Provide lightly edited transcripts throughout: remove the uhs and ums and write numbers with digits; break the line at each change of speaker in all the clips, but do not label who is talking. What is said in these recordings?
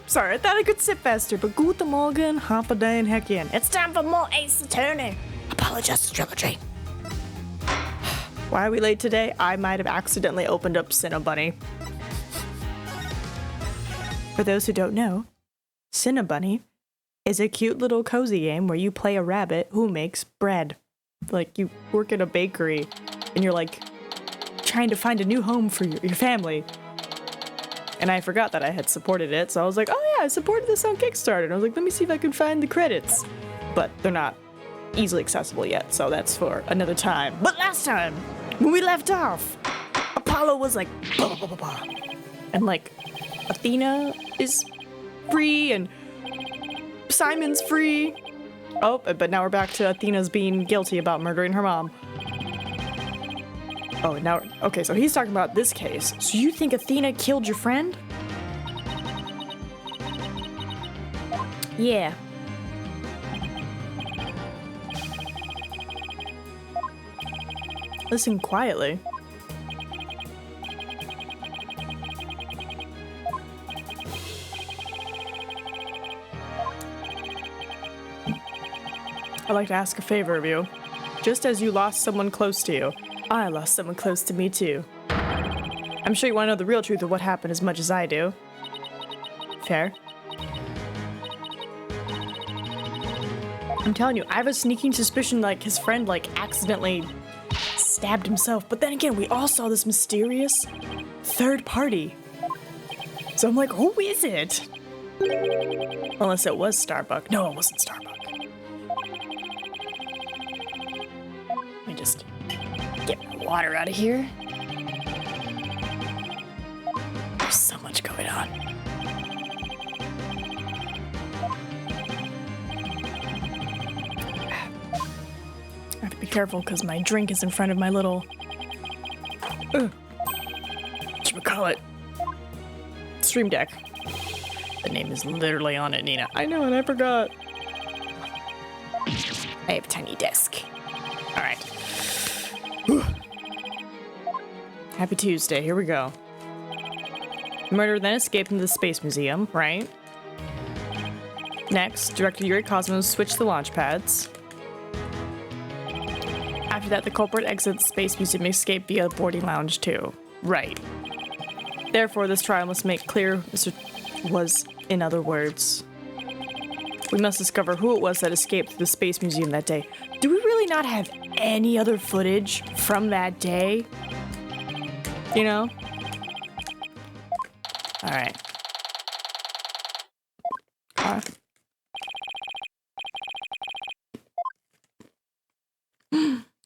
Sorry, I thought I could sit faster, but Guten Morgen, Hopper Day, and heck in. It's time for more Ace Attorney. Apologize to Trilogy. Why are we late today? I might have accidentally opened up Cinnabunny. For those who don't know, Cinnabunny is a cute little cozy game where you play a rabbit who makes bread. Like, you work in a bakery, and you're like trying to find a new home for your family. And I forgot that I had supported it, so I was like, oh yeah, I supported this on Kickstarter. And I was like, let me see if I can find the credits. But they're not easily accessible yet, so that's for another time. But last time, when we left off, Apollo was like, blah, blah, blah, blah, blah. And like, Athena is free, and Simon's free. Oh, but now we're back to Athena's being guilty about murdering her mom. Oh, now, okay, so he's talking about this case. So you think Athena killed your friend? Yeah. Listen quietly. I'd like to ask a favor of you. Just as you lost someone close to you, I lost someone close to me too. I'm sure you want to know the real truth of what happened as much as I do. Fair? I'm telling you, I have a sneaking suspicion like his friend like accidentally stabbed himself. But then again, we all saw this mysterious third party. So I'm like, who is it? Unless it was Starbuck. No, it wasn't Starbuck. Let me just get my water out of here. There's so much going on. I have to be careful because my drink is in front of my little whatchamacallit, stream deck. The name is literally on it, Nina. I know, and I forgot. I have a tiny desk. All right. Happy Tuesday, here we go. The murderer then escaped into the Space Museum, right? Next, Director Yuri Cosmos switched the launch pads. After that, the culprit exits the Space Museum and escaped via the boarding lounge too. Right. Therefore, this trial must make clear Mr. was, in other words. We must discover who it was that escaped through the Space Museum that day. Do we really not have any other footage from that day? You know? Alright.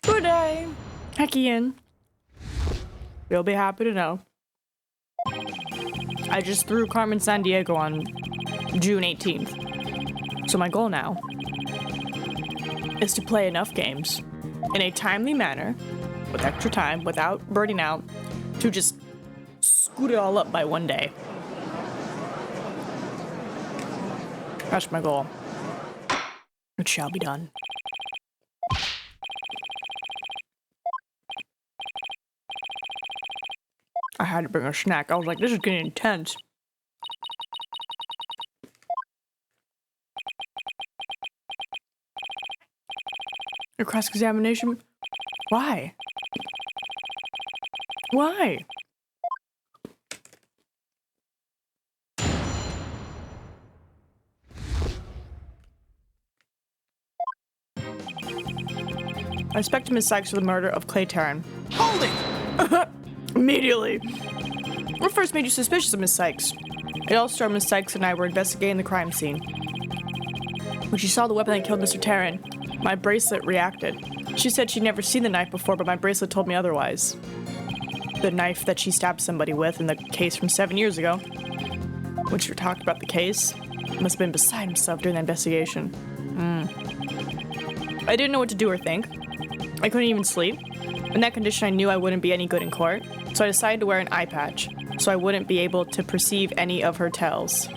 Good day. Heckian. You'll be happy to know. I just threw Carmen Sandiego on June 18th. So my goal now is to play enough games in a timely manner, with extra time, without burning out, to just scoot it all up by one day. That's my goal. It shall be done. I had to bring a snack. I was like, this is getting intense. Your cross-examination? Why? Why? I suspect Ms. Sykes for the murder of Clay Taryn. Hold it! Immediately. What first made you suspicious of Ms. Sykes? It all started when Ms. Sykes and I were investigating the crime scene. When she saw the weapon that killed Mr. Taryn, my bracelet reacted. She said she'd never seen the knife before, but my bracelet told me otherwise. The knife that she stabbed somebody with in the case from 7 years ago. When she talked about the case, he must have been beside himself during the investigation. I didn't know what to do or think. I couldn't even sleep. In that condition, I knew I wouldn't be any good in court, so I decided to wear an eye patch, so I wouldn't be able to perceive any of her tells.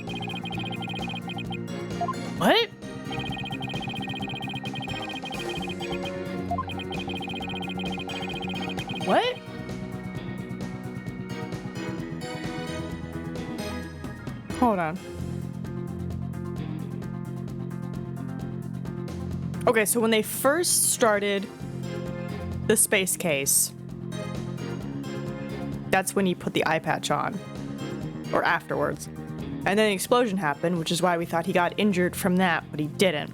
What? What? Hold on. Okay, so when they first started the space case, that's when he put the eye patch on. Or afterwards. And then the explosion happened, which is why we thought he got injured from that, but he didn't.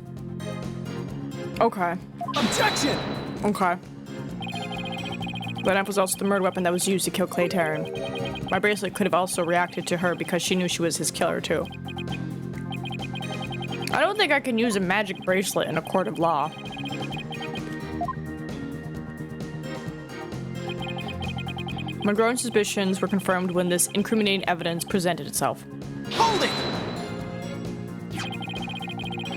Okay.
Objection!
Okay. The knife was also the murder weapon that was used to kill Clay Taryn. My bracelet could have also reacted to her because she knew she was his killer, too. I don't think I can use a magic bracelet in a court of law. My growing suspicions were confirmed when this incriminating evidence presented itself.
Hold it!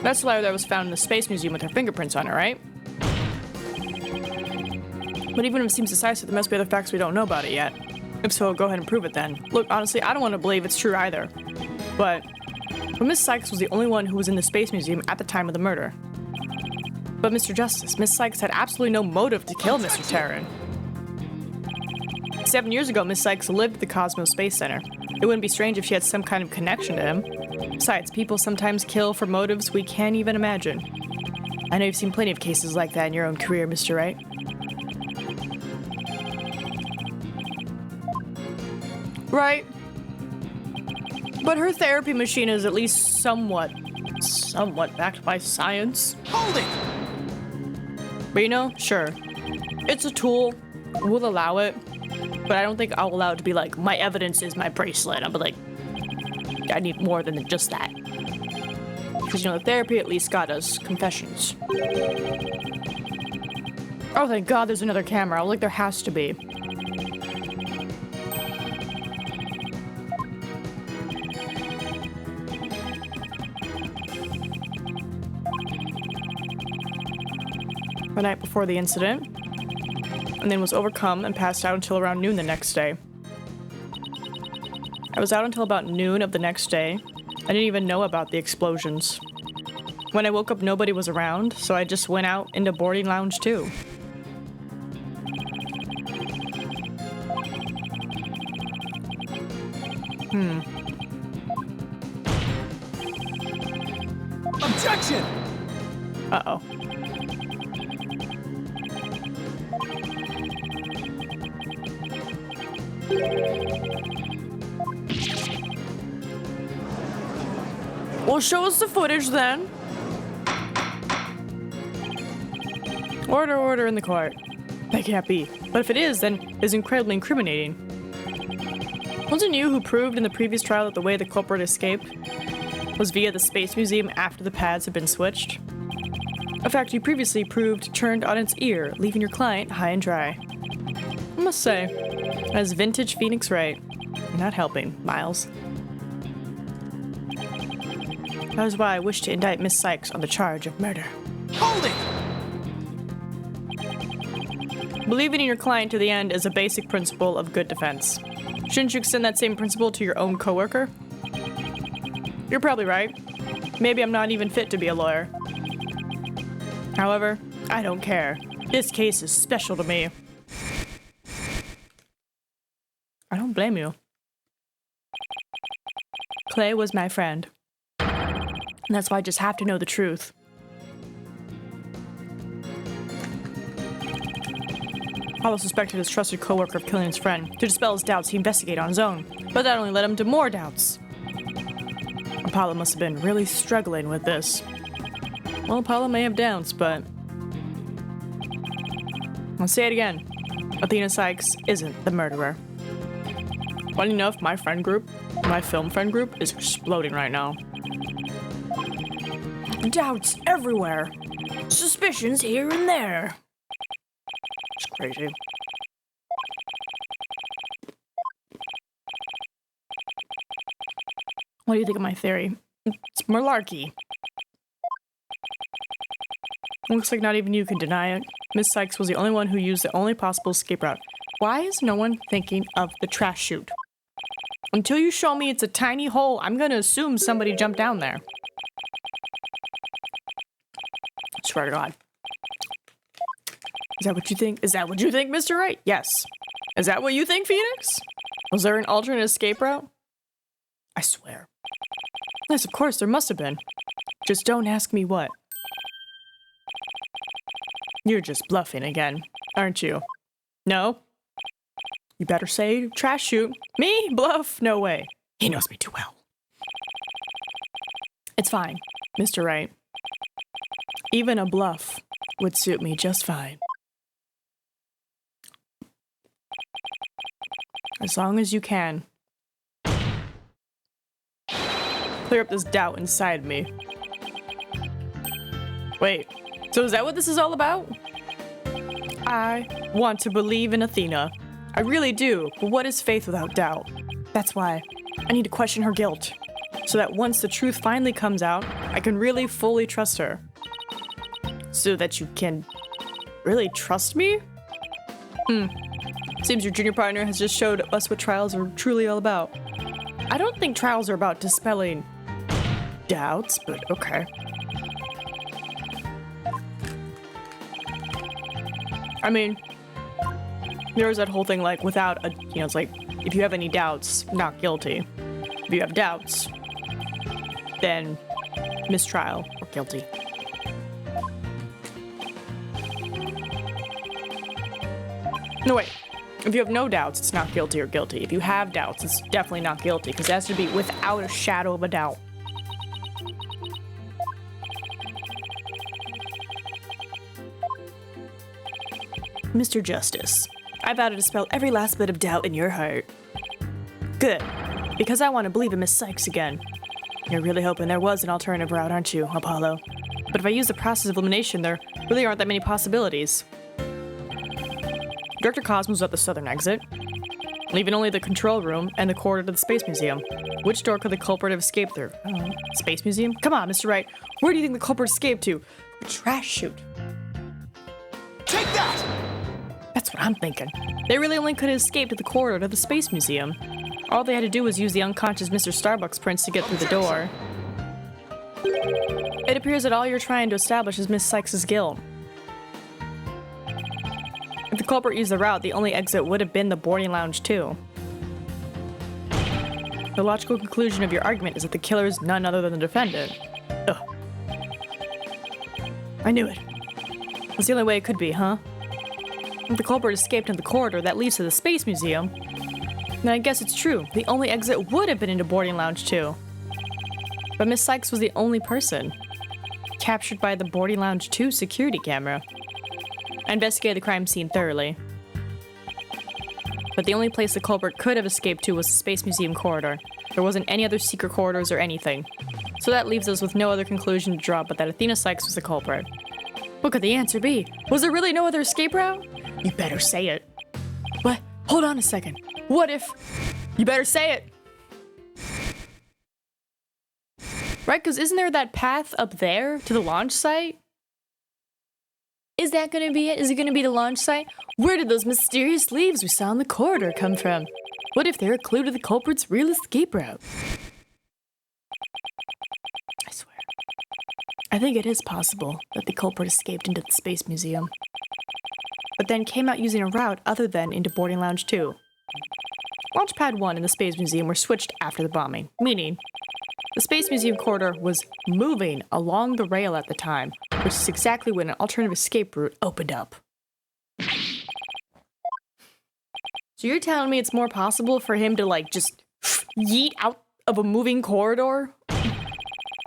That's the letter that was found in the Space Museum with her fingerprints on it, right? But even if it seems decisive, there must be other facts we don't know about it yet. If so, go ahead and prove it then. Look, honestly, I don't want to believe it's true either. But Miss Sykes was the only one who was in the Space Museum at the time of the murder. But Mr. Justice, Miss Sykes had absolutely no motive to kill Mr. Taryn. 7 years ago, Miss Sykes lived at the Cosmos Space Center. It wouldn't be strange if she had some kind of connection to him. Besides, people sometimes kill for motives we can't even imagine. I know you've seen plenty of cases like that in your own career, Mr. Wright. Right. But her therapy machine is at least somewhat backed by science.
Hold it!
But you know, sure. It's a tool. We'll allow it. But I don't think I'll allow it to be like, my evidence is my bracelet. I'll be like, I need more than just that. Because, you know, the therapy at least got us confessions. Oh, thank God there's another camera. Like, there has to be. The night before the incident, and then was overcome and passed out until around noon the next day. I was out until about noon of the next day. I didn't even know about the explosions. When I woke up, nobody was around, so I just went out into boarding lounge too.
Objection!
Uh-oh. Well, show us the footage then. Order in the court. That can't be. But if it is, then it's incredibly incriminating. Wasn't you who proved in the previous trial that the way the culprit escaped was via the Space Museum after the pads had been switched? A fact you previously proved turned on its ear, leaving your client high and dry. I must say, as vintage Phoenix Wright, you're not helping, Miles. That is why I wish to indict Miss Sykes on the charge of murder.
Hold it!
Believing in your client to the end is a basic principle of good defense. Shouldn't you extend that same principle to your own coworker? You're probably right. Maybe I'm not even fit to be a lawyer. However, I don't care. This case is special to me. I don't blame you. Clay was my friend. And that's why I just have to know the truth. Apollo suspected his trusted coworker of killing his friend. To dispel his doubts, he investigated on his own. But that only led him to more doubts. Apollo must have been really struggling with this. Well, Apollo may have doubts, but... I'll say it again. Athena Sykes isn't the murderer. Funny enough, my friend group, my film friend group, is exploding right now. Doubts everywhere. Suspicions here and there. It's crazy. What do you think of my theory? It's malarkey. Looks like not even you can deny it. Miss Sykes was the only one who used the only possible escape route. Why is no one thinking of the trash chute? Until you show me it's a tiny hole, I'm gonna assume somebody jumped down there. I swear to God. Is that what you think? Is that what you think, Mr. Wright? Yes. Is that what you think, Phoenix? Was there an alternate escape route? I swear. Yes, of course, there must have been. Just don't ask me what. You're just bluffing again, aren't you? No? You better say trash shoot. Me? Bluff? No way. He knows me too well. It's fine, Mr. Wright. Even a bluff would suit me just fine. As long as you can. Clear up this doubt inside me. Wait, so is that what this is all about? I want to believe in Athena. I really do, but what is faith without doubt? That's why I need to question her guilt, so that once the truth finally comes out, I can really fully trust her. So that you can really trust me? Seems your junior partner has just showed us what trials are truly all about. I don't think trials are about dispelling doubts, but okay. I mean, there was that whole thing like without a, it's like, if you have any doubts, not guilty. If you have doubts, then mistrial or guilty. No, wait. If you have no doubts, it's not guilty or guilty. If you have doubts, it's definitely not guilty, because it has to be without a shadow of a doubt. Mr. Justice, I vow to dispel every last bit of doubt in your heart. Good, because I want to believe in Miss Sykes again. You're really hoping there was an alternative route, aren't you, Apollo? But if I use the process of elimination, there really aren't that many possibilities. Director Cosmos at the southern exit, leaving only the control room and the corridor to the Space Museum. Which door could the culprit have escaped through? Space Museum? Come on, Mr. Wright. Where do you think the culprit escaped to? The trash chute.
Take that!
That's what I'm thinking. They really only could have escaped to the corridor to the Space Museum. All they had to do was use the unconscious Mr. Starbucks prince to get through the door. It appears that all you're trying to establish is Miss Sykes' guilt. If the culprit used the route, the only exit would have been the boarding lounge too. The logical conclusion of your argument is that the killer is none other than the defendant. Ugh. I knew it. That's the only way it could be, huh? If the culprit escaped in the corridor that leads to the Space Museum, then I guess it's true. The only exit would have been into boarding lounge too. But Miss Sykes was the only person captured by the boarding lounge 2 security camera. I investigated the crime scene thoroughly. But the only place the culprit could have escaped to was the Space Museum corridor. There wasn't any other secret corridors or anything. So that leaves us with no other conclusion to draw but that Athena Sykes was the culprit. What could the answer be? Was there really no other escape route? You better say it. What? Hold on a second. What if... You better say it. Right, because isn't there that path up there to the launch site? Is that going to be it? Is it going to be the launch site? Where did those mysterious leaves we saw in the corridor come from? What if they're a clue to the culprit's real escape route? I swear. I think it is possible that the culprit escaped into the Space Museum, but then came out using a route other than into boarding lounge 2. Launchpad 1 and the Space Museum were switched after the bombing, meaning the Space Museum corridor was moving along the rail at the time, which is exactly when an alternative escape route opened up. So you're telling me it's more possible for him to, like, just yeet out of a moving corridor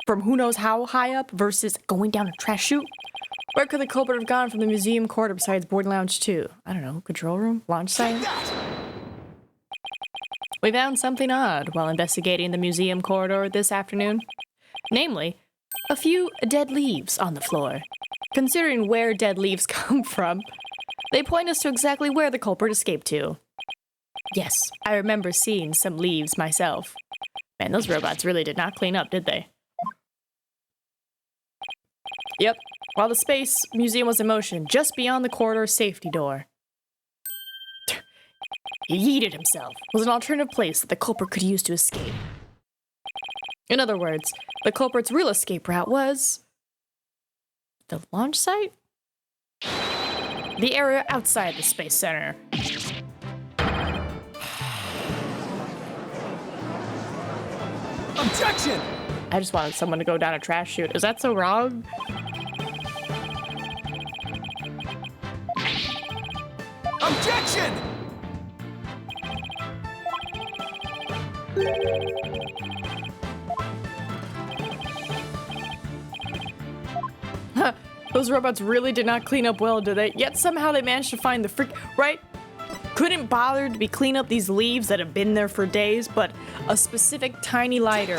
from who knows how high up versus going down a trash chute? Where could the culprit have gone from the museum corridor besides boarding lounge 2? I don't know, control room? Launch site? We found something odd while investigating the museum corridor this afternoon. Namely, a few dead leaves on the floor. Considering where dead leaves come from, they point us to exactly where the culprit escaped to. Yes, I remember seeing some leaves myself. Man, those robots really did not clean up, did they? Yep, while the Space Museum was in motion, just beyond the corridor safety door. He yeeted himself was an alternative place that the culprit could use to escape. In other words, the culprit's real escape route was... the launch site? The area outside the Space Center.
Objection!
I just wanted someone to go down a trash chute. Is that so wrong? Those robots really did not clean up well, did they? Yet somehow they managed to find the freak, right? Couldn't bother to clean up these leaves that have been there for days, but a specific tiny lighter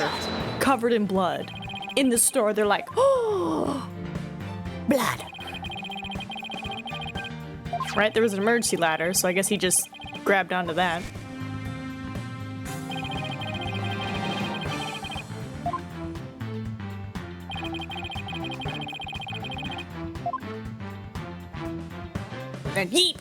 covered in blood. In the store, they're like, oh, blood. Right, there was an emergency ladder, so I guess he just grabbed onto that. And yeet!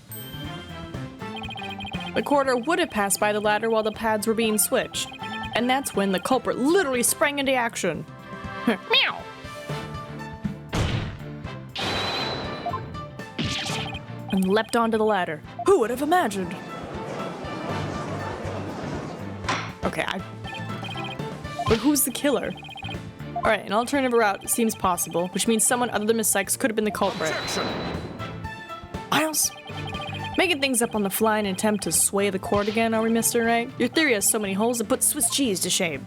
The corridor would have passed by the ladder while the pads were being switched. And that's when the culprit literally sprang into action. Meow! And leapt onto the ladder. Who would have imagined? Okay, But who's the killer? Alright, an alternative route seems possible, which means someone other than Miss Sykes could have been the culprit.
Objection!
Miles? Making things up on the fly in an attempt to sway the court again, are we, Mr. Right? Your theory has so many holes it puts Swiss cheese to shame.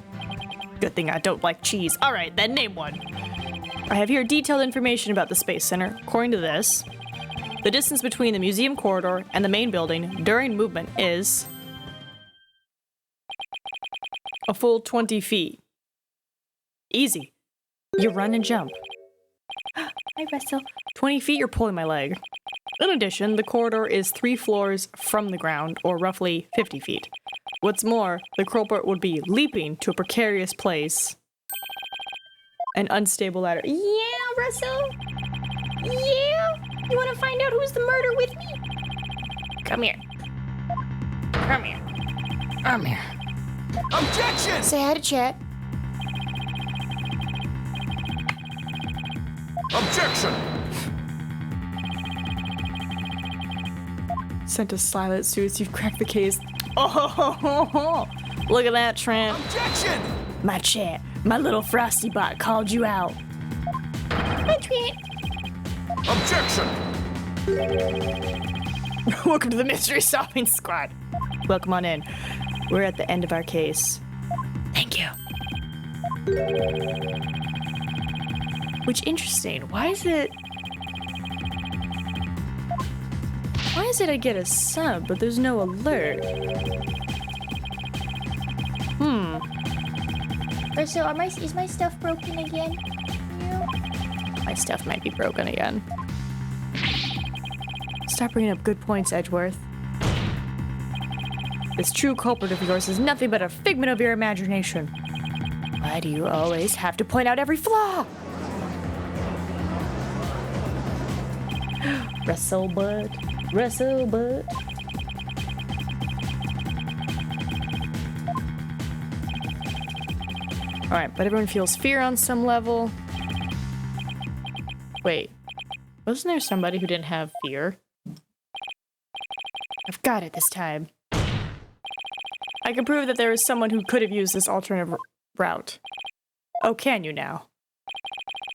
Good thing I don't like cheese. Alright, then name one. I have here detailed information about the Space Center. According to this, the distance between the museum corridor and the main building during movement is a full 20 feet. Easy. You run and jump. Hi, Russell. 20 feet, you're pulling my leg. In addition, the corridor is 3 floors from the ground, or roughly 50 feet. What's more, the culprit would be leaping to a precarious place. An unstable ladder. Yeah, Russell? Yeah? You want to find out who's the murderer with me? Come here. Come here. Come here.
Objection!
Say hi to chat.
Objection!
Sent to silent suits, you've cracked the case. Oh, look at that, Trent.
Objection!
My chat, my little frosty bot called you out.
Hi, Trent.
Objection!
Welcome to the Mystery Solving Squad. Welcome on in. We're at the end of our case. Thank you. Which, interesting. Why is it I get a sub, but there's no alert?
So, is my stuff broken again? Yeah.
My stuff might be broken again. Stop bringing up good points, Edgeworth. This true culprit of yours is nothing but a figment of your imagination. Why do you always have to point out every flaw? Russell Bud. Russell Bud. Alright, but everyone feels fear on some level. Wait. Wasn't there somebody who didn't have fear? I've got it this time. I can prove that there is someone who could have used this alternative route. Oh, can you now?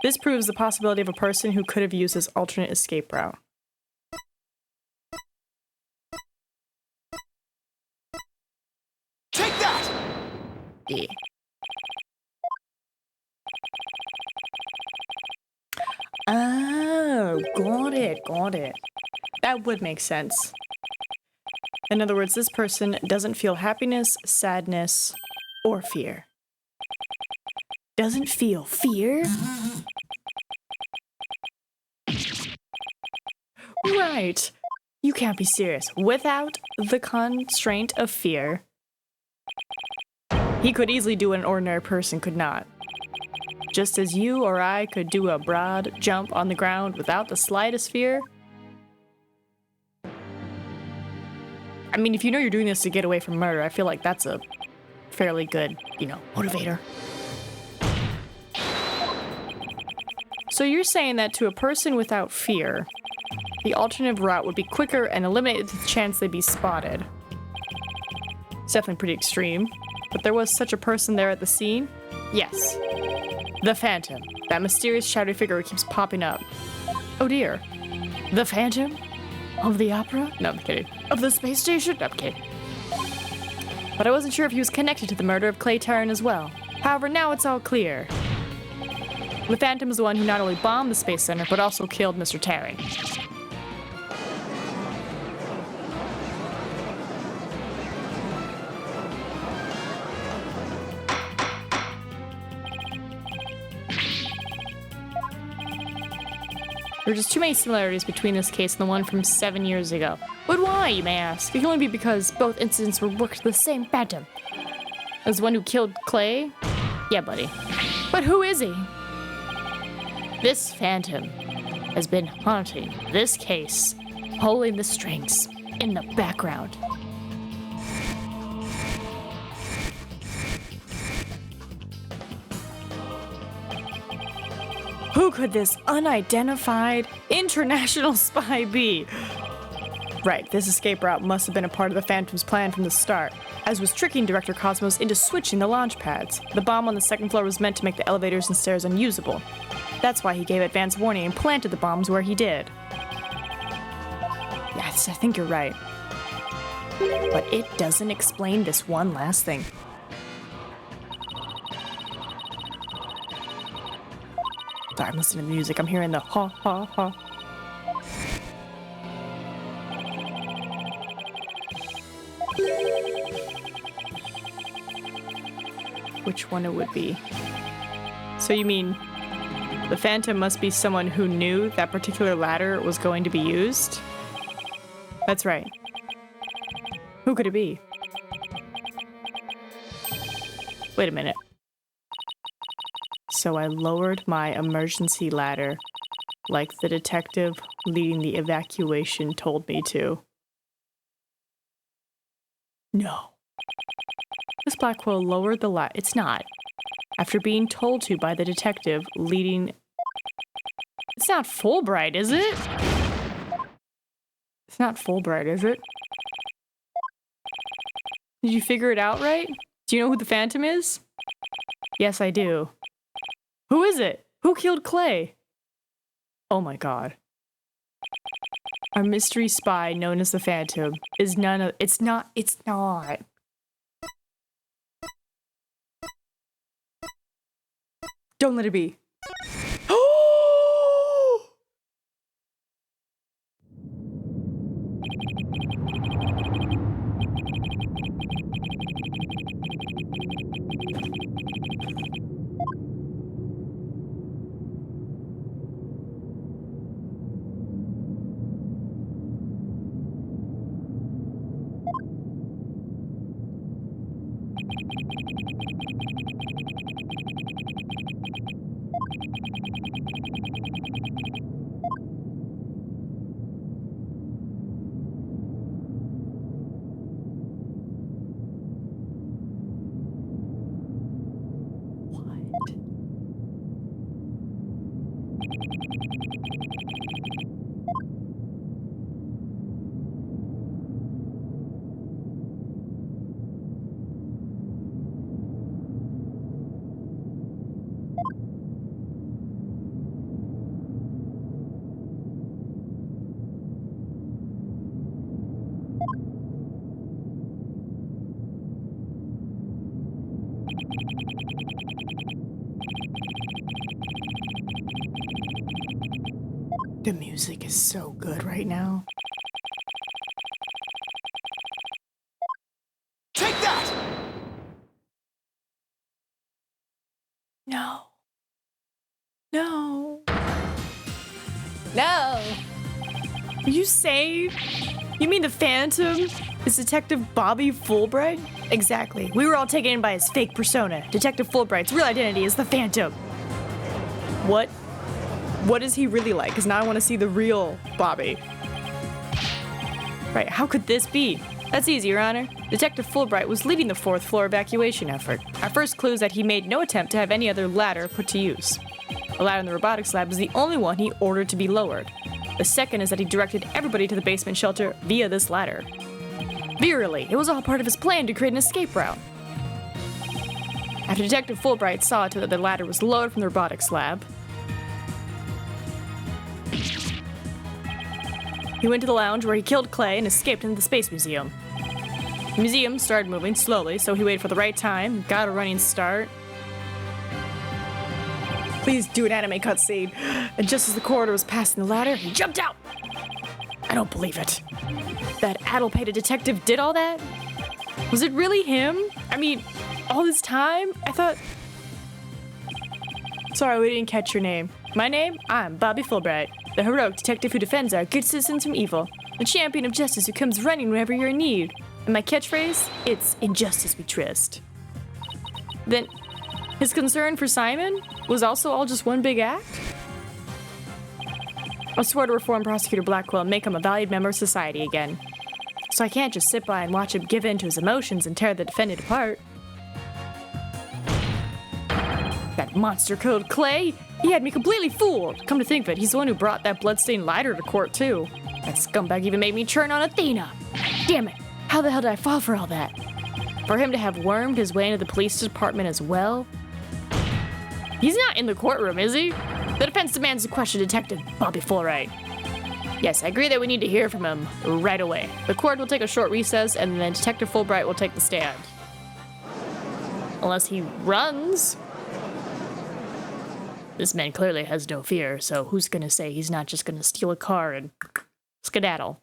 This proves the possibility of a person who could have used this alternate escape route.
Take that!
Yeah. Oh, got it. That would make sense. In other words, this person doesn't feel happiness, sadness, or fear. Doesn't feel fear? Right. You can't be serious. Without the constraint of fear, he could easily do what an ordinary person could not. Just as you or I could do a broad jump on the ground without the slightest fear. I mean, if you know you're doing this to get away from murder, I feel like that's a fairly good, motivator. So you're saying that to a person without fear, the alternative route would be quicker and eliminate the chance they'd be spotted. It's definitely pretty extreme, but there was such a person there at the scene? Yes. The Phantom. That mysterious shadowy figure who keeps popping up. Oh dear. The Phantom? Of the opera? No, I'm kidding. Of the space station? No, I'm kidding. but I wasn't sure if he was connected to the murder of Clay Terran as well. However, now it's all clear. The Phantom is the one who not only bombed the Space Center, but also killed Mr. Terran. There are just too many similarities between this case and the one from 7 years ago. But why, you may ask? It can only be because both incidents were worked to the same Phantom. As the one who killed Clay? Yeah, buddy. But who is he? This Phantom has been haunting this case, pulling the strings in the background. Who could this unidentified international spy be? Right, this escape route must have been a part of the Phantom's plan from the start, as was tricking Director Cosmos into switching the launch pads. The bomb on the second floor was meant to make the elevators and stairs unusable. That's why he gave advance warning and planted the bombs where he did. Yes, I think you're right. But it doesn't explain this one last thing. Sorry, I'm listening to the music. I'm hearing the ha ha ha. Which one it would be? So you mean the Phantom must be someone who knew that particular ladder was going to be used? That's right. Who could it be? Wait a minute. So I lowered my emergency ladder like the detective leading the evacuation told me to. No. This Blackwell lowered the ladder. It's not. After being told to by the detective leading... It's not Fulbright, is it? It's not Fulbright, is it? Did you figure it out right? Do you know who the Phantom is? Yes, I do. Who is it? Who killed Clay? Oh my god. Our mystery spy known as the Phantom is none of... It's not. Don't let it be. The music is so good right now.
Take that!
No. No. No. Are you saying? You mean the Phantom is Detective Bobby Fulbright? Exactly. We were all taken in by his fake persona. Detective Fulbright's real identity is the Phantom. What? What is he really like? Because now I want to see the real Bobby. Right, how could this be? That's easy, Your Honor. Detective Fulbright was leading the 4th floor evacuation effort. Our first clue is that he made no attempt to have any other ladder put to use. The ladder in the robotics lab is the only one he ordered to be lowered. The second is that he directed everybody to the basement shelter via this ladder. Virally, it was all part of his plan to create an escape route. After Detective Fulbright saw to it that the ladder was lowered from the robotics lab, he went to the lounge where he killed Clay and escaped into the Space Museum. The museum started moving slowly, so he waited for the right time, got a running start. Please do an anime cutscene. And just as the corridor was passing the ladder, he jumped out. I don't believe it. That addle-pated detective did all that? Was it really him? I mean, all this time? I thought... Sorry, we didn't catch your name. My name? I'm Bobby Fulbright, the heroic detective who defends our good citizens from evil, the champion of justice who comes running whenever you're in need. And my catchphrase? It's injustice we trust. Then, his concern for Simon was also all just one big act? I swore to reform Prosecutor Blackwell and make him a valued member of society again. So I can't just sit by and watch him give in to his emotions and tear the defendant apart. That monster killed Clay! He had me completely fooled! Come to think of it, he's the one who brought that bloodstained lighter to court too. That scumbag even made me turn on Athena! Damn it! How the hell did I fall for all that? For him to have wormed his way into the police department as well? He's not in the courtroom, is he? The defense demands to question Detective Bobby Fulbright. Yes, I agree that we need to hear from him right away. The court will take a short recess, and then Detective Fulbright will take the stand. Unless he runs. This man clearly has no fear, so who's gonna say he's not just gonna steal a car and skedaddle?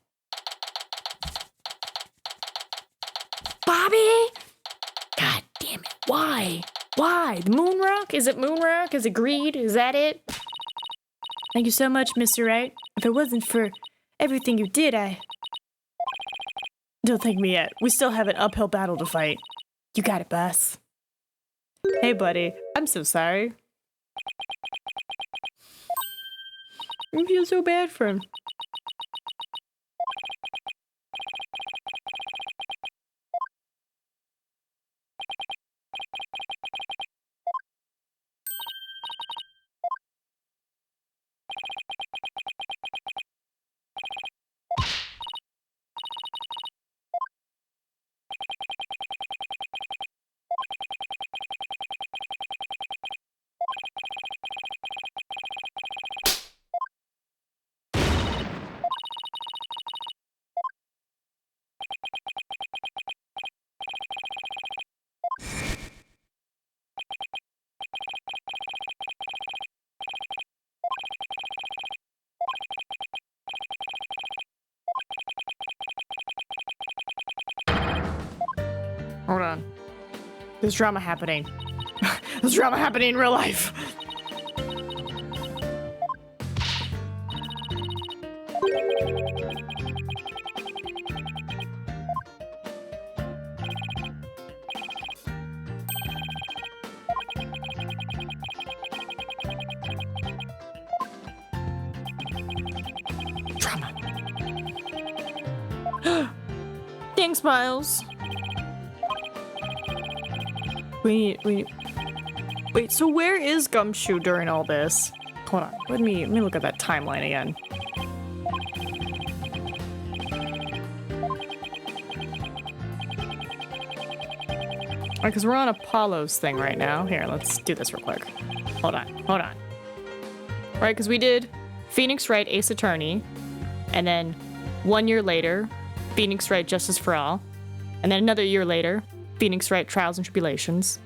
Bobby? God damn it, why? Why? The moon rock? Is it moon rock? Is it greed? Is that it? Thank you so much, Mr. Wright. If it wasn't for everything you did, Don't thank me yet. We still have an uphill battle to fight. You got it, boss. Hey, buddy. I'm so sorry. I feel so bad for him. Hold on. There's drama happening. There's drama happening in real life. Drama. Thanks, Miles. Wait, so where is Gumshoe during all this? Hold on, let me look at that timeline again. Alright, because we're on Apollo's thing right now. Here, let's do this real quick. Hold on. Right, because we did Phoenix Wright, Ace Attorney, and then 1 year later, Phoenix Wright, Justice for All, and then another year later, Phoenix Wright, Trials and Tribulations,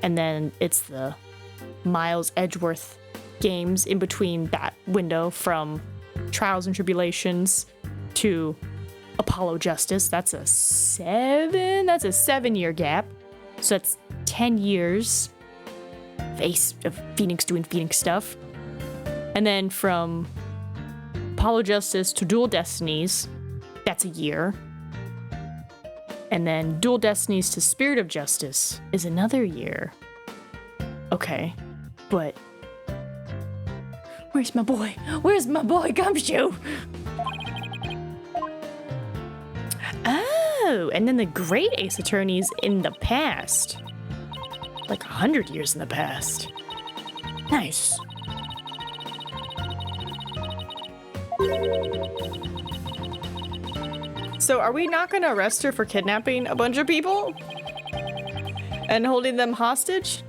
and then it's the Miles Edgeworth games in between that window from Trials and Tribulations to Apollo Justice. That's a 7-year gap. So that's 10 years of Phoenix doing Phoenix stuff. And then from Apollo Justice to Dual Destinies, that's a year. And then Dual Destinies to Spirit of Justice is another year. Okay, but where's my boy? Where's my boy Gumshoe? Oh, and then the Great Ace Attorneys in the past. Like 100 years in the past. Nice. So are we not gonna arrest her for kidnapping a bunch of people? And holding them hostage?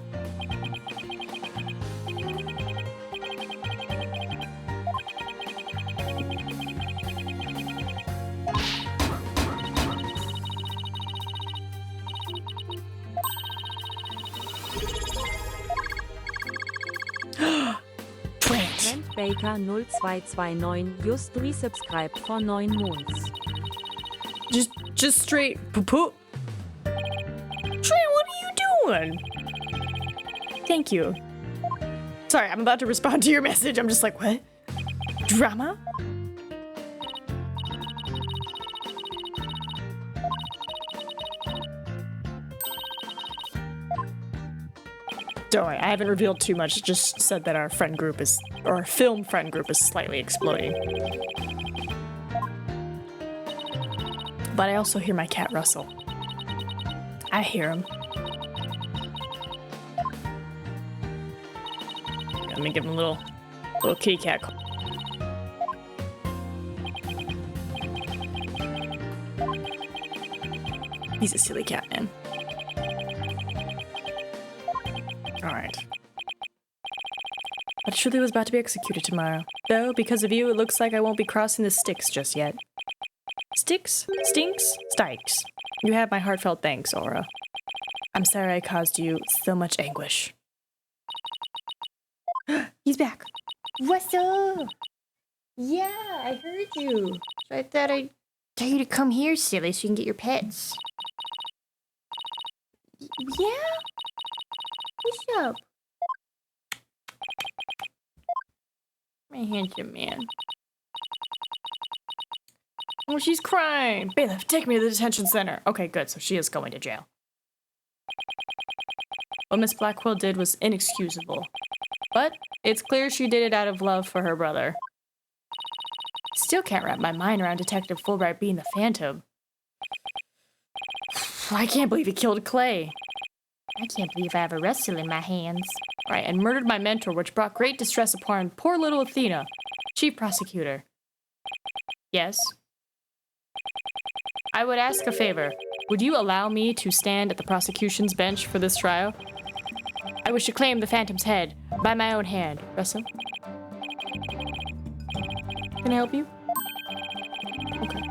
Maker0229 just resubscribed for 9 months.
Just straight poo-poo. Trey, what are you doing? Thank you. Sorry, I'm about to respond to your message. I'm just like, what? Drama? Don't worry, I haven't revealed too much. Just said that our friend group is, or our film friend group is slightly exploding. But I also hear my cat rustle. I hear him. Let me give him a little kitty cat call. He's a silly cat, man. Alright. I truly was about to be executed tomorrow. Though, because of you, it looks like I won't be crossing the Styx just yet. Styx? Stinks? Stykes. You have my heartfelt thanks, Aura. I'm sorry I caused you so much anguish. He's back.
What's up? Yeah, I heard you. So I thought I'd tell you to come here, silly, so you can get your pets. Yeah? What's up?
My handsome man. Oh, she's crying. Bailiff, take me to the detention center. Okay, good. So she is going to jail. What Miss Blackwell did was inexcusable. But it's clear she did it out of love for her brother. Still can't wrap my mind around Detective Fulbright being the Phantom. I can't believe he killed Clay.
I can't believe I have a wrestle in my hands.
Right, and murdered my mentor, which brought great distress upon poor little Athena, Chief Prosecutor. Yes? I would ask a favor. Would you allow me to stand at the prosecution's bench for this trial? I wish to claim the Phantom's head by my own hand. Russell? Can I help you? Okay.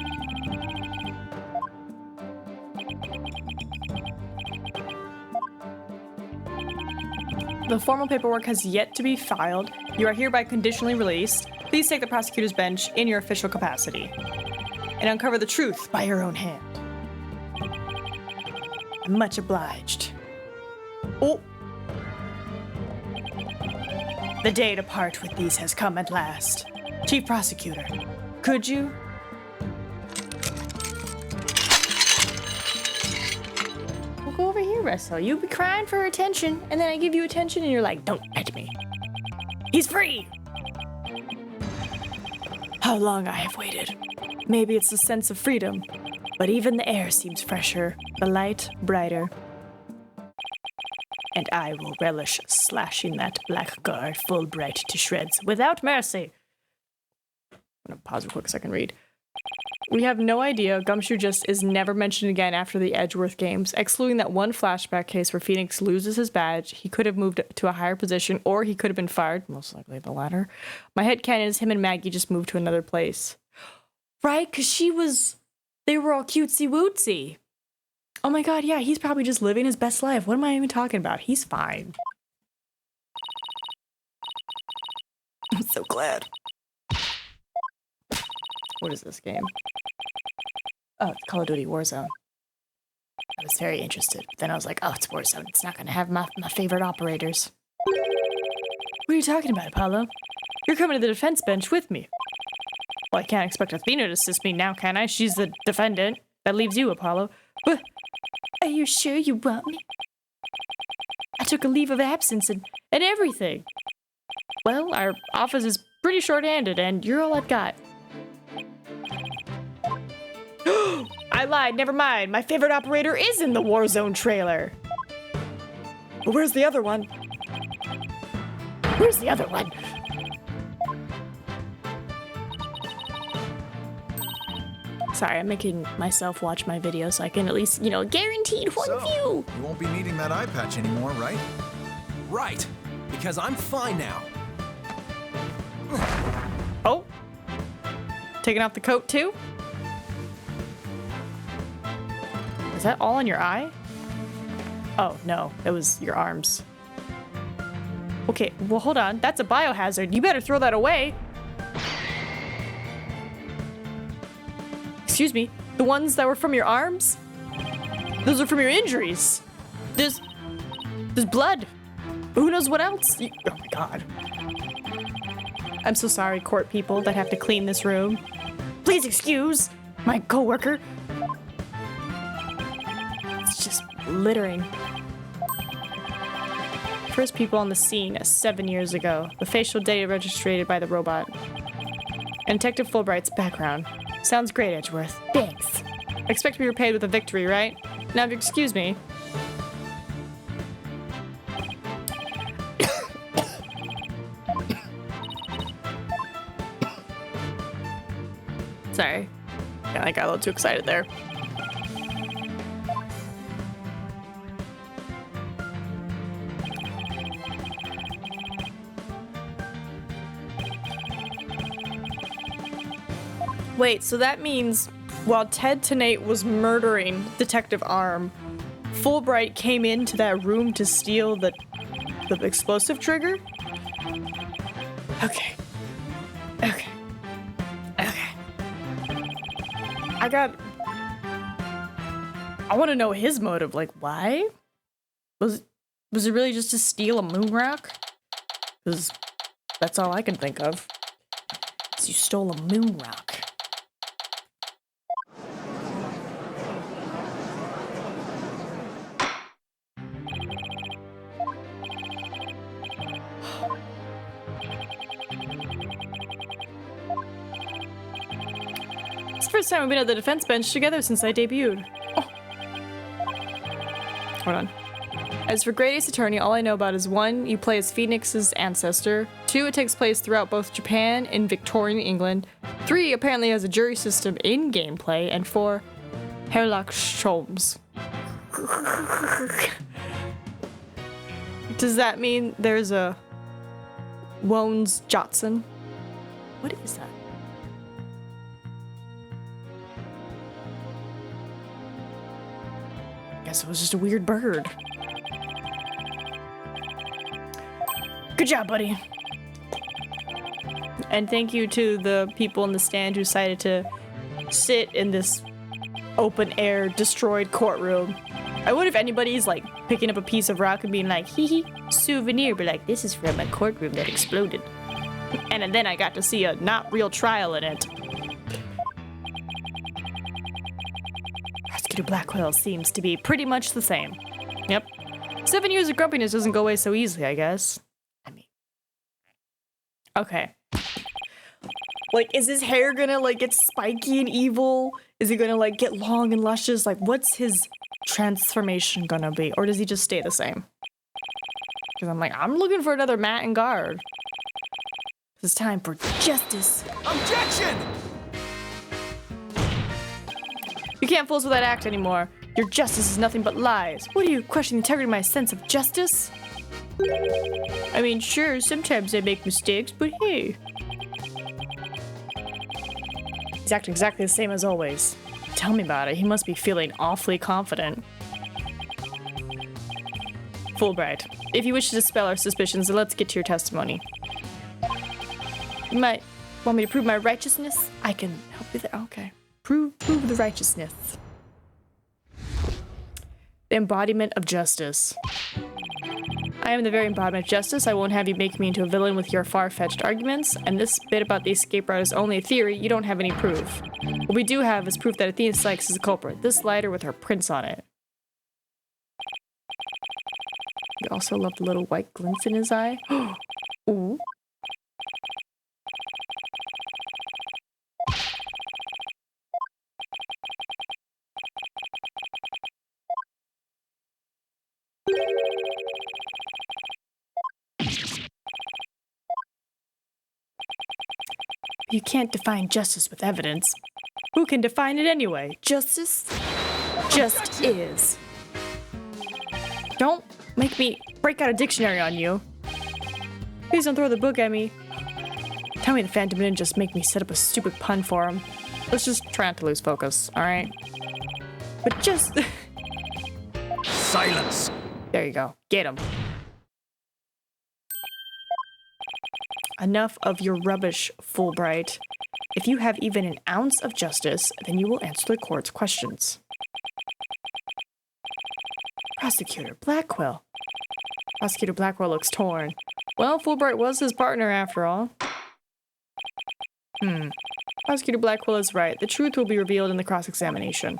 The formal paperwork has yet to be filed. You are hereby conditionally released. Please take the prosecutor's bench in your official capacity and uncover the truth by your own hand. I'm much obliged. Oh! The day to part with these has come at last. Chief Prosecutor, could you? We'll go over here, Russell. You'll be crying for attention, and then I give you attention, and you're like, don't at me. He's free! How long I have waited. Maybe it's the sense of freedom, but even the air seems fresher, the light brighter. And I will relish slashing that blackguard Fulbright to shreds without mercy. I'm gonna pause real quick so I can read. We have no idea. Gumshoe just is never mentioned again after the Edgeworth games, excluding that one flashback case where Phoenix loses his badge. He could have moved to a higher position, or he could have been fired, most likely the latter. My headcanon is him and Maggie just moved to another place. Right? Because they were all cutesy-wootsy. Oh my god, yeah, he's probably just living his best life. What am I even talking about? He's fine. I'm so glad. What is this game? Oh, it's Call of Duty Warzone. I was very interested. Then I was like, oh, it's Warzone. It's not going to have my favorite operators. What are you talking about, Apollo? You're coming to the defense bench with me. Well, I can't expect Athena to assist me now, can I? She's the defendant. That leaves you, Apollo. But are you sure you want me? I took a leave of absence and everything. Well, our office is pretty short-handed, and you're all I've got. I lied, never mind. My favorite operator is in the Warzone trailer. But where's the other one? Where's the other one? Sorry, I'm making myself watch my video so I can at least, guaranteed one view.
You won't be needing that eye patch anymore, right?
Right, because I'm fine now.
Oh. Taking off the coat too? Is that all in your eye? Oh, no, it was your arms. Okay, well, hold on. That's a biohazard. You better throw that away. Excuse me. The ones that were from your arms? Those are from your injuries. There's blood. Who knows what else? Oh my god. I'm so sorry, court people that have to clean this room. Please excuse my coworker. It's just littering. First people on the scene 7 years ago. The facial data registered by the robot. And Detective Fulbright's background. Sounds great, Edgeworth. Thanks. Expect to be repaid with a victory, right? Now, if you excuse me. Sorry. Yeah, I got a little too excited there. Wait, so that means while Ted Tenate was murdering Detective Arm, Fulbright came into that room to steal the explosive trigger? Okay. Okay. Okay. I want to know his motive. Like, why? Was it really just to steal a moon rock? Because that's all I can think of. You stole a moon rock. It's the first time we've been at the defense bench together since I debuted. Oh. Hold on. As for Great Ace Attorney, all I know about is 1, you play as Phoenix's ancestor. 2, it takes place throughout both Japan and Victorian England. 3, apparently has a jury system in gameplay. And 4, Herlock Sholmes. Does that mean there's a Wones Jotson? What is that? Guess it was just a weird bird. Good job, buddy. And thank you to the people in the stand who decided to sit in this open air destroyed courtroom. I wonder if anybody's like picking up a piece of rock and being like, hee hee, souvenir, but like, this is from a courtroom that exploded. And then I got to see a not real trial in it. Prosecutor Blackwell seems to be pretty much the same. Yep. 7 years of grumpiness doesn't go away so easily, I guess. Okay. Like, is his hair gonna, like, get spiky and evil? Is he gonna, like, get long and luscious? Like, what's his transformation gonna be? Or does he just stay the same? Because I'm like, I'm looking for another Matt and Guard. It's time for justice.
Objection!
You can't fool us with that act anymore. Your justice is nothing but lies. What are you, questioning the integrity of my sense of justice? I mean, sure, sometimes I make mistakes, but hey. He's acting exactly the same as always. Tell me about it. He must be feeling awfully confident. Fulbright, if you wish to dispel our suspicions, then let's get to your testimony. You might want me to prove my righteousness? I can help you there. Okay. Prove the righteousness. The embodiment of justice. I am the very embodiment of justice. I won't have you make me into a villain with your far-fetched arguments. And this bit about the escape route is only a theory. You don't have any proof. What we do have is proof that Athena Sykes is a culprit. This lighter with her prints on it. You also love the little white glints in his eye. Ooh. You can't define justice with evidence. Who can define it anyway? Justice just is. Don't make me break out a dictionary on you. Please don't throw the book at me. Tell me the Phantom didn't just make me set up a stupid pun for him. Let's just try not to lose focus, alright? But just...
Silence!
There you go. Get him. Enough of your rubbish, Fulbright. If you have even an ounce of justice, then you will answer the court's questions. Prosecutor Blackwell. Prosecutor Blackwell looks torn. Well, Fulbright was his partner after all. Prosecutor Blackwell is right. The truth will be revealed in the cross-examination.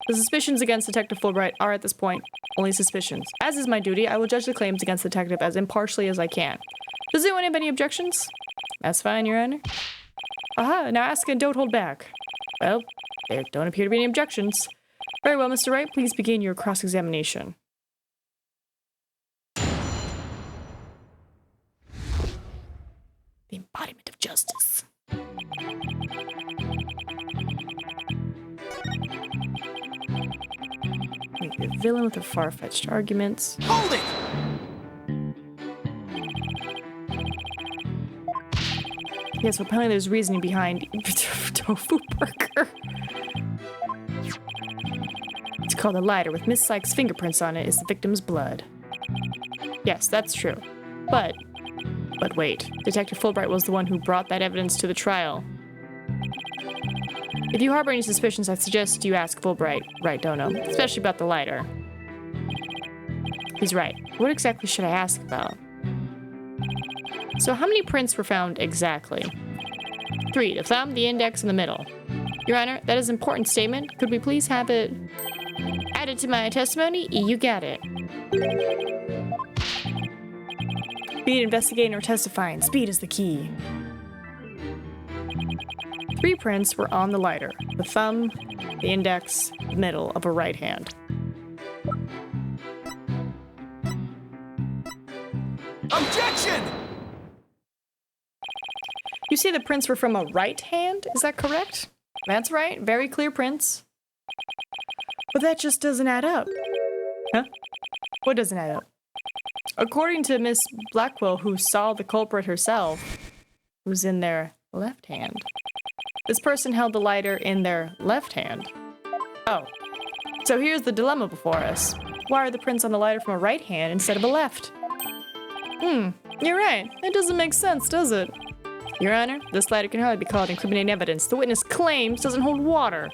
The suspicions against Detective Fulbright are at this point only suspicions. As is my duty, I will judge the claims against the detective as impartially as I can. Does anyone have any objections? That's fine, Your Honor. Aha, now ask and don't hold back. Well, there don't appear to be any objections. Very well, Mr. Wright, please begin your cross-examination. The embodiment of justice. Maybe a villain with a far-fetched arguments.
Hold it!
Yes, well, apparently there's reasoning behind tofu burger. It's called a lighter with Miss Sykes' fingerprints on it is the victim's blood. Yes, that's true. But wait, Detective Fulbright was the one who brought that evidence to the trial. If you harbor any suspicions, I suggest you ask Fulbright, right, Dono, especially about the lighter. He's right. What exactly should I ask about? So how many prints were found exactly? 3, the thumb, the index, and the middle. Your Honor, that is an important statement. Could we please have it added to my testimony? You got it. Be it investigating or testifying, speed is the key. 3 prints were on the lighter. The thumb, the index, the middle of a right hand.
Objection!
You say the prints were from a right hand? Is that correct? That's right. Very clear prints. But that just doesn't add up. Huh? What doesn't add up? According to Miss Blackwell, who saw the culprit herself, it was in their left hand. This person held the lighter in their left hand. Oh. So here's the dilemma before us. Why are the prints on the lighter from a right hand instead of a left? You're right. It doesn't make sense, does it? Your Honor, this lighter can hardly be called incriminating evidence. The witness claims doesn't hold water.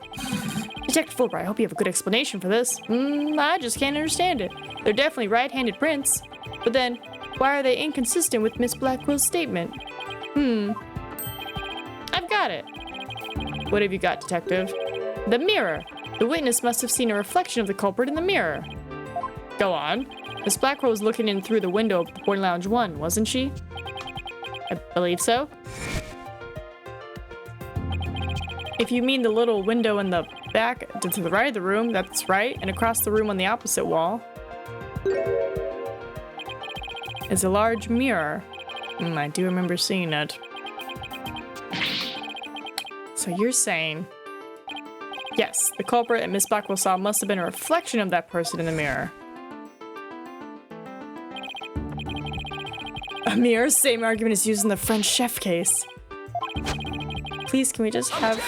Detective Fulbright, I hope you have a good explanation for this. I just can't understand it. They're definitely right-handed prints. But then, why are they inconsistent with Miss Blackwell's statement? I've got it. What have you got, Detective? The mirror. The witness must have seen a reflection of the culprit in the mirror. Go on. Miss Blackwell was looking in through the window of Boarding Lounge 1, wasn't she? I believe so. If you mean the little window in the back to the right of the room, that's right. And across the room on the opposite wall is a large mirror. I do remember seeing it. So you're saying, yes, the culprit and Miss Blackwell saw must have been a reflection of that person in the mirror. A mirror, same argument is used in the French chef case. Please, can we just have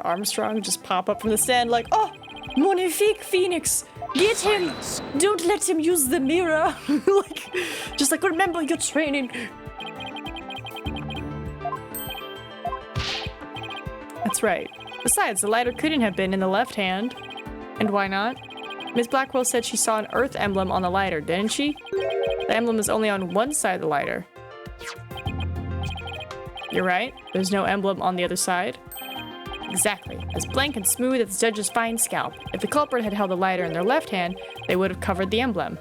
Armstrong just pop up from the stand like, oh, magnifique Phoenix, get him, don't let him use the mirror. just like, remember your training. That's right. Besides, the lighter couldn't have been in the left hand. And why not? Miss Blackwell said she saw an Earth emblem on the lighter, didn't she? The emblem is only on one side of the lighter. You're right. There's no emblem on the other side. Exactly. As blank and smooth as the judge's fine scalp. If the culprit had held the lighter in their left hand, they would have covered the emblem.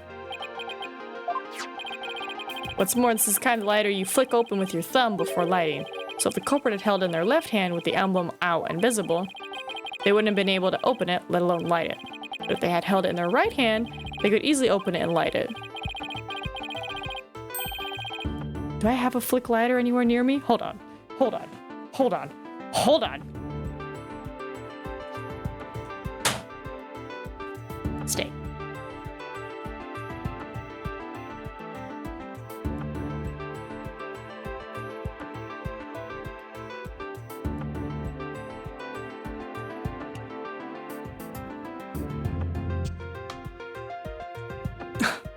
What's more, this is the kind of lighter you flick open with your thumb before lighting. So if the culprit had held in their left hand with the emblem out and visible, they wouldn't have been able to open it, let alone light it. But if they had held it in their right hand, they could easily open it and light it. Do I have a flick lighter anywhere near me? Hold on. Stay.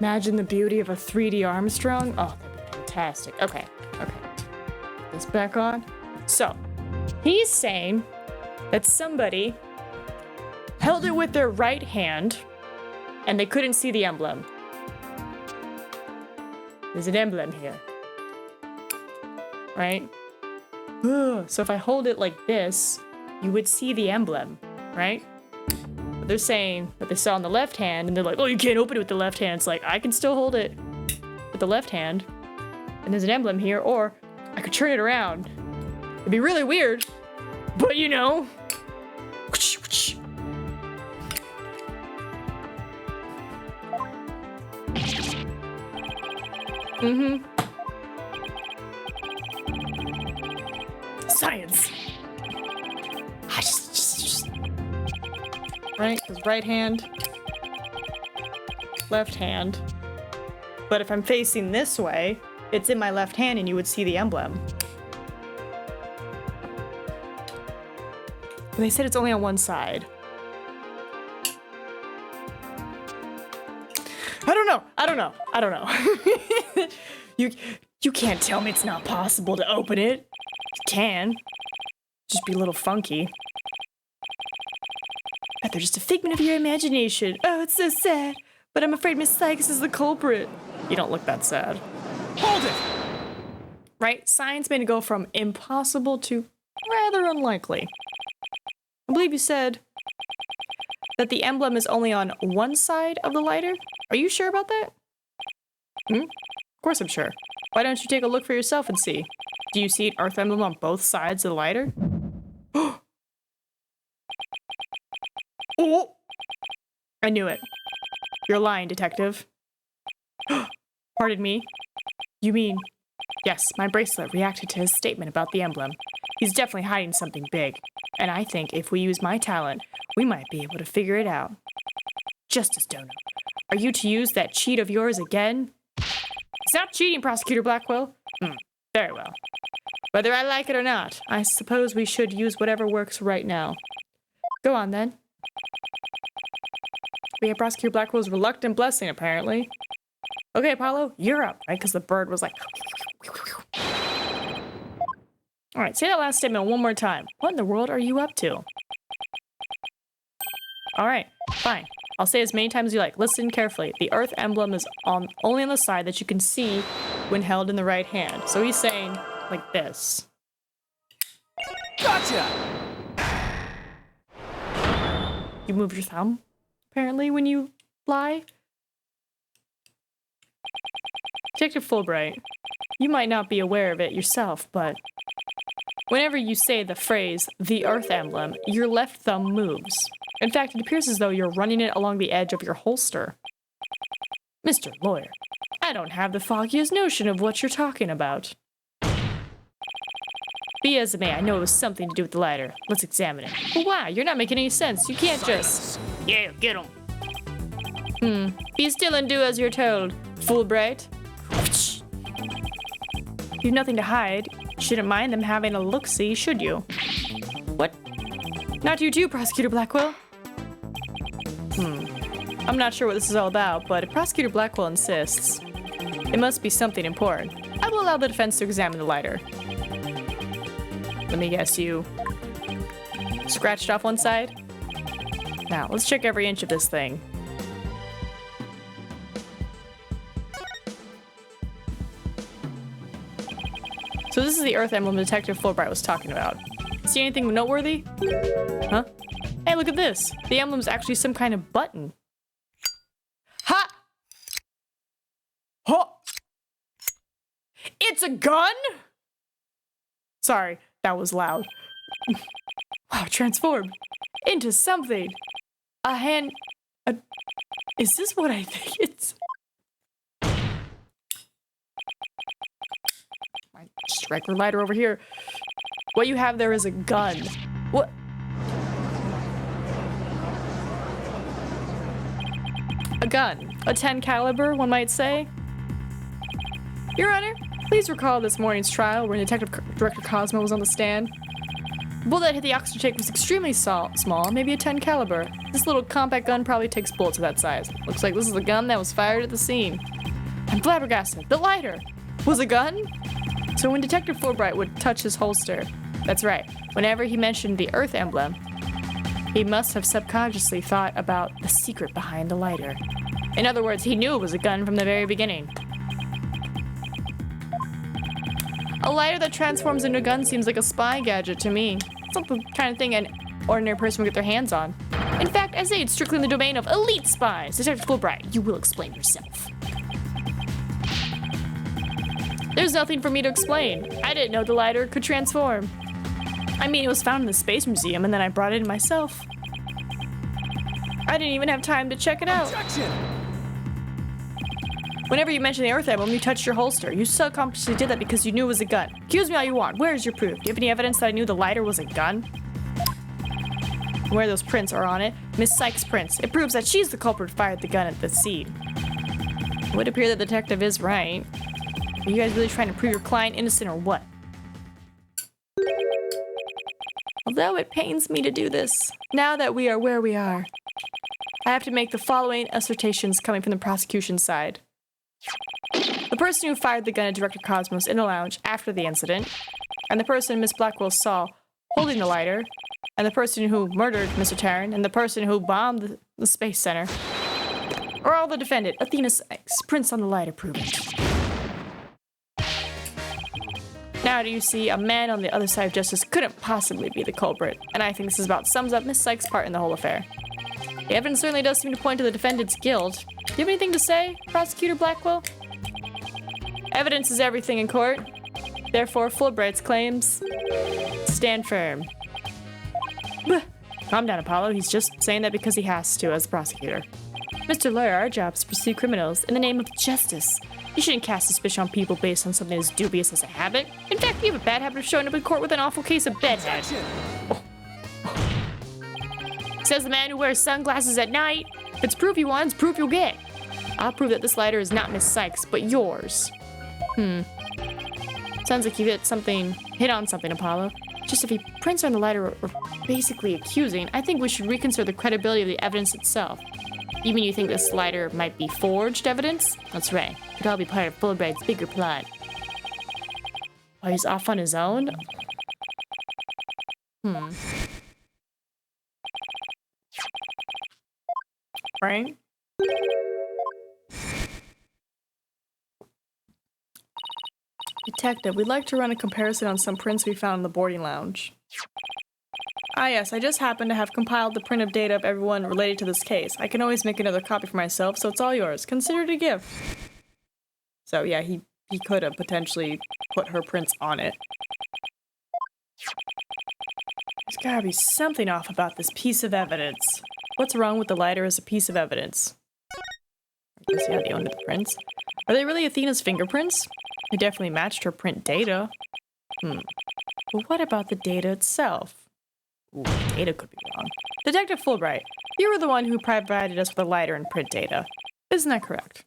Imagine the beauty of a 3D Armstrong. Oh, that'd be
Fantastic. Okay. This back on. So, he's saying that somebody held it with their right hand and they couldn't see the emblem. There's an emblem here. Right? So if I hold it like this, you would see the emblem, right? But they're saying that they saw on the left hand, and they're like, oh, you can't open it with the left hand. It's like, I can still hold it with the left hand, and there's an emblem here, or I could turn it around. It'd be really weird, but you know. Mm-hmm. Science. Right? Because right hand, left hand.
But if I'm facing this way, it's in my left hand and you would see the emblem. But they said it's only on one side. I don't know. You can't tell me it's not possible to open it. You can. Just be a little funky. But they're just a figment of your imagination. Oh, it's so sad. But I'm afraid Miss Sykes is the culprit. You don't look that sad.
Hold it!
Right? Science made it go from impossible to rather unlikely. I believe you said that the emblem is only on one side of the lighter. Are you sure about that? Of course I'm sure. Why don't you take a look for yourself and see? Do you see an Earth emblem on both sides of the lighter? Oh! I knew it. You're lying, detective. Pardon me? You mean... Yes, my bracelet reacted to his statement about the emblem. He's definitely hiding something big. And I think if we use my talent, we might be able to figure it out. Justice Donut, are you to use that cheat of yours again? It's not cheating, Prosecutor Blackwell. Very well. Whether I like it or not, I suppose we should use whatever works right now. Go on, then. We have Prosecutor Blackwell's reluctant blessing, apparently. Okay, Apollo, you're up, right? Because the bird was like... Alright, say that last statement one more time. What in the world are you up to? Alright, fine. I'll say as many times as you like. Listen carefully. The Earth emblem is only on the side that you can see when held in the right hand. So he's saying, like this.
Gotcha!
You move your thumb, apparently, when you lie. Detective Fulbright, you might not be aware of it yourself, but whenever you say the phrase, the Earth emblem, your left thumb moves. In fact, it appears as though you're running it along the edge of your holster. Mr. Lawyer, I don't have the foggiest notion of what you're talking about. Be as it may, I know it was something to do with the lighter. Let's examine it. But wow, you're not making any sense. You can't just... Yeah, get him. Be still and do as you're told, Fulbright. You've nothing to hide. Shouldn't mind them having a look-see, should you? What? Not you too, Prosecutor Blackwell. I'm not sure what this is all about, but if Prosecutor Blackwell insists, it must be something important. I will allow the defense to examine the lighter. Let me guess, you scratched off one side? Now, let's check every inch of this thing. So this is the Earth emblem Detective Fulbright was talking about. See anything noteworthy? Huh? Hey, look at this. The emblem's actually some kind of button. Ha! Huh! It's a gun? Sorry, that was loud. Wow, transformed into something. A hand... Is this what I think it's... My striker lighter over here. What you have there is a gun. What? A gun. A 10 caliber, one might say. Your Honor, please recall this morning's trial where Detective Director Cosmo was on the stand. The bullet that hit the oxygen tank was extremely small, maybe a 10 caliber. This little compact gun probably takes bullets of that size. Looks like this is the gun that was fired at the scene. I'm flabbergasted. The lighter!
was a gun? So when Detective Fulbright would touch his holster, that's right, whenever he mentioned the Earth emblem, he must have subconsciously thought about the secret behind the lighter. In other words, he knew it was a gun from the very beginning. A lighter that transforms into a gun seems like a spy gadget to me. It's not the kind of thing an ordinary person would get their hands on. In fact, I say it's strictly in the domain of elite spies. Detective Fulbright, you will explain yourself. There's nothing for me to explain. I didn't know the lighter could transform. I mean, it was found in the Space Museum, and then I brought it in myself. I didn't even have time to check it out.
Objection!
Whenever you mentioned the Earth emblem, you touched your holster. You subconsciously did that because you knew it was a gun. Accuse me all you want. Where is your proof? Do you have any evidence that I knew the lighter was a gun? Where those prints are on it? Miss Sykes' prints. It proves that she's the culprit who fired the gun at the scene. It would appear that the detective is right. Are you guys really trying to prove your client innocent or what? Although it pains me to do this, now that we are where we are, I have to make the following assertions coming from the prosecution side. The person who fired the gun at Director Cosmos in the lounge after the incident, and the person Miss Blackwell saw holding the lighter, and the person who murdered Mr. Taryn, and the person who bombed the Space Center, are all the defendant, Athena Sykes. Prints on the lighter prove it. Now do you see, a man on the other side of justice couldn't possibly be the culprit, and I think this about sums up Miss Sykes' part in the whole affair. The evidence certainly does seem to point to the defendant's guilt. Do you have anything to say, Prosecutor Blackwell? Evidence is everything in court. Therefore, Fulbright's claims stand firm. Calm down, Apollo. He's just saying that because he has to as a prosecutor. Mr. Lawyer, our job is to pursue criminals in the name of justice. You shouldn't cast suspicion on people based on something as dubious as a habit. In fact, you have a bad habit of showing up in court with an awful case of bedhead. Says the man who wears sunglasses at night. If it's proof you want, it's proof you'll get. I'll prove that this lighter is not Miss Sykes, but yours. Sounds like you hit on something, Apollo. Just if the prints on the lighter are basically accusing, I think we should reconsider the credibility of the evidence itself. You mean you think this lighter might be forged evidence? That's right. It could all be part of Fulbright's bigger plot. Oh, he's off on his own?
Right? Detective, we'd like to run a comparison on some prints we found in the boarding lounge. Ah yes, I just happen to have compiled the print of data of everyone related to this case. I can always make another copy for myself, so it's all yours. Consider it a gift. So yeah, he could have potentially put her prints on it. There's gotta be something off about this piece of evidence. What's wrong with the lighter as a piece of evidence? I guess yeah, they owned the prints. Are they really Athena's fingerprints? They definitely matched her print data. But what about the data itself? Ooh, the data could be wrong. Detective Fulbright, you were the one who provided us with the lighter and print data. Isn't that correct?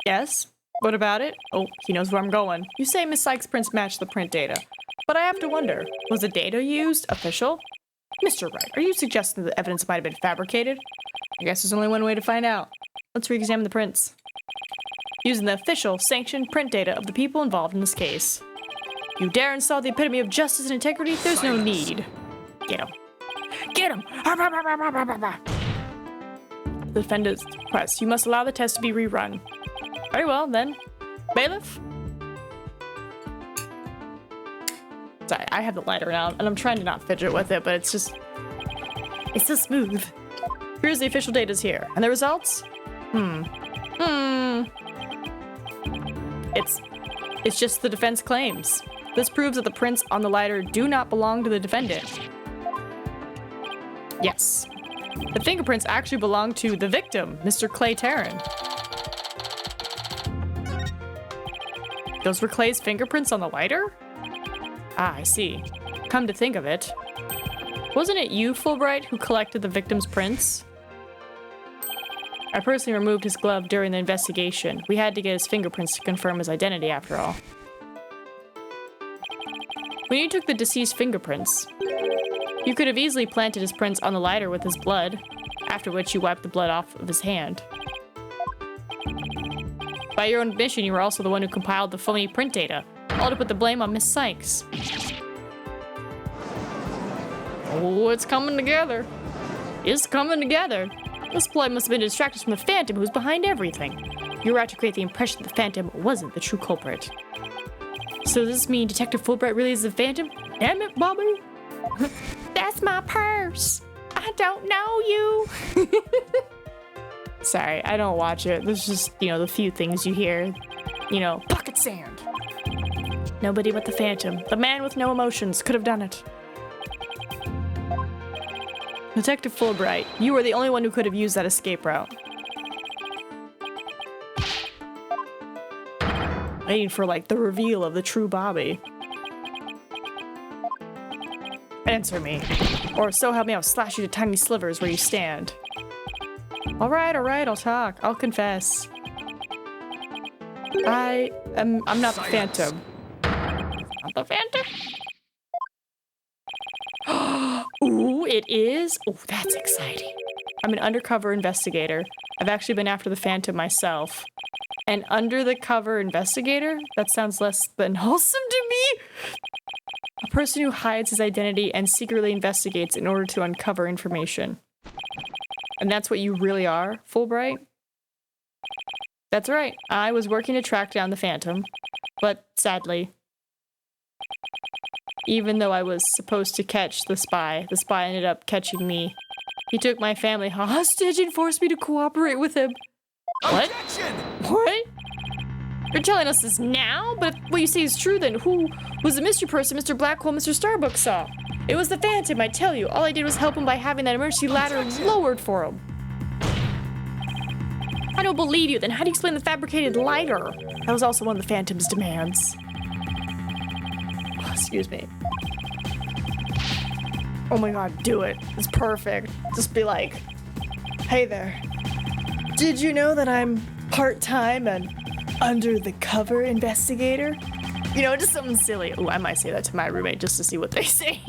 Yes? What about it? Oh, he knows where I'm going. You say Miss Sykes' prints match the print data. But I have to wonder, was the data used official? Mr. Wright, are you suggesting that the evidence might have been fabricated? I guess there's only one way to find out. Let's re-examine the prints. Using the official, sanctioned print data of the people involved in this case. You dare insult the epitome of justice and integrity? There's no need. Get him. Get him! The defendant's request. You must allow the test to be rerun. Very well, then. Bailiff? Sorry, I have the lighter out, and I'm trying to not fidget with it, but it's just... It's so smooth. Here's the official data's here. And the results? It's just the defense claims. This proves that the prints on the lighter do not belong to the defendant. Yes. The fingerprints actually belong to the victim, Mr. Clay Taryn. Those were Clay's fingerprints on the lighter? Ah, I see. Come to think of it. Wasn't it you, Fulbright, who collected the victim's prints? I personally removed his glove during the investigation. We had to get his fingerprints to confirm his identity after all. When you took the deceased fingerprints, you could have easily planted his prints on the lighter with his blood, after which you wiped the blood off of his hand.
By your own admission, you were also the one who compiled the phony print data. All to put the blame on Miss Sykes. Oh, it's coming together. It's coming together. This ploy must have been distracted from the Phantom who's behind everything. You were out to create the impression that the Phantom wasn't the true culprit. So does this mean Detective Fulbright really is the Phantom? Damn it, Bobby. That's my purse. I don't know you. Sorry, I don't watch it. There's just, the few things you hear. Pocket sand. Nobody but the Phantom, the man with no emotions, could have done it. Detective Fulbright, you were the only one who could have used that escape route. Waiting for, the reveal of the true Bobby. Answer me. Or so help me, I'll slash you to tiny slivers where you stand. Alright, I'll talk. I'll confess. I'm not the Phantom. Not the Phantom? Ooh, it is? Oh, that's exciting. I'm an undercover investigator. I've actually been after the Phantom myself. An under-the-cover investigator? That sounds less than wholesome to me. A person who hides his identity and secretly investigates in order to uncover information. And that's what you really are, Fulbright? That's right. I was working to track down the Phantom. But sadly, even though I was supposed to catch the spy ended up catching me. He took my family hostage and forced me to cooperate with him. What?
Objection!
What? You're telling us this now? But if what you say is true, then who was the mystery person Mr. Blackwell, Mr. Starbuck saw? It was the Phantom, I tell you. All I did was help him by having that emergency ladder lowered for him. I don't believe you. Then how do you explain the fabricated lighter? That was also one of the Phantom's demands. Oh, excuse me. Oh my god, do it. It's perfect. Just be like, hey there. Did you know that I'm part-time and under-the-cover investigator? Just something silly. Oh, I might say that to my roommate just to see what they say.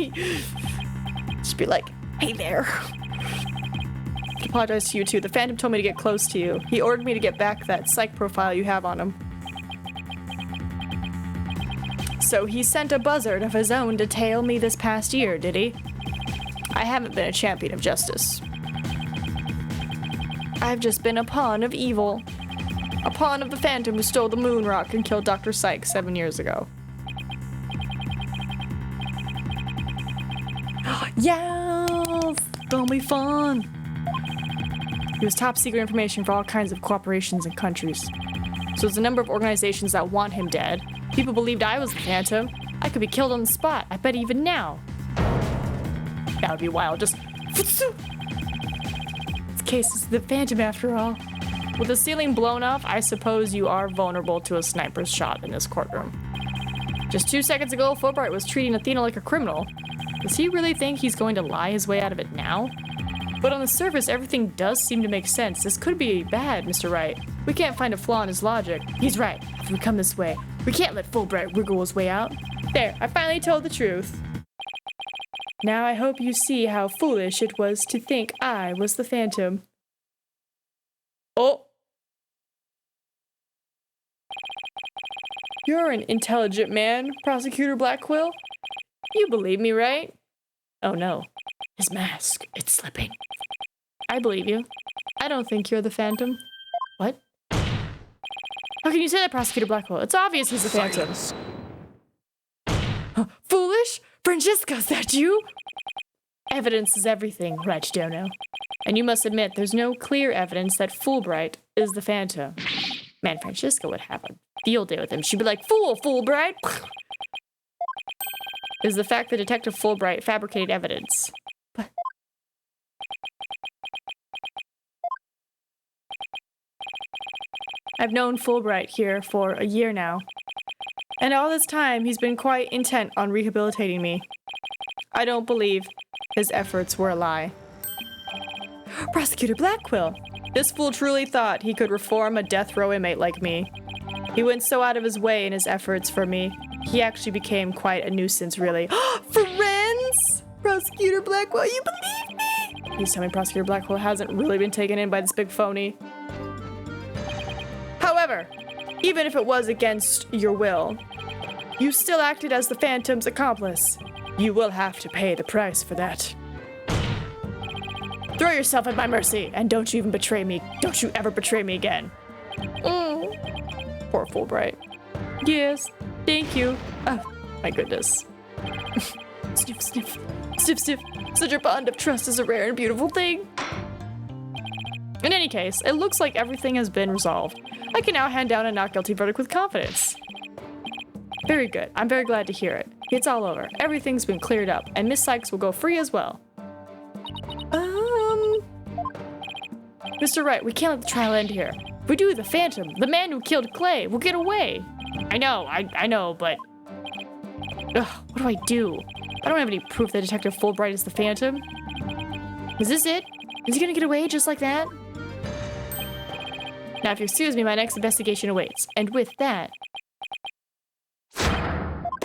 Just be like, hey there. I apologize to you too. The Phantom told me to get close to you. He ordered me to get back that psych profile you have on him. So he sent a buzzard of his own to tail me this past year, did he? I haven't been a champion of justice. I've just been a pawn of evil. A pawn of the Phantom who stole the moon rock and killed Dr. Sykes 7 years ago. Yes! Gonna be fun! It was top secret information for all kinds of corporations and countries. So there's a number of organizations that want him dead. People believed I was the Phantom. I could be killed on the spot. I bet even now. That would be wild. Just... This case is the Phantom after all. With the ceiling blown off, I suppose you are vulnerable to a sniper's shot in this courtroom. Just 2 seconds ago, Fulbright was treating Athena like a criminal. Does he really think he's going to lie his way out of it now? But on the surface, everything does seem to make sense. This could be bad, Mr. Wright. We can't find a flaw in his logic. He's right. If we come this way, we can't let Fulbright wriggle his way out. There, I finally told the truth. Now I hope you see how foolish it was to think I was the Phantom. Oh! You're an intelligent man, Prosecutor Blackquill. You believe me, right? Oh no. His mask, it's slipping. I believe you. I don't think you're the Phantom. What? How can you say that, Prosecutor Blackwell? It's obvious he's the Phantom. Huh, foolish? Francesca, is that you? Evidence is everything, right, Dono? And you must admit, there's no clear evidence that Fulbright is the Phantom. Man, Francesca would have a field day with him. She'd be like, fool, Fulbright! Is the fact that Detective Fulbright fabricated evidence. But I've known Fulbright here for a year now. And all this time, he's been quite intent on rehabilitating me. I don't believe his efforts were a lie. Prosecutor Blackquill! This fool truly thought he could reform a death row inmate like me. He went so out of his way in his efforts for me. He actually became quite a nuisance, really. Friends? Prosecutor Blackwell, you believe me? Please tell me Prosecutor Blackwell hasn't really been taken in by this big phony. However, Even if it was against your will, you still acted as the Phantom's accomplice. You will have to pay the price for that. Throw yourself at my mercy, and don't you even betray me. Don't you ever betray me again. Poor Fulbright. Yes, thank you. Oh, my goodness. Sniff, sniff, sniff, sniff. Such a bond of trust is a rare and beautiful thing. In any case, it looks like everything has been resolved. I can now hand down a not guilty verdict with confidence. Very good. I'm very glad to hear it. It's all over. Everything's been cleared up, and Miss Sykes will go free as well. Mr. Wright, we can't let the trial end here. If we do, the Phantom, the man who killed Clay, will get away. I know, but... Ugh, what do I do? I don't have any proof that Detective Fulbright is the Phantom. Is this it? Is he gonna get away just like that? Now, if you excuse me, my next investigation awaits. And with that,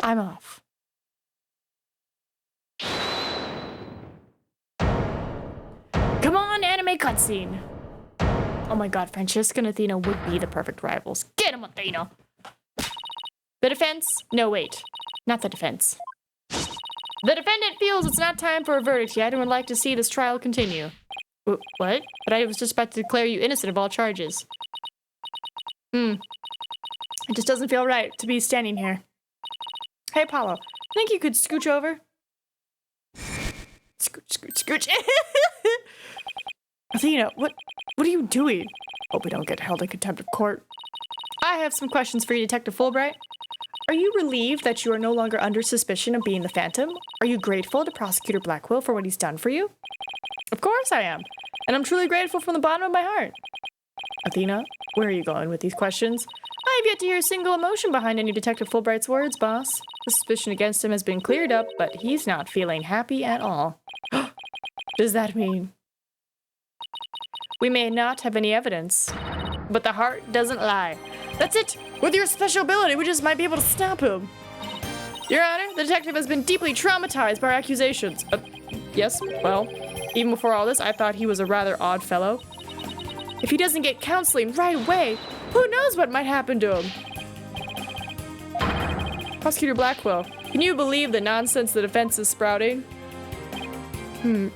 I'm off. Come on, anime cutscene. Oh my god, Francesca and Athena would be the perfect rivals. Get him, Athena! The defense? No, wait. Not the defense. The defendant feels it's not time for a verdict yet and would like to see this trial continue. What? But I was just about to declare you innocent of all charges. It just doesn't feel right to be standing here. Hey, Apollo, think you could scooch over? Scooch. Athena, what are you doing? Hope we don't get held in contempt of court. I have some questions for you, Detective Fulbright. Are you relieved that you are no longer under suspicion of being the Phantom? Are you grateful to Prosecutor Blackwell for what he's done for you? Of course I am, and I'm truly grateful from the bottom of my heart. Athena, where are you going with these questions? I have yet to hear a single emotion behind any Detective Fulbright's words, boss. The suspicion against him has been cleared up, but he's not feeling happy at all. Does that mean we may not have any evidence? But the heart doesn't lie. That's it! With your special ability, we just might be able to stop him. Your Honor, the detective has been deeply traumatized by our accusations. Yes, well, even before all this, I thought he was a rather odd fellow. If he doesn't get counseling right away, who knows what might happen to him? Prosecutor Blackwell, can you believe the nonsense the defense is sprouting? You'd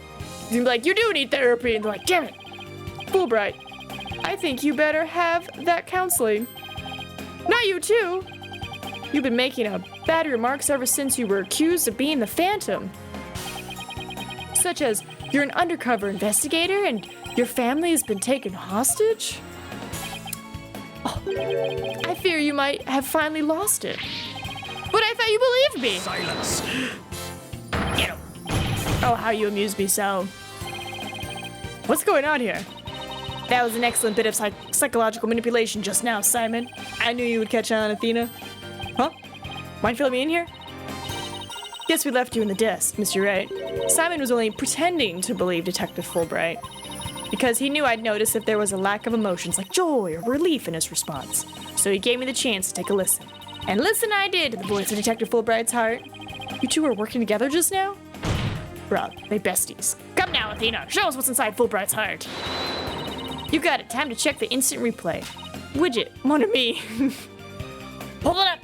be like, you do need therapy, and they're like, damn it. Fulbright, I think you better have that counseling. Not you too. You've been making bad remarks ever since you were accused of being the Phantom. Such as, you're an undercover investigator and your family has been taken hostage? Oh, I fear you might have finally lost it. But I thought you believed me.
Silence.
Get him. Oh, how you amuse me so. What's going on here? That was an excellent bit of psychological manipulation just now, Simon. I knew you would catch on, Athena. Huh? Mind filling me in here? Guess we left you in the dust, Mr. Wright. Simon was only pretending to believe Detective Fulbright, because he knew I'd notice if there was a lack of emotions like joy or relief in his response. So he gave me the chance to take a listen. And listen I did to the voice of Detective Fulbright's heart. You two were working together just now? Bro, they besties. Come now, Athena. Show us what's inside Fulbright's heart. You got it. Time to check the instant replay. Widget, mon ami. Hold it up.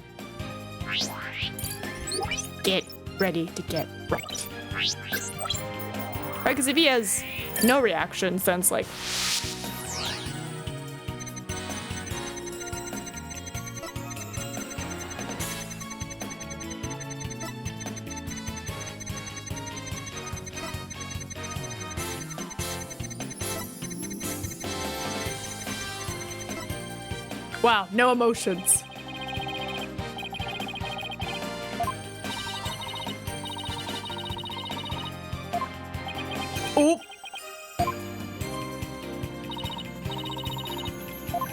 Get ready to get wrecked. Right, because if he has no reaction, then it's like... Wow, no emotions. Oh!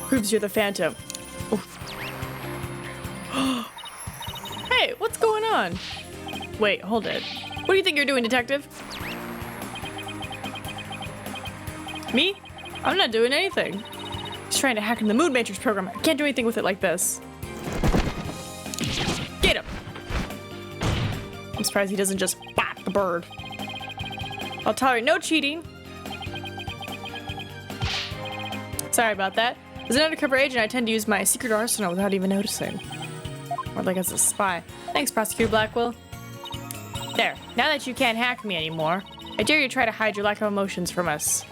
Proves you're the Phantom. Oh. Hey, what's going on? Wait, hold it. What do you think you're doing, detective? Me? I'm not doing anything. He's trying to hack in the Mood Matrix program. I can't do anything with it like this. Get him! I'm surprised he doesn't just bop the bird. I'll tolerate no cheating. Sorry about that.
As an undercover agent, I tend to use my secret arsenal without even noticing. Or like as a spy. Thanks, Prosecutor Blackwell. There. Now that you can't hack me anymore, I dare you to try to hide your lack of emotions from us.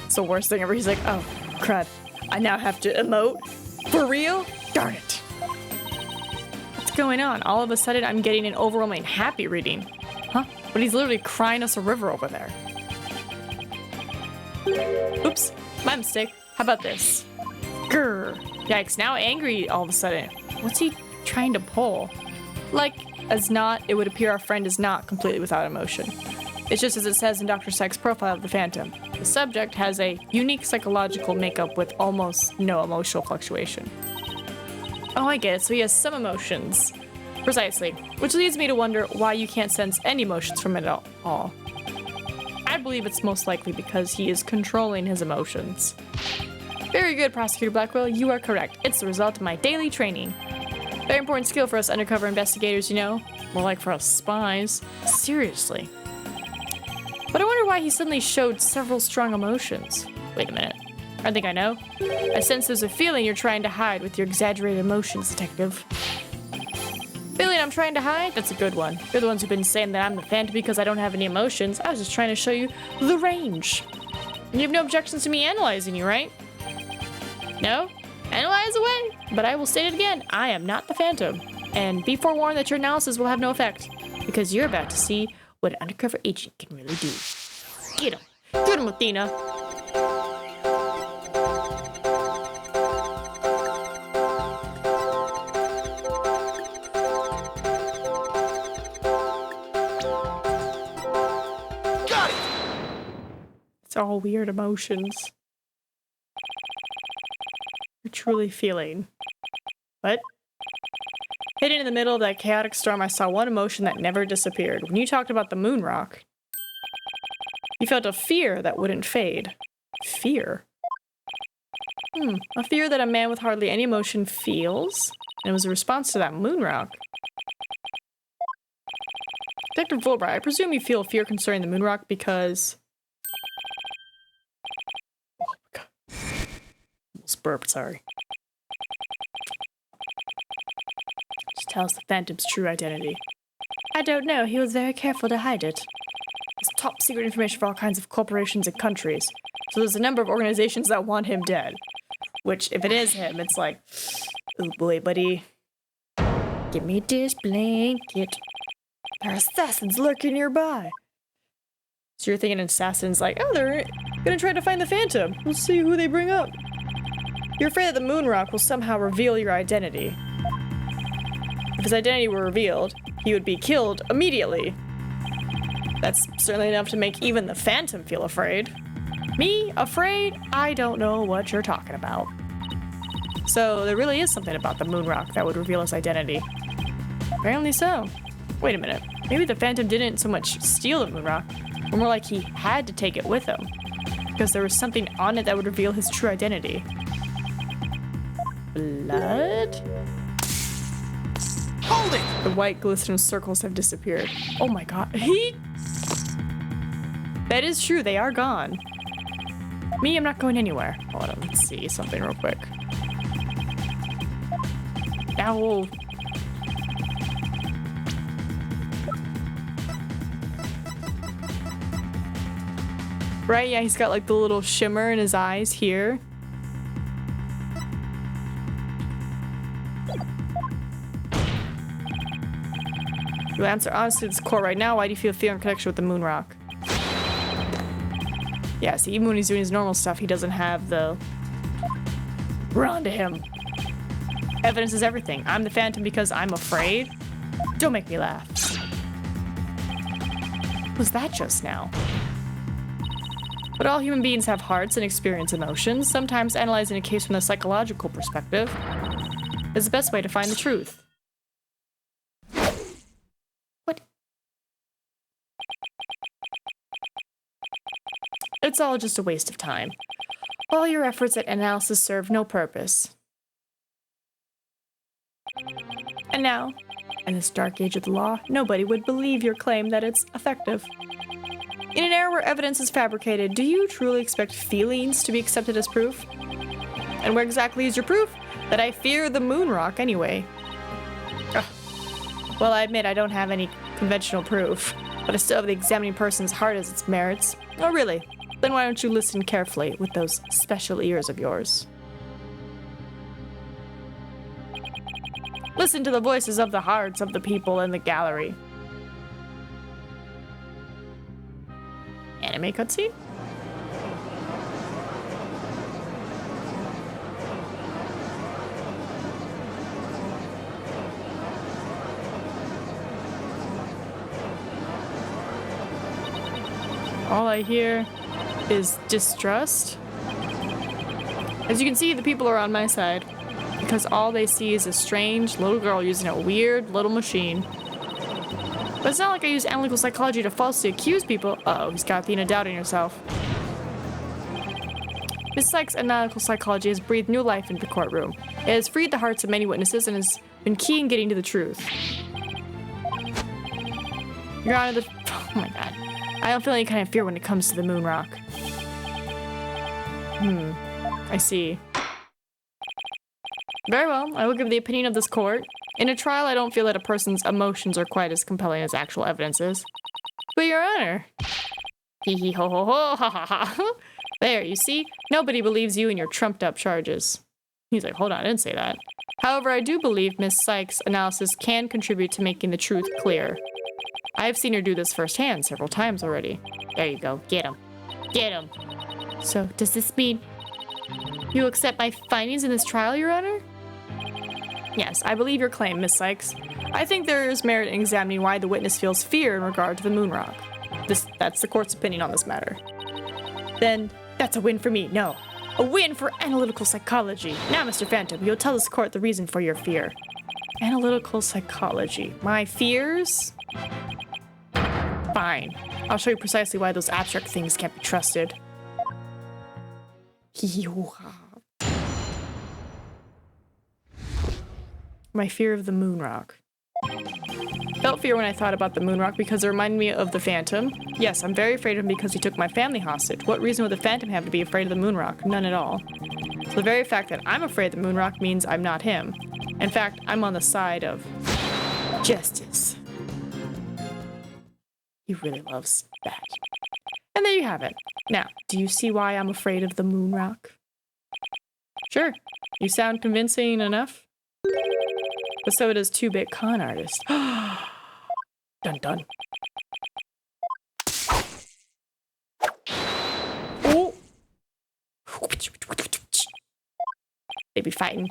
It's the worst thing ever. He's like, oh, crud. I now have to emote? For real? Darn it. What's going on? All of a sudden, I'm getting an overwhelming happy reading. Huh? But he's literally crying us a river over there. Oops. My mistake. How about this? Grr. Yikes. Now angry all of a sudden. What's he trying to pull? Like, as not, it would appear our friend is not completely without emotion. It's just as it says in Dr. Sykes' profile of the Phantom. The subject has a unique psychological makeup with almost no emotional fluctuation. Oh, I get it. So he has some emotions. Precisely. Which leads me to wonder why you can't sense any emotions from it at all. I believe it's most likely because he is controlling his emotions. Very good, Prosecutor Blackwell. You are correct. It's the result of my daily training. Very important skill for us undercover investigators, you know? More like for us spies. Seriously. But I wonder why he suddenly showed several strong emotions. Wait a minute. I think I know. I sense there's a feeling you're trying to hide with your exaggerated emotions, Detective. Feeling I'm trying to hide? That's a good one. You're the ones who've been saying that I'm the Phantom because I don't have any emotions. I was just trying to show you the range. And you have no objections to me analyzing you, right? No? Analyze away. But I will state it again. I am not the Phantom. And be forewarned that your analysis will have no effect. Because you're about to see what an undercover agent can really do. Get him. Get him, Athena.
Got it!
It's all weird emotions. You're truly feeling. What? Hidden in the middle of that chaotic storm, I saw one emotion that never disappeared. When you talked about the moon rock, you felt a fear that wouldn't fade. Fear? A fear that a man with hardly any emotion feels? And it was a response to that moon rock. Detective Fulbright, I presume you feel fear concerning the moon rock because... Oh my god. Almost burped, sorry. Just tell us the Phantom's true identity. I don't know. He was very careful to hide it. It's top secret information for all kinds of corporations and countries. So there's a number of organizations that want him dead. Which, if it is him, it's like, oh boy, buddy. Give me this blanket. There are assassins lurking nearby. So you're thinking assassins like, oh, they're gonna try to find the Phantom. We'll see who they bring up. You're afraid that the moon rock will somehow reveal your identity. If his identity were revealed, he would be killed immediately. That's certainly enough to make even the Phantom feel afraid. Me? Afraid? I don't know what you're talking about. So there really is something about the moon rock that would reveal his identity. Apparently so. Wait a minute. Maybe the Phantom didn't so much steal the moon rock, but more like he had to take it with him. Because there was something on it that would reveal his true identity. Blood?
Hold it!
The white glistening circles have disappeared. Oh my god. That is true, they are gone. Me, I'm not going anywhere. Hold on, let's see something real quick. Ow. Right, yeah, he's got like the little shimmer in his eyes here. You answer honestly to this core right now. Why do you feel fear in connection with the moon rock? Yeah, see, even when he's doing his normal stuff, he doesn't have the... We're on to him. Evidence is everything. I'm the Phantom because I'm afraid? Don't make me laugh. What was that just now? But all human beings have hearts and experience emotions. Sometimes analyzing a case from a psychological perspective is the best way to find the truth. What? It's all just a waste of time. All your efforts at analysis serve no purpose. And now, in this dark age of the law, nobody would believe your claim that it's effective.
In an era where evidence is fabricated, do you truly expect feelings to be accepted as proof? And where exactly is your proof? That I fear the moon rock anyway. Ugh. Well, I admit I don't have any conventional proof, but I still have the examining person's heart as its merits. Oh, really? Then why don't you listen carefully with those special ears of yours? Listen to the voices of the hearts of the people in the gallery. Anime cutscene? All I hear is distrust. As you can see, the people are on my side, because all they see is a strange little girl using a weird little machine. But it's not like I use analytical psychology to falsely accuse people. Uh-oh, he's got Athena doubting herself. Miss Sykes' analytical psychology has breathed new life into the courtroom. It has freed the hearts of many witnesses and has been key in getting to the truth. Your Honor, oh my god. I don't feel any kind of fear when it comes to the moon rock. I see. Very well, I will give the opinion of this court. In a trial, I don't feel that a person's emotions are quite as compelling as actual evidence is. But Your Honor. Hee hee ho ho ho ha ha ha. There, you see? Nobody believes you and your trumped up charges. He's like, hold on, I didn't say that. However, I do believe Miss Sykes' analysis can contribute to making the truth clear. I have seen her do this firsthand several times already. There you go, get him. Get him. So, does this mean you accept my findings in this trial, Your Honor? Yes, I believe your claim, Miss Sykes. I think there is merit in examining why the witness feels fear in regard to the moon rock. That's the court's opinion on this matter. Then, that's a win for me, no. A win for analytical psychology. Now, Mr. Phantom, you'll tell this court the reason for your fear. Analytical psychology. My fears? Fine. I'll show you precisely why those abstract things can't be trusted. My fear of the moon rock. Felt fear when I thought about the moon rock because it reminded me of the Phantom. Yes, I'm very afraid of him because he took my family hostage. What reason would the Phantom have to be afraid of the moon rock? None at all. So the very fact that I'm afraid of the moon rock means I'm not him. In fact, I'm on the side of justice. He really loves that. And there you have it. Now, do you see why I'm afraid of the moon rock? Sure. You sound convincing enough. But so does 2-bit con artist. Dun dun. Oh! They be fighting.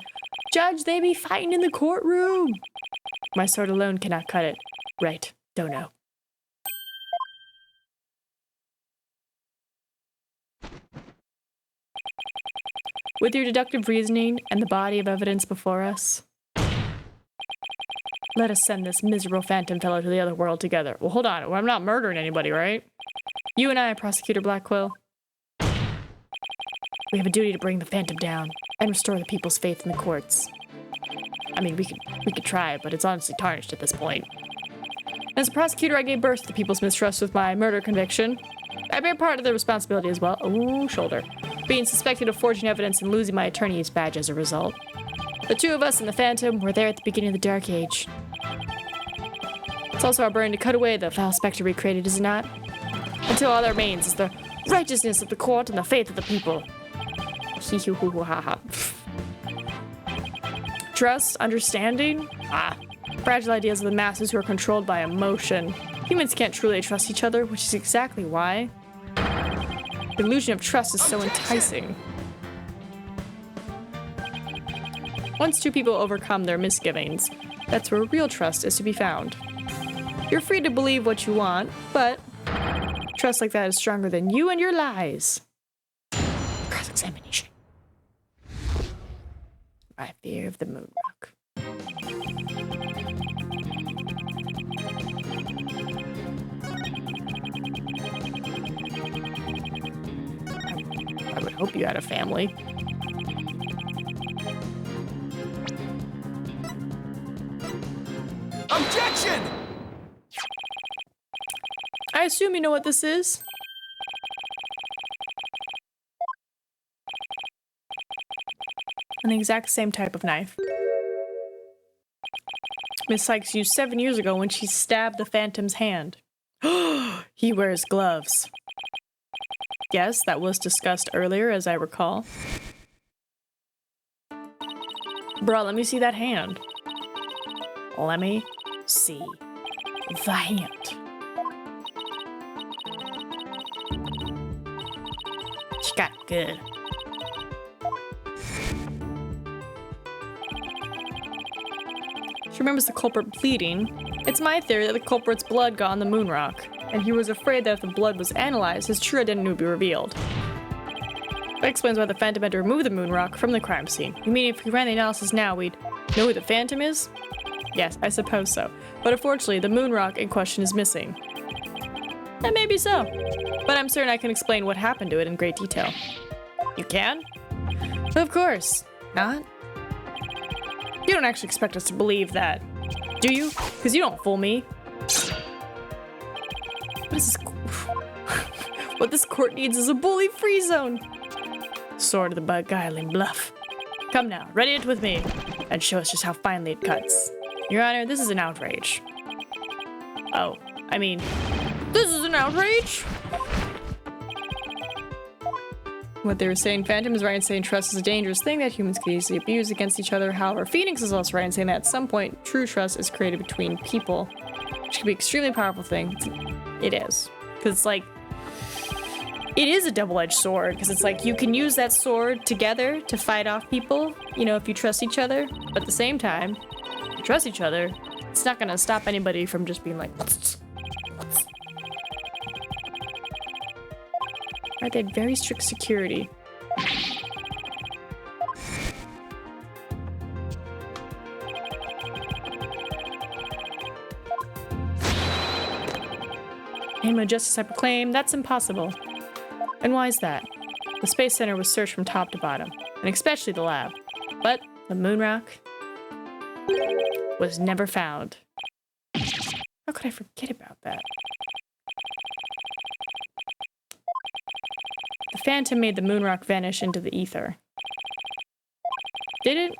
Judge, they be fighting in the courtroom. My sword alone cannot cut it. Right, don't know. With your deductive reasoning and the body of evidence before us, let us send this miserable phantom fellow to the other world together. Well, hold on. I'm not murdering anybody, right? You and I, Prosecutor Blackwell. We have a duty to bring the phantom down and restore the people's faith in the courts. I mean, we could try, but it's honestly tarnished at this point. As a prosecutor, I gave birth to the people's mistrust with my murder conviction. I bear part of the responsibility as well. Ooh, shoulder. Being suspected of forging evidence and losing my attorney's badge as a result. The two of us and the Phantom were there at the beginning of the Dark Age. It's also our burden to cut away the foul specter we created, is it not? Until all that remains is the righteousness of the court and the faith of the people. Hee hoo hoo hoo ha ha. Trust, understanding? Ah. Fragile ideas of the masses who are controlled by emotion. Humans can't truly trust each other, which is exactly why the illusion of trust is so enticing. Once two people overcome their misgivings, that's where real trust is to be found. You're free to believe what you want, but trust like that is stronger than you and your lies. Cross-examination. My fear of the moon rock. I would hope you had a family.
Objection!
I assume you know what this is?
And the exact same type of knife Miss Sykes used 7 years ago when she stabbed the Phantom's hand. He wears gloves. Yes, that was discussed earlier, as I recall. Bruh, let me see that hand. Let me see the hand. She got it good. She remembers the culprit bleeding. It's my theory that the culprit's blood got on the moon rock, and he was afraid that if the blood was analyzed, his true identity would be revealed. That explains why the Phantom had to remove the moon rock from the crime scene. You mean if we ran the analysis now, we'd know who the Phantom is? Yes, I suppose so. But unfortunately, the moon rock in question is missing. That may be so, but I'm certain I can explain what happened to it in great detail. You can? Of course. Not? You don't actually expect us to believe that, do you? Because you don't fool me. What this court needs is a bully-free zone. Sword of the beguiling bluff. Come now, ready it with me, and show us just how finely it cuts. Your Honor, this is an outrage. Oh, I mean, this is an outrage? What they were saying, Phantom is right in saying trust is a dangerous thing that humans can easily abuse against each other. However, Phoenix is also right in saying that at some point, true trust is created between people, which can be an extremely powerful thing. It is. Because it's like, it is a double-edged sword, because it's like you can use that sword together to fight off people, you know, if you trust each other. But at the same time, if you trust each other, it's not going to stop anybody from just being like, right, they had very strict security. Name of justice I proclaim, that's impossible. And why is that? The Space Center was searched from top to bottom, and especially the lab. But the moon rock was never found. How could I forget about that? The Phantom made the moon rock vanish into the ether. Did it?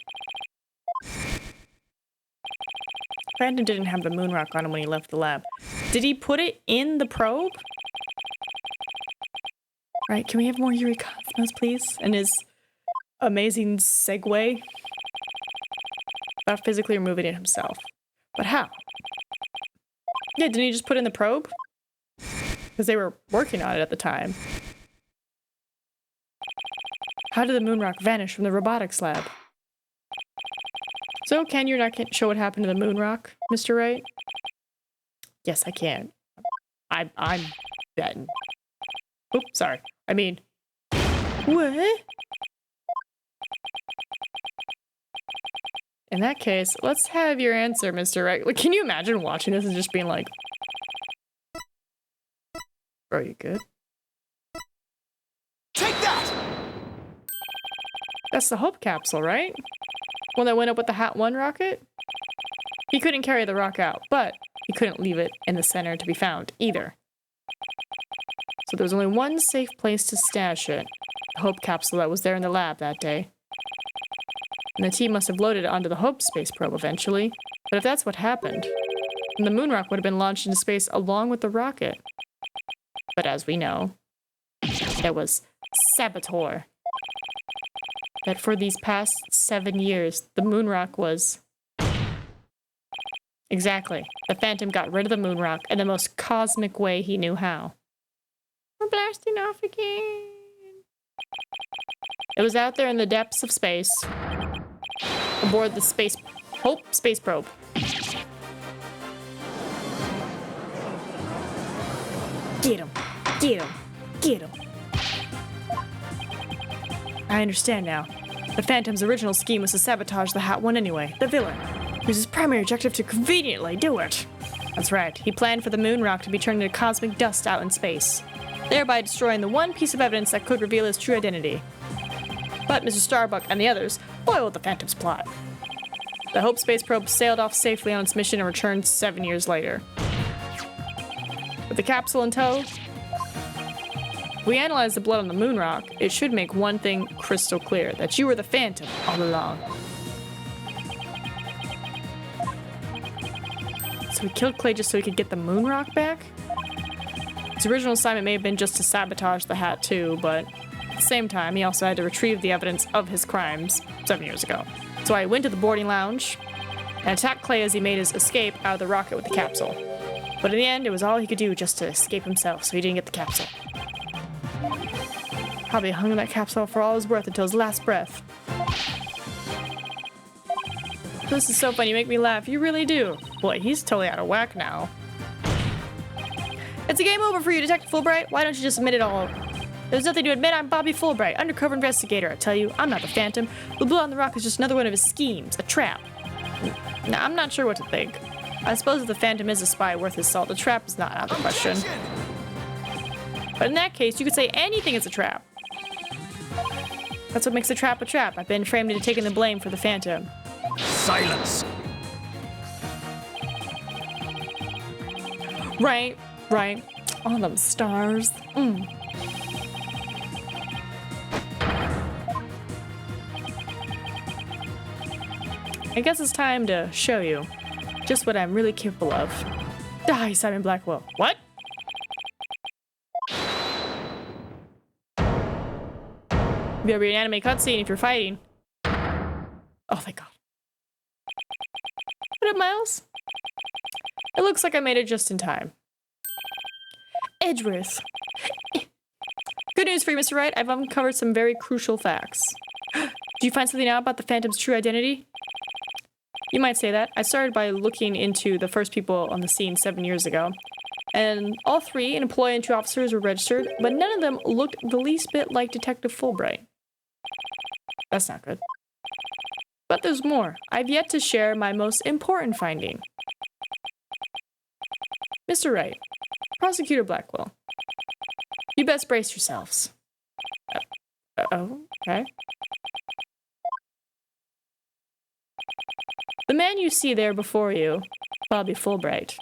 Phantom didn't have the moon rock on him when he left the lab. Did he put it in the probe? Right, can we have more Yuri Cosmos, please? And his amazing segue? Without physically removing it himself. But how? Yeah, didn't he just put it in the probe? Because they were working on it at the time. How did the moon rock vanish from the robotics lab? So, can you not show what happened to the moon rock, Mr. Wright? Yes, I can. I'm betting. Oops, sorry. I mean... What? In that case, let's have your answer, Mr. Wright. Like, can you imagine watching this and just being like... Bro, you good?
Take that!
That's the Hope capsule, right? One that went up with the Hat 1 rocket? He couldn't carry the rock out, but he couldn't leave it in the center to be found either. So there was only one safe place to stash it. The Hope capsule that was there in the lab that day. And the team must have loaded it onto the Hope space probe eventually. But if that's what happened, then the moon rock would have been launched into space along with the rocket. But as we know, it was Saboteur. That for these past 7 years, the moon rock was... Exactly. The Phantom got rid of the moon rock in the most cosmic way he knew how. We're blasting off again. It was out there in the depths of space, aboard the Hope space probe. Get him! Get him! Get him! I understand now. The Phantom's original scheme was to sabotage the Hat 1 anyway, the villain. It was his primary objective to conveniently do it. That's right, he planned for the moon rock to be turned into cosmic dust out in space, thereby destroying the one piece of evidence that could reveal his true identity. But Mr. Starbuck and the others foiled the Phantom's plot. The Hope space probe sailed off safely on its mission and returned 7 years later. With the capsule in tow,
If we analyze the blood on the moon rock, it should make one thing crystal clear, that you were the Phantom all along. So we killed Clay just so he could get the moon rock back? His original assignment may have been just to sabotage the hat too, but at the same time, he also had to retrieve the evidence of his crimes 7 years ago. So I went to the boarding lounge and attacked Clay as he made his escape out of the rocket with the capsule. But in the end, it was all he could do just to escape himself, so he didn't get the capsule. Probably hung in that capsule for all it was worth until his last breath. This is so funny, you make me laugh, you really do. Boy, he's totally out of whack now. It's a game over for you, Detective Fulbright. Why don't you just admit it all? There's nothing to admit. I'm Bobby Fulbright, undercover investigator. I tell you, I'm not the Phantom. The blood on the rock is just another one of his schemes, a trap. Now, I'm not sure what to think. I suppose if the Phantom is a spy worth his salt, the trap is not out of the question. But in that case, you could say anything is a trap. That's what makes a trap a trap. I've been framed into taking the blame for the Phantom.
Silence.
Right. All them stars. I guess it's time to show you just what I'm really capable of. Die, Simon Blackwell. What? You better be an anime cutscene if you're fighting. Oh, thank God. What up, Miles? It looks like I made it just in time. Edgeworth. Good news for you, Mr. Wright. I've uncovered some very crucial facts. Do you find something out about the Phantom's true identity? You might say that. I started by looking into the first people on the scene 7 years ago. And all three, an employee and 2 officers, were registered, but none of them looked the least bit like Detective Fulbright. That's not good. But there's more. I've yet to share my most important finding. Mr. Wright, Prosecutor Blackwell, you best brace yourselves. Oh, okay. The man you see there before you, Bobby Fulbright,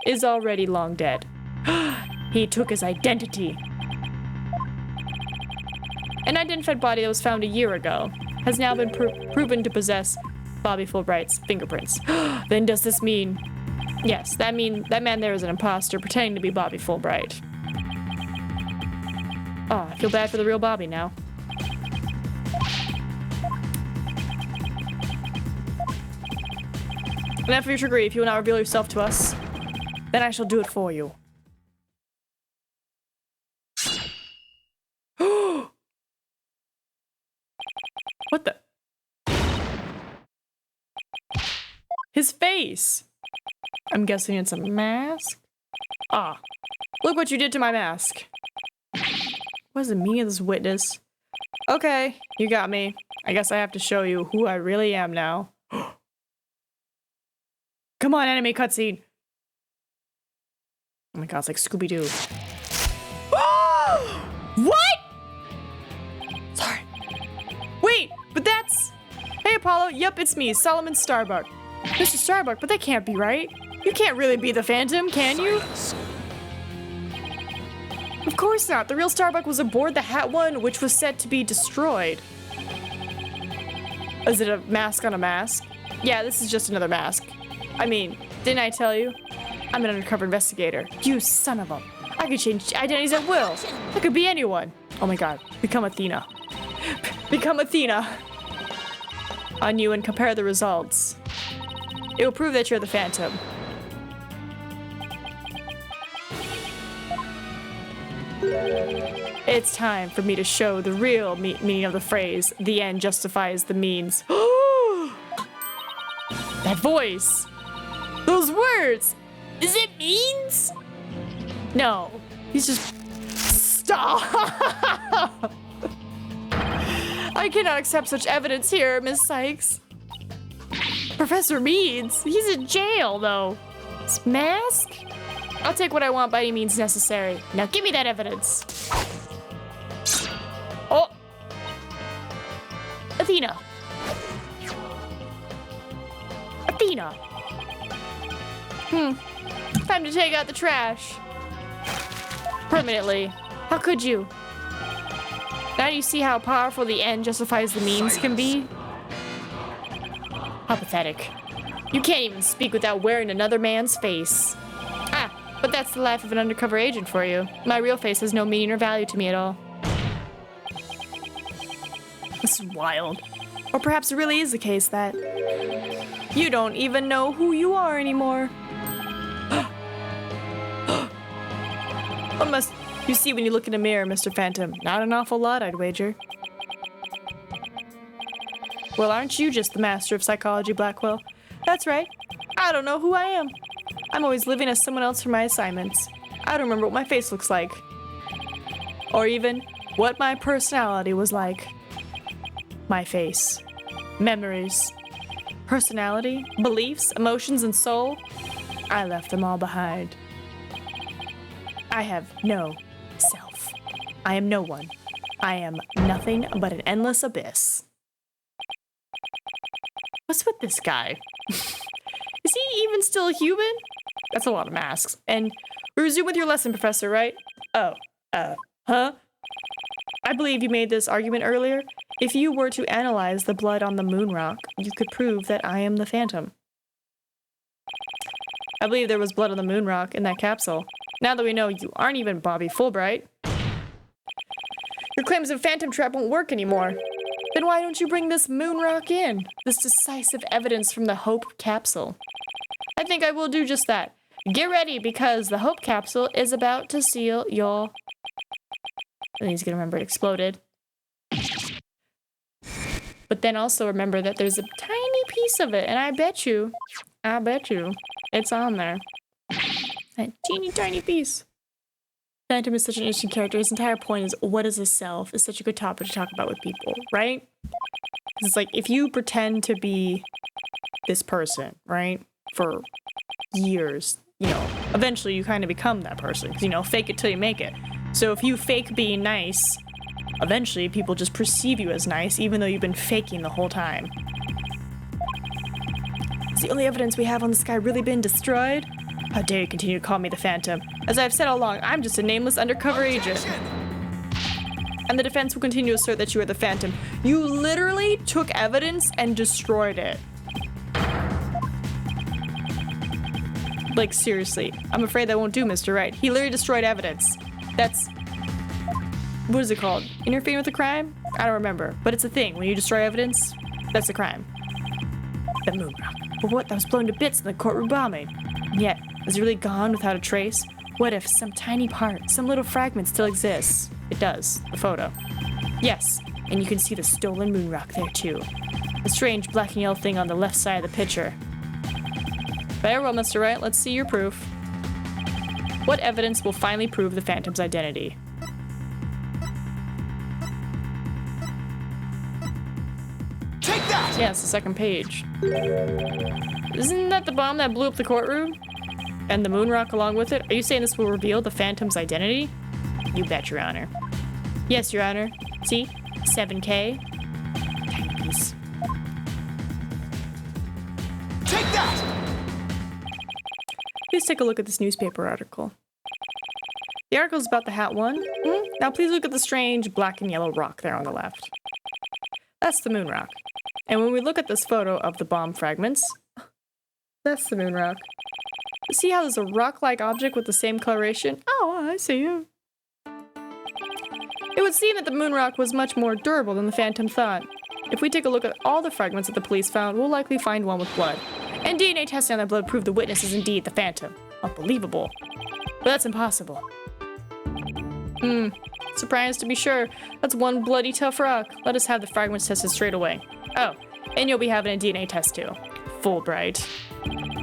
is already long dead. He took his identity. An identified body that was found a year ago has now been proven to possess Bobby Fulbright's fingerprints. Then does this mean... Yes, that man there is an imposter pretending to be Bobby Fulbright. Oh, I feel bad for the real Bobby now. And after your trickery, if you will not reveal yourself to us, then I shall do it for you. What the? His face! I'm guessing it's a mask? Ah, look what you did to my mask. What is the meaning of this witness? Okay, you got me. I guess I have to show you who I really am now. Come on, anime cutscene. Oh my God, it's like Scooby-Doo. What? Sorry. Wait, but that's... Hey, Apollo. Yep, it's me, Solomon Starbuck. Mr. Starbuck, but that can't be right. You can't really be the Phantom, can you?
Silence.
Of course not. The real Starbuck was aboard the Hat One, which was set to be destroyed. Is it a mask on a mask? Yeah, this is just another mask. I mean, didn't I tell you? I'm an undercover investigator. You son of a... I could change identities at will. I could be anyone. Oh my God. Become Athena. Become Athena. On you and compare the results. It will prove that you're the Phantom. It's time for me to show the real meaning of the phrase, the end justifies the means. That voice! Those words! Is it means? No. He's just... Stop! I cannot accept such evidence here, Miss Sykes. Professor Meads? He's in jail, though. His mask? I'll take what I want by any means necessary. Now give me that evidence. Oh! Athena. Athena. Time to take out the trash. Permanently. How could you? Now you see how powerful the end justifies the means can be? How pathetic. You can't even speak without wearing another man's face. Ah, but that's the life of an undercover agent for you. My real face has no meaning or value to me at all.
This is wild. Or perhaps it really is the case that you don't even know who you are anymore. What must you see when you look in a mirror, Mr. Phantom? Not an awful lot, I'd wager. Well, aren't you just the master of psychology, Blackwell? That's right. I don't know who I am. I'm always living as someone else for my assignments. I don't remember what my face looks like. Or even what my personality was like. My face. Memories. Personality, beliefs, emotions, and soul. I left them all behind. I have no self. I am no one. I am nothing but an endless abyss.
What's with this guy? Is he even still human? That's a lot of masks. And we resume with your lesson, Professor, right? Oh, huh? I believe you made this argument earlier. If you were to analyze the blood on the moon rock, you could prove that I am the Phantom. I believe there was blood on the moon rock in that capsule. Now that we know you aren't even Bobby Fulbright, your claims of Phantom Trap won't work anymore. Then why don't you bring this moon rock in? This decisive evidence from the Hope capsule. I think I will do just that. Get ready, because the Hope capsule is about to seal your... And he's gonna remember it exploded. But then also remember that there's a tiny piece of it, and I bet you, it's on there. That teeny tiny piece. Phantom is such an interesting character. His entire point is, what is a self? Is such a good topic to talk about with people, right? 'Cause it's like, if you pretend to be this person, right, for years, you know, eventually you kind of become that person. 'Cause, you know, fake it till you make it. So if you fake being nice, eventually people just perceive you as nice, even though you've been faking the whole time. Has the only evidence we have on this guy really been destroyed? How dare you continue to call me the Phantom? As I've said all along, I'm just a nameless undercover agent. And the defense will continue to assert that you are the Phantom. You literally took evidence and destroyed it. Like, seriously. I'm afraid that won't do, Mr. Wright. He literally destroyed evidence. That's... What is it called? Interfering with a crime? I don't remember. But it's a thing. When you destroy evidence, that's a crime. The moon rock. But what? That was blown to bits in the courtroom bombing. And yet, is it really gone without a trace? What if some tiny part, some little fragment still exists? It does. The photo. Yes, and you can see the stolen moon rock there too. The strange black and yellow thing on the left side of the picture. Very well, Mr. Wright, let's see your proof. What evidence will finally prove the Phantom's identity?
Take that!
Yeah, it's the second page. Isn't that the bomb that blew up the courtroom? And the moon rock along with it? Are you saying this will reveal the Phantom's identity? You bet, Your Honor. Yes, Your Honor. See? 7K. Tiny piece.
Take that!
Please take a look at this newspaper article. The article is about the Hat One. Now please look at the strange black and yellow rock there on the left. That's the moon rock. And when we look at this photo of the bomb fragments, that's the moon rock. See how there's a rock-like object with the same coloration? Oh, I see it. It would seem that the moon rock was much more durable than the Phantom thought. If we take a look at all the fragments that the police found, we'll likely find one with blood. And DNA testing on that blood proved the witness is indeed the Phantom. Unbelievable. But that's impossible. Surprised to be sure. That's one bloody tough rock. Let us have the fragments tested straight away. Oh, and you'll be having a DNA test too. Fulbright.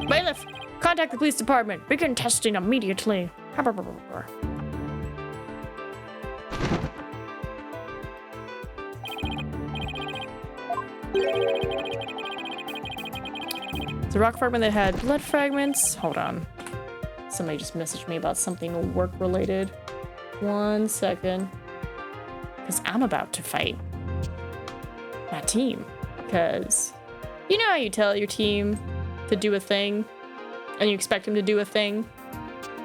Bailiff, contact the police department. Begin testing immediately. The rock fragment that had blood fragments. Hold on. Somebody just messaged me about something work related. 1 second. Because I'm about to fight my team. Because you know how you tell your team to do a thing and you expect them to do a thing?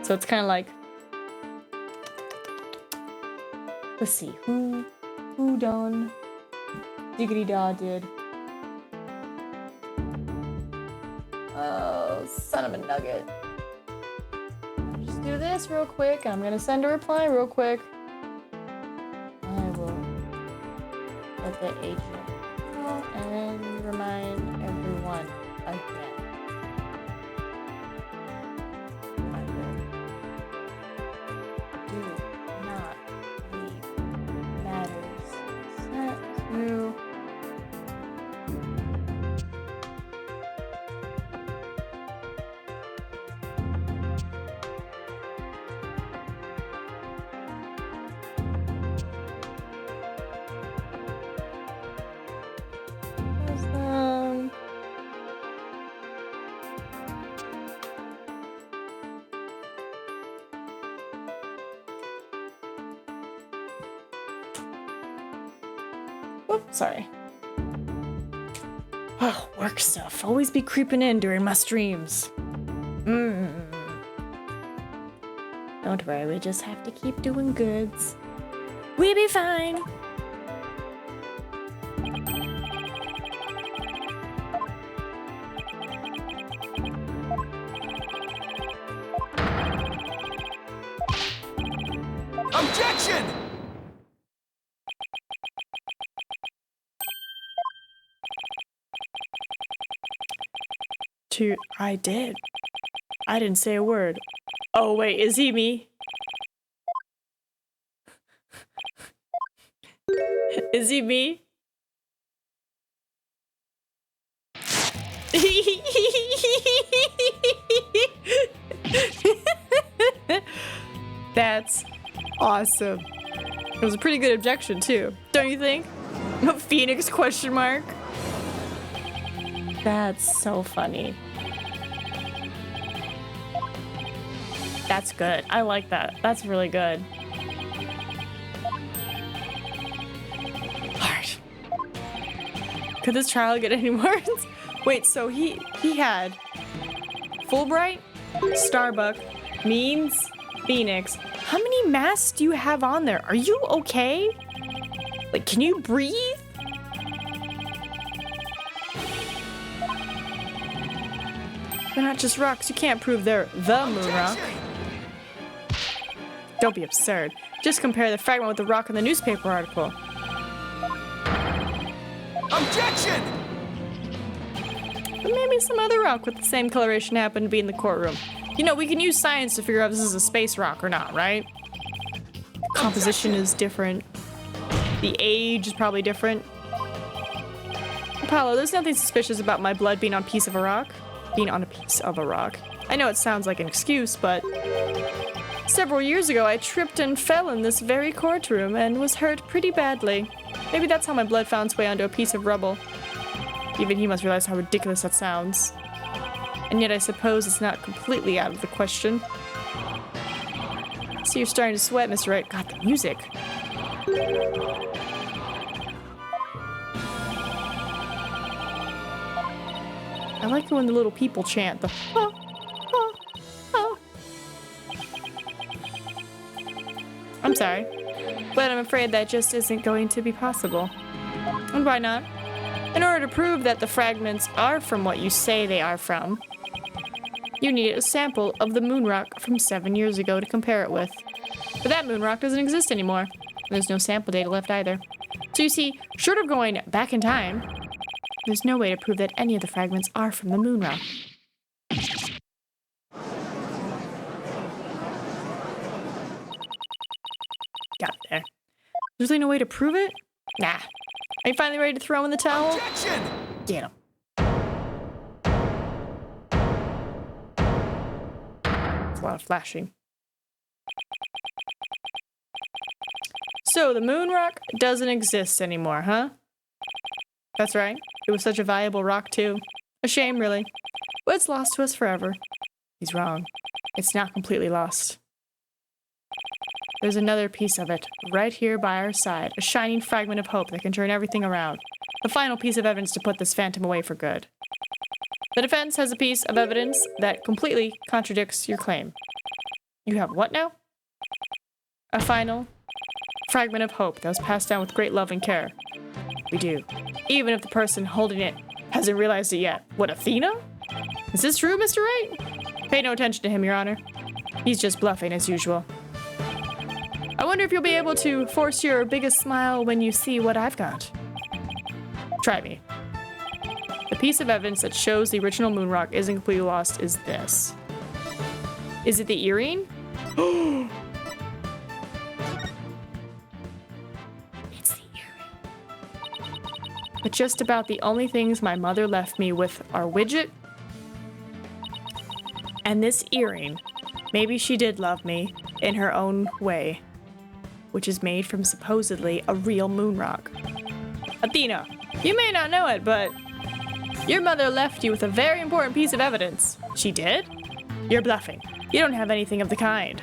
So it's kind of like,
Let's see. Who done? Diggity da did. Oh, son of a nugget. Just do this real quick. I'm gonna send a reply real quick. I will get the agent and remind everyone again. Do not leave matters sent to Oops, sorry. Oh, work stuff. Always be creeping in during my streams. Don't worry, we just have to keep doing goods. We be fine.
Objection!
I did. I didn't say a word. Oh, wait, is he me? Is he me? That's awesome. It was a pretty good objection, too. Don't you think? Phoenix question mark?
That's so funny. That's good. I like that. That's really good.
Alright. Could this trial get any worse? Wait, so he had Fulbright, Starbuck, Means, Phoenix. How many masks do you have on there? Are you okay? Like, can you breathe? They're not just rocks. You can't prove they're the moon rock. Don't be absurd. Just compare the fragment with the rock in the newspaper article.
Objection!
But maybe some other rock with the same coloration happened to be in the courtroom. You know, we can use science to figure out if this is a space rock or not, right? The composition is different. The age is probably different. Apollo, there's nothing suspicious about my blood being on a piece of a rock. Being on a piece of a rock. I know it sounds like an excuse, but several years ago I tripped and fell in this very courtroom and was hurt pretty badly. Maybe that's how my blood found its way onto a piece of rubble. Even he must realize how ridiculous that sounds. And yet I suppose it's not completely out of the question. So you're starting to sweat, Mr. Wright. God, the music. I like it when the little people chant the ah, ah, ah. I'm sorry, but I'm afraid that just isn't going to be possible. And why not? In order to prove that the fragments are from what you say they are from, you need a sample of the moon rock from 7 years ago to compare it with. But that moon rock doesn't exist anymore. There's no sample data left either. So you see, short of going back in time, there's no way to prove that any of the fragments are from the moon rock. Got it there. There's really no way to prove it? Nah. Are you finally ready to throw in the towel?
Objection!
Get him. It's a lot of flashing. So the moon rock doesn't exist anymore, huh? That's right. It was such a valuable rock, too. A shame, really. But it's lost to us forever. He's wrong. It's not completely lost. There's another piece of it, right here by our side. A shining fragment of hope that can turn everything around. The final piece of evidence to put this phantom away for good. The defense has a piece of evidence that completely contradicts your claim. You have what now? A final
fragment of hope that was passed down with great love and care. We do. Even if the person holding it hasn't realized it yet. What, Athena? Is this true, Mr. Wright? Pay no attention to him, Your Honor. He's just bluffing as usual. I wonder if you'll be able to force your biggest smile when you see what I've got. Try me. The piece of evidence that shows the original moon rock isn't completely lost is this. Is it the earring? It's the earring. But just about the only things my mother left me with are widget and this earring. Maybe she did love me in her own way, which is made from supposedly a real moon rock. Athena, you may not know it, but your mother left you with a very important piece of evidence. She did? You're bluffing. You don't have anything of the kind.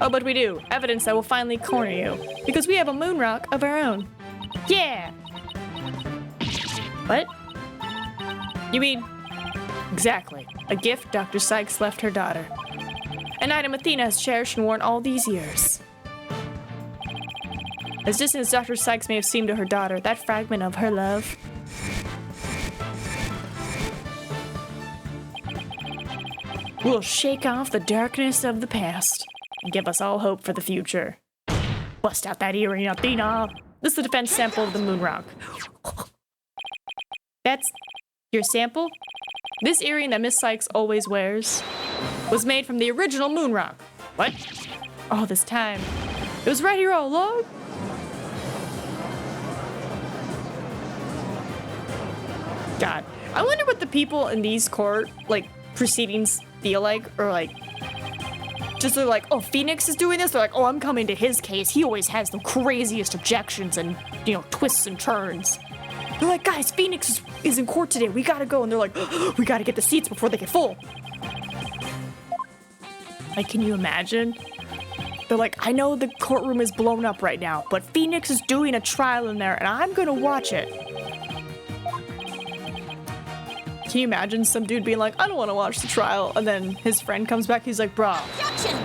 Oh, but we do. Evidence that will finally corner you. Because we have a moon rock of our own. Yeah! What? You mean... Exactly. A gift Dr. Sykes left her daughter. An item Athena has cherished and worn all these years. As distant as Dr. Sykes may have seemed to her daughter, that fragment of her love... will shake off the darkness of the past and give us all hope for the future. Bust out that earring, Athena! This is the defense sample of the moon rock. That's your sample? This earring that Miss Sykes always wears was made from the original moon rock. What? All this time. It was right here all along? God. I wonder what the people in these court, proceedings feel like, or just they're like, oh, Phoenix is doing this? They're like, oh, I'm coming to his case. He always has the craziest objections and, twists and turns. They're like, guys, Phoenix is in court today. We gotta go. And they're like, we gotta get the seats before they get full. Can you imagine? They're like, I know the courtroom is blown up right now, but Phoenix is doing a trial in there, and I'm gonna watch it. Can you imagine some dude being like, I don't want to watch the trial, and then his friend comes back, he's like, bro,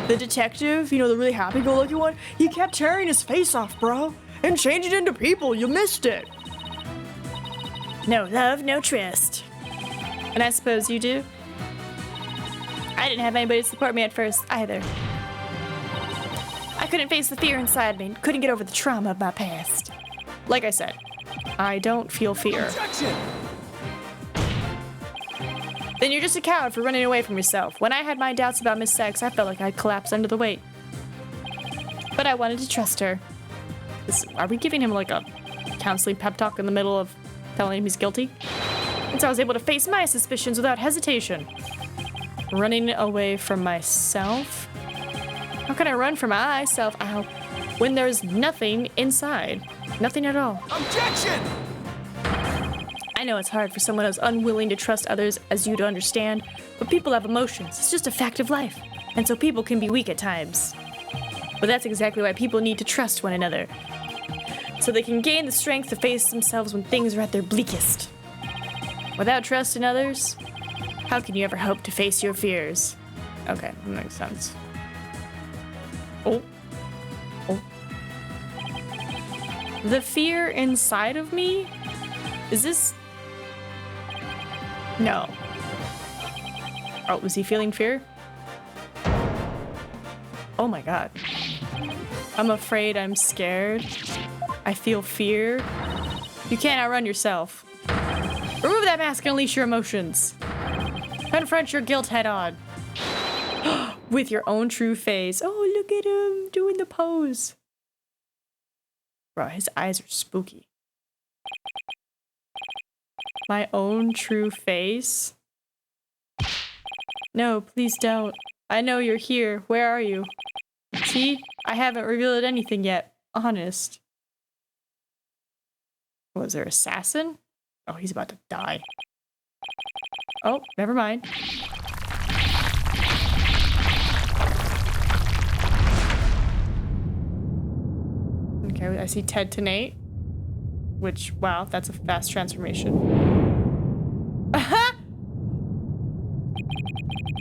the detective, the really happy-go-lucky one, he kept tearing his face off, bro, and changing it into people. You missed it. No love, no trust. And I suppose you do? I didn't have anybody to support me at first, either. I couldn't face the fear inside me, couldn't get over the trauma of my past. Like I said, I don't feel fear.
Objection!
Then you're just a coward for running away from yourself. When I had my doubts about Miss Sykes, I felt like I'd collapse under the weight. But I wanted to trust her. Are we giving him a counseling pep talk in the middle of telling him he's guilty? And so I was able to face my suspicions without hesitation. Running away from myself? How can I run from myself out when there's nothing inside? Nothing at all.
Objection!
I know it's hard for someone as unwilling to trust others as you to understand, but people have emotions. It's just a fact of life. And so people can be weak at times. But that's exactly why people need to trust one another. So they can gain the strength to face themselves when things are at their bleakest. Without trust in others, how can you ever hope to face your fears? Okay, that makes sense. Oh. The fear inside of me? Is this... No. Oh, was he feeling fear? Oh my god. I'm afraid, I'm scared. I feel fear. You can't outrun yourself. Remove that mask and unleash your emotions. Confront your guilt head on. With your own true face. Oh, look at him doing the pose. Bro, his eyes are spooky. My own true face? No, please don't. I know you're here. Where are you? See? I haven't revealed anything yet. Honest. Was there an assassin? Oh, he's about to die. Oh, never mind. Okay, I see Ted to Nate. Which, wow, that's a fast transformation.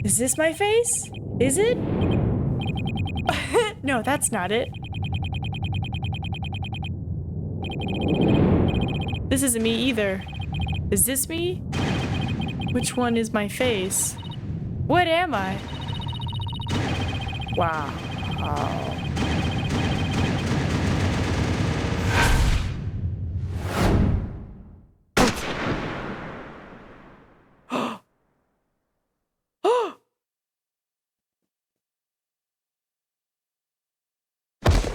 Is this my face? Is it? No, that's not it. This isn't me either. Is this me? Which one is my face? What am I? Wow.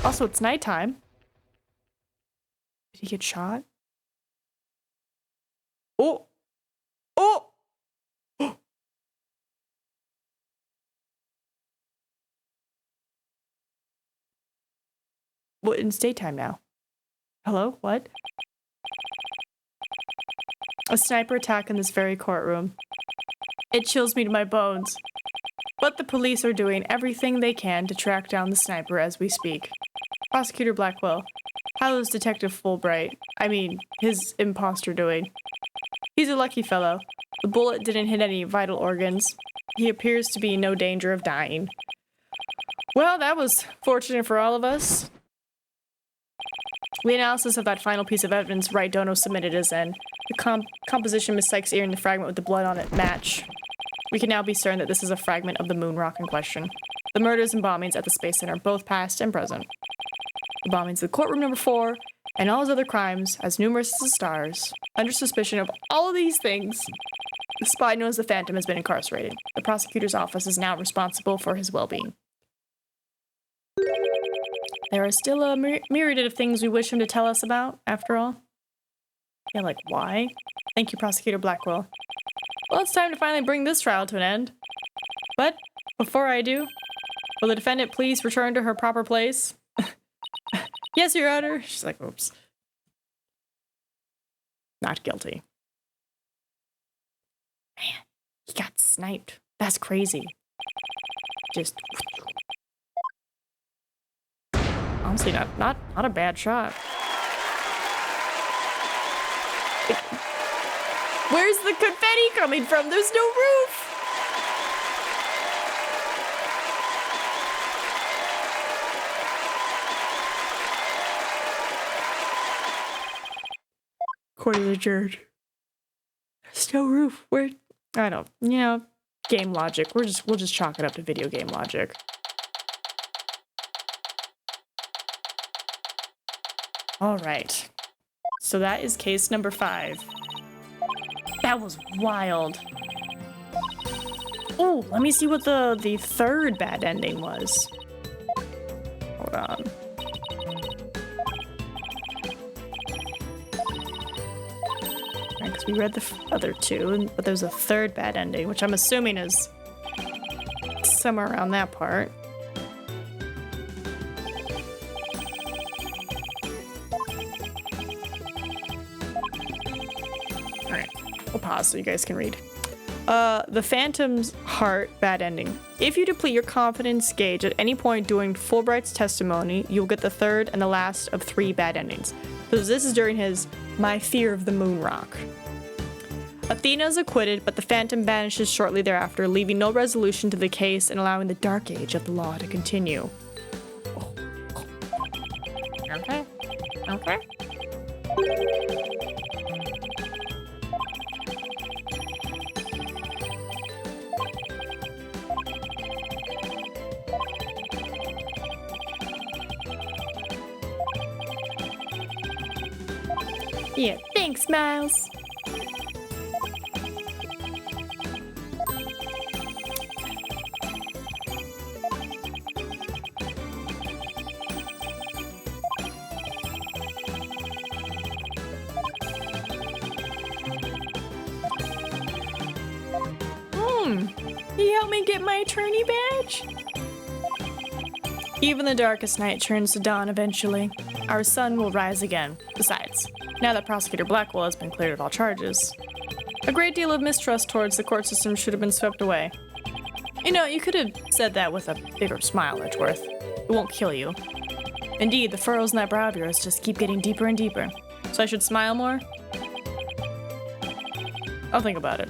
Also, it's nighttime. Did he get shot? Oh! Oh! Well, it's daytime now. Hello? What? A sniper attack in this very courtroom. It chills me to my bones. But the police are doing everything they can to track down the sniper as we speak. Prosecutor Blackwell, how is Detective Fulbright, his imposter doing? He's a lucky fellow. The bullet didn't hit any vital organs. He appears to be in no danger of dying. Well, that was fortunate for all of us. The analysis of that final piece of evidence Wright Dono submitted is in. The composition Miss Sykes' ear and the fragment with the blood on it match. We can now be certain that this is a fragment of the moon rock in question. The murders and bombings at the Space Center, both past and present. The bombings of the courtroom number 4, and all his other crimes, as numerous as the stars. Under suspicion of all of these things, the spy known as the Phantom has been incarcerated. The prosecutor's office is now responsible for his well-being. There are still a myriad of things we wish him to tell us about, after all. Yeah, like why? Thank you, Prosecutor Blackwell. Well, it's time to finally bring this trial to an end. But, before I do, will the defendant please return to her proper place? Yes, Your Honor. She's like, oops. Not guilty. Man, he got sniped. That's crazy. Just... honestly, not a bad shot. Where's the confetti coming from? There's no roof! Court is adjourned. There's no roof. Where? I don't. Game logic. We'll just chalk it up to video game logic. All right. So that is case number 5. That was wild. Oh, let me see what the third bad ending was. Hold on. Because we read the other 2, but there's a third bad ending, which I'm assuming is somewhere around that part. We'll pause so you guys can read. The Phantom's Heart bad ending. If you deplete your confidence gauge at any point during Fulbright's testimony, you'll get the third and the last of 3 bad endings. So this is during his My Fear of the Moon Rock. Athena is acquitted, but the Phantom vanishes shortly thereafter, leaving no resolution to the case and allowing the dark age of the law to continue. Okay. Okay. Yeah, thanks, Miles. Can you help me get my attorney badge? Even the darkest night turns to dawn eventually. Our sun will rise again. Besides, now that Prosecutor Blackwell has been cleared of all charges, a great deal of mistrust towards the court system should have been swept away. You could have said that with a bigger smile, Edgeworth. It won't kill you. Indeed, the furrows in that brow of yours just keep getting deeper and deeper. So I should smile more? I'll think about it.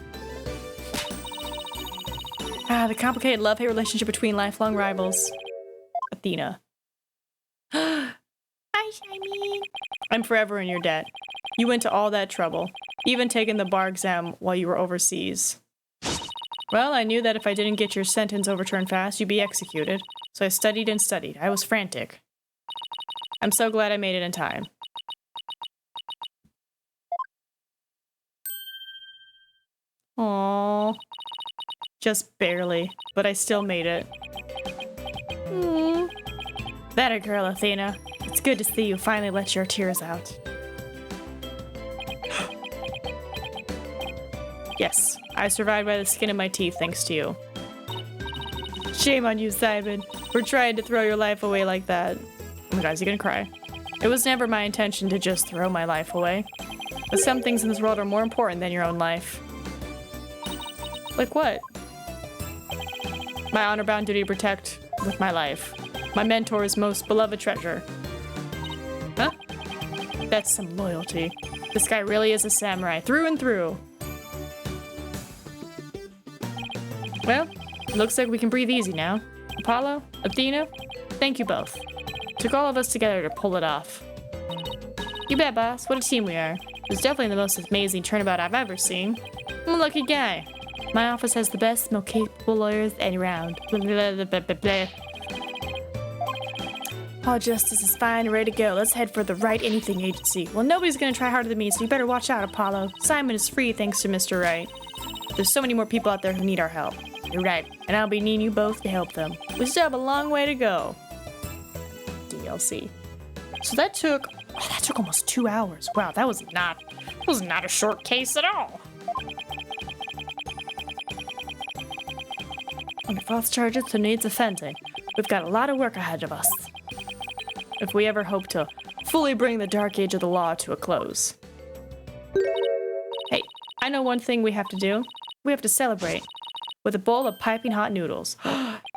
The complicated love-hate relationship between lifelong rivals. Athena. Hi, Shiny.
I'm forever in your debt. You went to all that trouble, even taking the bar exam while you were overseas. Well, I knew that if I didn't get your sentence overturned fast, you'd be executed. So I studied and studied. I was frantic. I'm so glad I made it in time. Aww. Just barely, but I still made it. That a girl, Athena. It's good to see you finally let your tears out. Yes, I survived by the skin of my teeth thanks to you. Shame on you, Simon, for trying to throw your life away like that. Oh my god, is he gonna cry? It was never my intention to just throw my life away. But some things in this world are more important than your own life. Like what? My honor-bound duty to protect with my life. My mentor's most beloved treasure. Huh? That's some loyalty. This guy really is a samurai, through and through. Well, looks like we can breathe easy now. Apollo, Athena, thank you both. Took all of us together to pull it off. You bet, boss. What a team we are. It was definitely the most amazing turnabout I've ever seen. I'm a lucky guy. My office has the best, most capable lawyers any round. Blah, blah, blah, blah, blah, blah. All justice is fine and ready to go. Let's head for the Right Anything Agency. Well, nobody's gonna try harder than me, so you better watch out, Apollo. Simon is free thanks to Mr. Right. There's so many more people out there who need our help. You're right, and I'll be needing you both to help them. We still have a long way to go. DLC. So that took almost 2 hours. Wow, that was not a short case at all. Under false charges to needs offending. We've got a lot of work ahead of us. If we ever hope to fully bring the dark age of the law to a close. Hey, I know one thing we have to do. We have to celebrate with a bowl of piping hot noodles.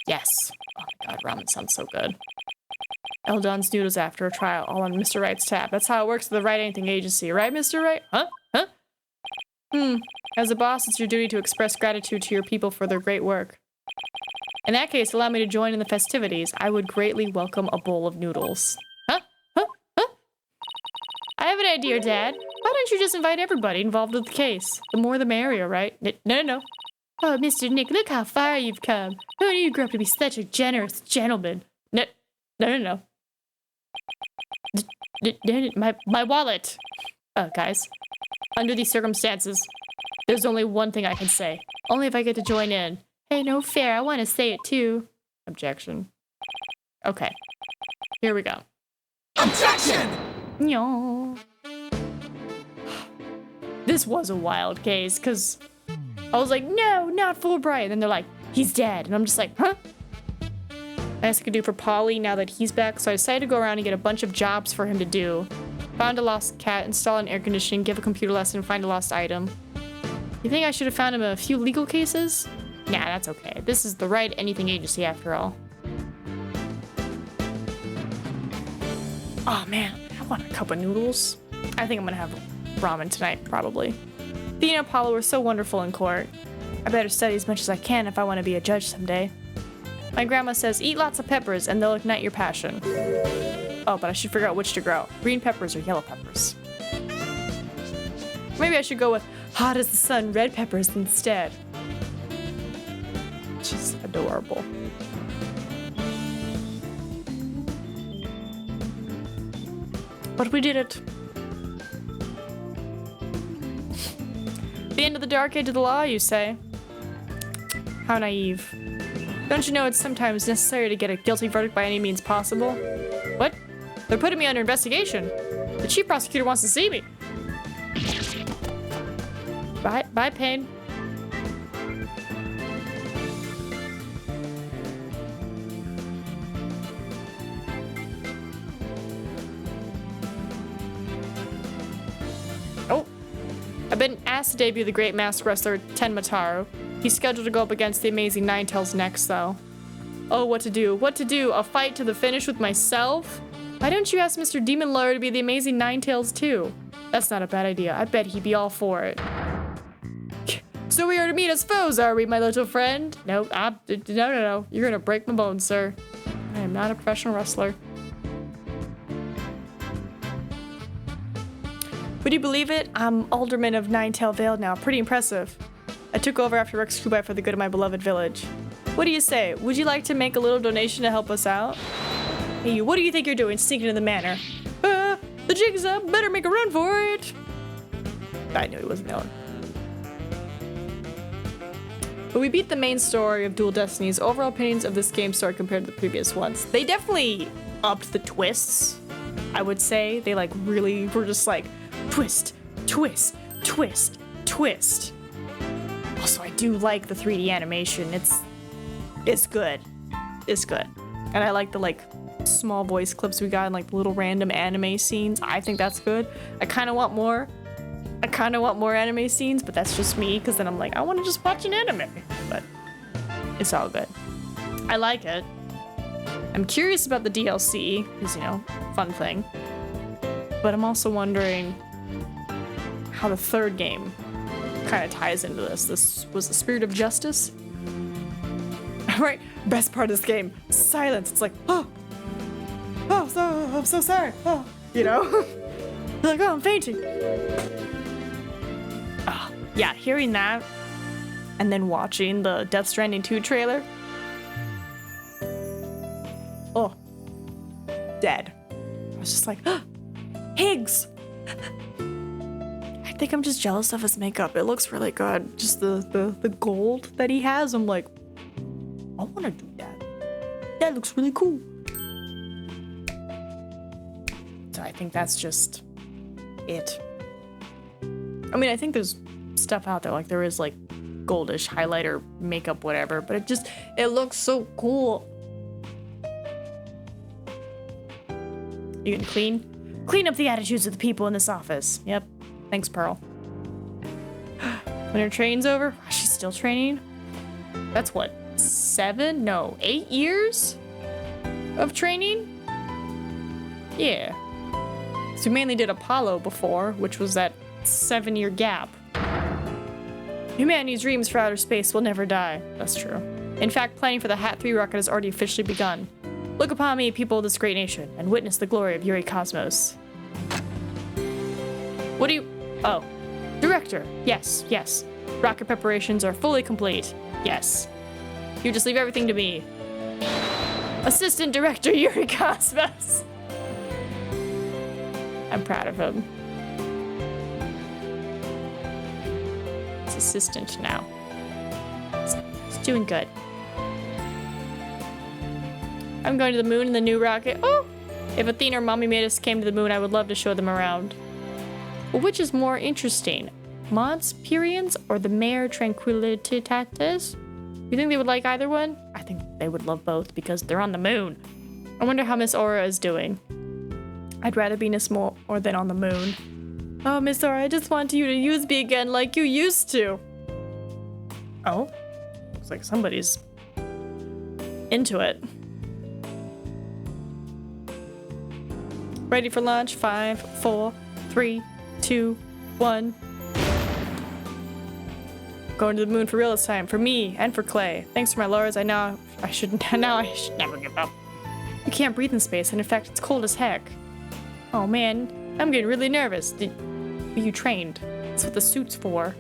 Yes. Oh my god, ramen sounds so good. Eldon's noodles after a trial, all on Mr. Wright's tab. That's how it works at the Right Anything Agency, right, Mr. Wright? Huh? As a boss, it's your duty to express gratitude to your people for their great work. In that case, allow me to join in the festivities. I would greatly welcome a bowl of noodles. Huh? I have an idea, Dad. Why don't you just invite everybody involved with the case? The more the merrier, right? No. Oh, Mr. Nick, look how far you've come. Who knew you grew up to be such a generous gentleman? No. My wallet. Guys, under these circumstances, there's only one thing I can say. Only if I get to join in. Hey, no fair. I want to say it too. Objection. Okay. Here we go.
Objection!
No. This was a wild case, because I was like, no, not Fulbright. And then they're like, he's dead. And I'm just like, huh? I asked I could do for Polly now that he's back, so I decided to go around and get a bunch of jobs for him to do. Found a lost cat, install an air conditioning, give a computer lesson, find a lost item. You think I should have found him a few legal cases? Nah, that's okay. This is the Right Anything Agency after all. Oh man, I want a cup of noodles. I think I'm gonna have ramen tonight, probably. Thea and Apollo were so wonderful in court. I better study as much as I can if I want to be a judge someday. My grandma says, eat lots of peppers and they'll ignite your passion. Oh, but I should figure out which to grow. Green peppers or yellow peppers. Maybe I should go with hot as the sun red peppers instead. She's adorable. But we did it. The end of the dark age of the law, you say? How naive. Don't you know it's sometimes necessary to get a guilty verdict by any means possible? What? They're putting me under investigation. The chief prosecutor wants to see me. Bye, Pain. Oh. I've been asked to debut the great masked wrestler Ten Mataru. He's scheduled to go up against the amazing Ninetales next, though. Oh, what to do? What to do? A fight to the finish with myself? Why don't you ask Mr. Demon Lawyer to be the amazing Ninetales too? That's not a bad idea. I bet he'd be all for it. So we are to meet as foes, are we, my little friend? No. You're gonna break my bones, sir. I am not a professional wrestler. Would you believe it? I'm Alderman of Ninetail Vale now. Pretty impressive. I took over after Rex flew by for the good of my beloved village. What do you say? Would you like to make a little donation to help us out? Hey, what do you think you're doing sneaking in the manor? The jig's up. Better make a run for it. I knew he wasn't going. But we beat the main story of Dual Destinies. Overall opinions of this game story compared to the previous ones. They definitely upped the twists, I would say. They like really were just like twist, twist, twist, twist. Also, I do like the 3D animation. It's good. It's good. And I like the like small voice clips we got and like little random anime scenes. I think that's good. I kind of want more. I kind of want more anime scenes, but that's just me because then I'm like, I want to just watch an anime. But it's all good. I like it. I'm curious about the DLC because, you know, fun thing. But I'm also wondering how the third game kind of ties into this. This was the Spirit of Justice. Right? Best part of this game, silence. It's like, I'm so sorry. Oh, you know? Like, oh, I'm fainting. Oh, yeah, hearing that and then watching the Death Stranding 2 trailer. Oh, dead. I was just like, Higgs! I think I'm just jealous of his makeup. It looks really good. Just the gold that he has. I'm like, I want to do that. That looks really cool. So I think that's just it. I mean, I think there's stuff out there. Like there is like goldish highlighter makeup, whatever. But it looks so cool. You can clean up the attitudes of the people in this office. Yep. Thanks, Pearl. When her training's over, she's still training. That's what, 8 years of training? Yeah. So we mainly did Apollo before, which was that 7-year gap. Humanity's dreams for outer space will never die. That's true. In fact, planning for the HAT-3 rocket has already officially begun. Look upon me, people of this great nation, and witness the glory of Yuri Cosmos. What do you... Oh. Director. Yes. Rocket preparations are fully complete. Yes. You just leave everything to me. Assistant Director Yuri Cosmos. I'm proud of him. He's assistant now. He's doing good. I'm going to the moon in the new rocket. Oh! If Athena or Mommy Midas came to the moon, I would love to show them around. But which is more interesting? Mods, Pirians, or the Mare Tranquillitates? You think they would like either one? I think they would love both because they're on the moon. I wonder how Miss Aura is doing. I'd rather be Miss More than on the moon. Oh, Miss Aura, I just want you to use me again like you used to. Oh? Looks like somebody's into it. Ready for launch? 5, 4, 3, 2, 1. Going to the moon for real this time, for me and for Clay. Thanks for my lures. I should never give up. You can't breathe in space, and in fact, it's cold as heck. Oh man, I'm getting really nervous. You trained. That's what the suit's for.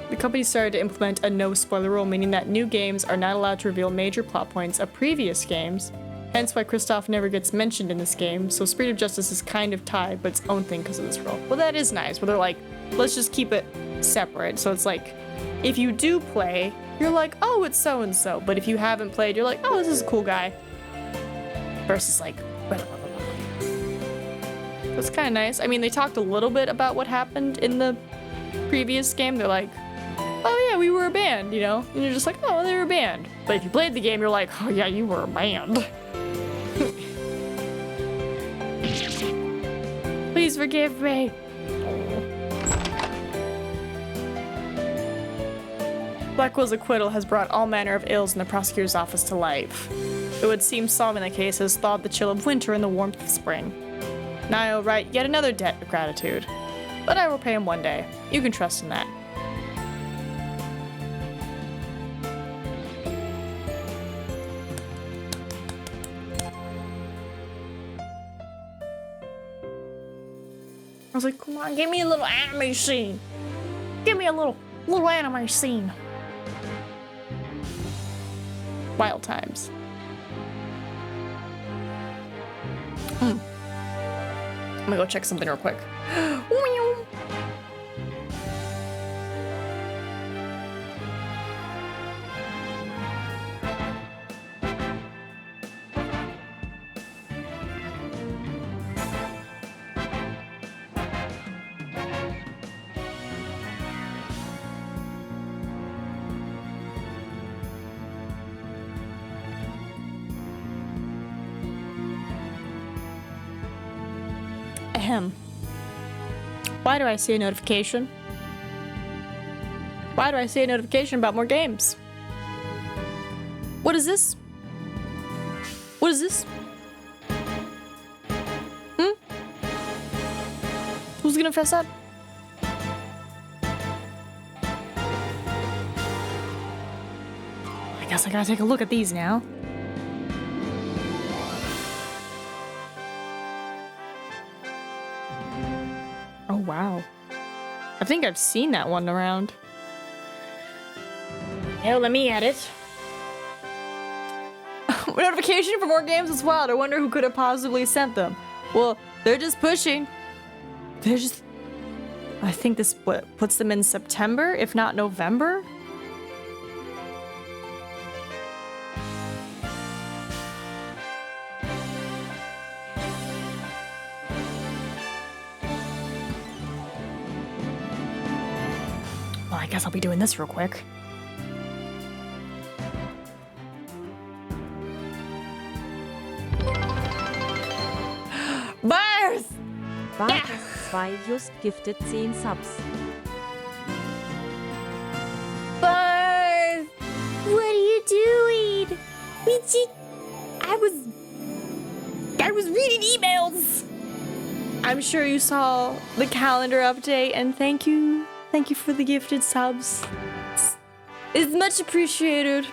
The company started to implement a no-spoiler rule, meaning that new games are not allowed to reveal major plot points of previous games. Hence why Kristoff never gets mentioned in this game, so Spirit of Justice is kind of tied, but its own thing because of this rule. Well, that is nice, where they're like, let's just keep it separate. So it's like, if you do play, you're like, oh, it's so-and-so. But if you haven't played, you're like, oh, this is a cool guy. Versus like, blah, blah, blah, blah. That's kind of nice. I mean, they talked a little bit about what happened in the previous game. They're like, oh yeah, we were a band, you know? And you're just like, oh, they were a band. But if you played the game, you're like, oh yeah, you were a band. Please forgive me. Blackwell's acquittal has brought all manner of ills in the prosecutor's office to life. It would seem solving the case has thawed the chill of winter in the warmth of spring. Now I will write yet another debt of gratitude. But I will pay him one day. You can trust in that.
was like, come on, give me a little anime scene. Give me a little anime scene. Wild times. I'm gonna go check something real quick. Ahem. Why do I see a notification? Why do I see a notification about more games? What is this? What is this? Who's gonna fess up? I guess I gotta take a look at these now. Oh, wow. I think I've seen that one around. Hell, let me edit. Notification for more games as well. I wonder who could have possibly sent them. Well, they're just pushing. They're just... I think this puts them in September, if not November. Well, I guess I'll be doing this real quick. Birth!
Bartes 2 just gifted 10 Subs.
Birth! What are you doing? I was reading emails. I'm sure you saw the calendar update, and thank you for the gifted subs. It's much appreciated.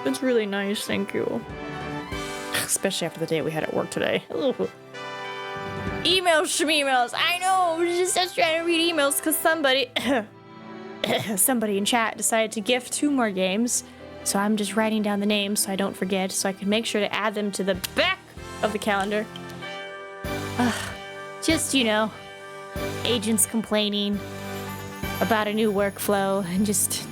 It's really nice, thank you. Especially after the day we had at work today. Ugh. Emails, shmeemails. I know. We're just trying to read emails because somebody in chat decided to gift 2 more games. So I'm just writing down the names so I don't forget, so I can make sure to add them to the back of the calendar. Just, you know, agents complaining about a new workflow and just...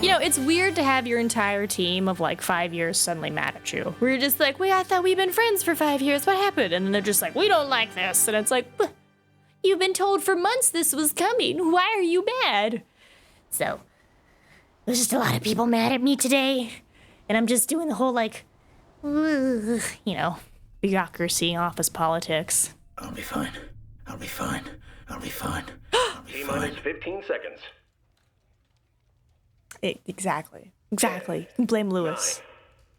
You know, it's weird to have your entire team of like 5 years suddenly mad at you. We're just like, I thought we've been friends for 5 years. What happened? And then they're just like, we don't like this. And it's like, you've been told for months this was coming. Why are you mad? So, there's just a lot of people mad at me today. And I'm just doing the whole like, you know, bureaucracy, office politics.
I'll be fine. I'll be fine. I'll be fine. I'll be fine.
15 seconds.
Exactly. You can blame Lewis.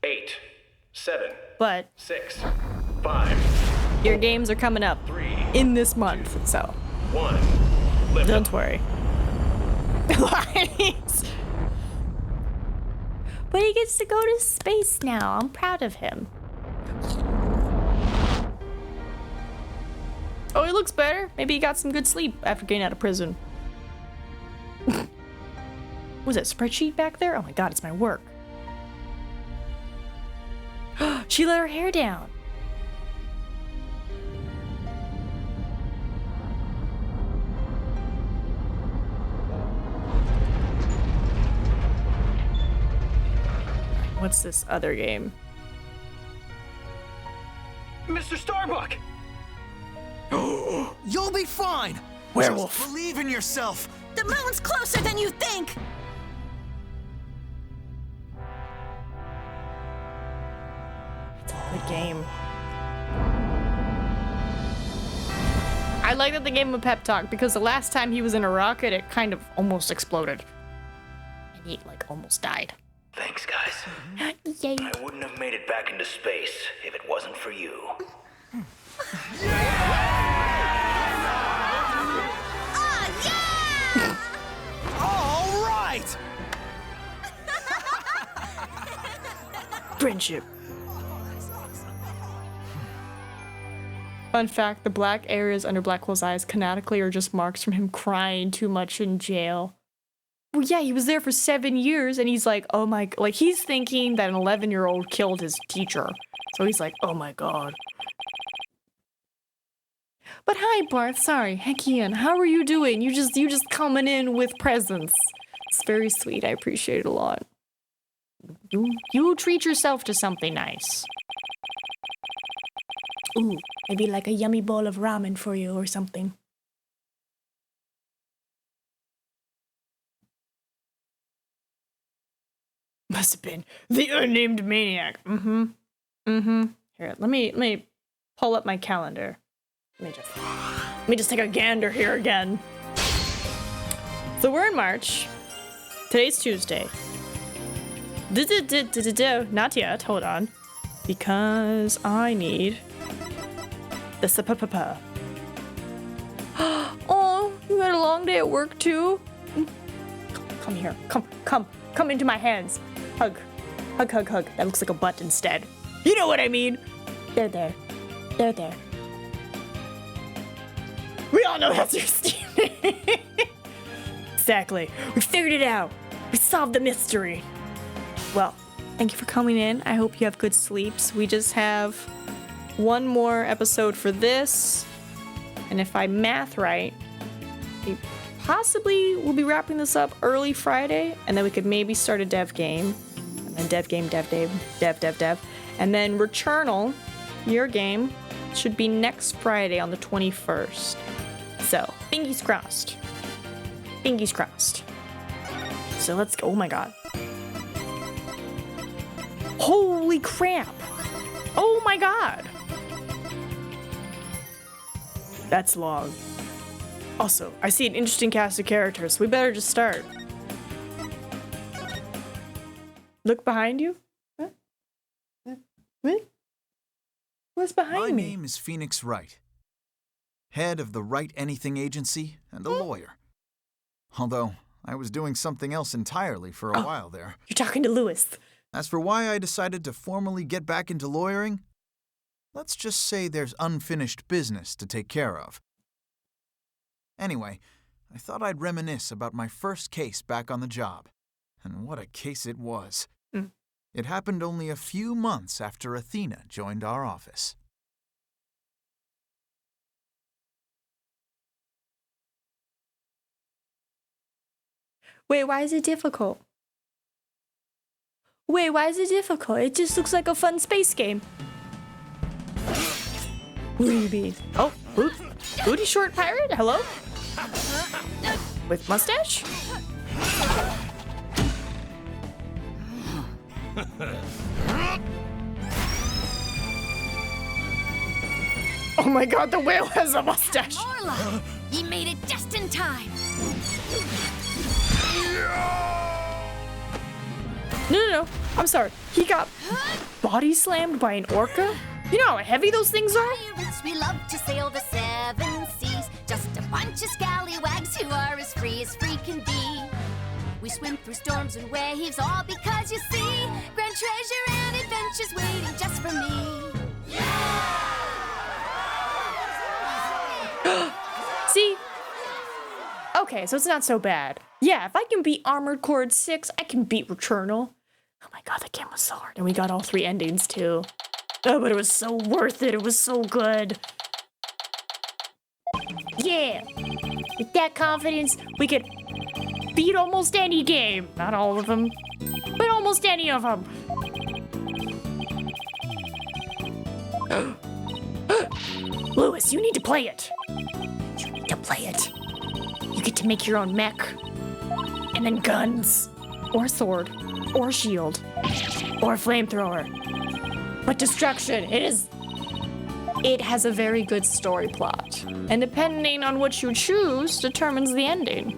9, 8, 7,
But
6, 5,
your games are coming up
3,
in this month, so
1. Lift
don't worry. But he gets to go to space now. I'm proud of him. Oh, he looks better. Maybe he got some good sleep after getting out of prison. Was that spreadsheet back there? Oh my god, it's my work. She let her hair down. What's this other game?
Mr. Starbuck!
You'll be fine.
Werewolf.
Just believe in yourself.
The moon's closer than you think.
It's a good game.
I like that they gave him a pep talk because the last time he was in a rocket, it kind of almost exploded. And he, like, almost died.
Thanks, guys.
Yay.
I wouldn't have made it back into space if it wasn't for you.
All right.
Friendship.
Fun fact, the black areas under Blackwell's eyes canonically are just marks from him crying too much in jail. Well, yeah, he was there for 7 years, and he's like, oh my, like, he's thinking that an 11-year-old killed his teacher. So he's like, oh my god. But hi, Barth, sorry, heck Ian, how are you doing? You just coming in with presents. It's very sweet, I appreciate it a lot. You treat yourself to something nice.
Ooh, maybe like a yummy bowl of ramen for you or something.
Must have been the unnamed maniac. Here, let me pull up my calendar. Let me just take a gander here again. So we're in March. Today's Tuesday. Not yet. Hold on, because I need the sapapapa. Oh, you had a long day at work too. Come here. Come into my hands. Hug. That looks like a butt instead. You know what I mean. There. We all know that's your Steam name. Exactly. We figured it out. We solved the mystery. Well, thank you for coming in. I hope you have good sleeps. We just have one more episode for this. And if I math right, we possibly will be wrapping this up early Friday. And then we could maybe start a dev game. And then dev. And then Returnal, your game, should be next Friday on the 21st. So, fingers crossed. So let's go. Oh my god. Holy crap. Oh my god. That's long. Also, I see an interesting cast of characters. We better just start. Look behind you. What? What's behind me?
My name is Phoenix Wright, head of the Write Anything Agency and a lawyer. Although, I was doing something else entirely for a while there.
You're talking to Lewis.
As for why I decided to formally get back into lawyering, let's just say there's unfinished business to take care of. Anyway, I thought I'd reminisce about my first case back on the job. And what a case it was. It happened only a few months after Athena joined our office.
Wait, why is it difficult? It just looks like a fun space game. Ruby. Oh, booty short pirate? Hello? With mustache? Oh my god, the whale has a mustache!
Orla, you made it just in time.
No. I'm sorry. He got body slammed by an orca? You know how heavy those things are?
Pirates, we love to sail the 7 seas. Just a bunch of scallywags who are as free can be. We swim through storms and waves, all because you see grand treasure and adventures waiting just for me.
See? Okay, so it's not so bad. Yeah, if I can beat Armored Core 6, I can beat Returnal. Oh my god, that game was so hard. And we got all 3 endings too. Oh, but it was so worth it. It was so good. Yeah! With that confidence, we could beat almost any game. Not all of them, but almost any of them. Lewis, you need to play it. You get to make your own mech. And then guns. Or sword. Or shield. Or flamethrower. But destruction, it has a very good story plot. And depending on what you choose determines the ending.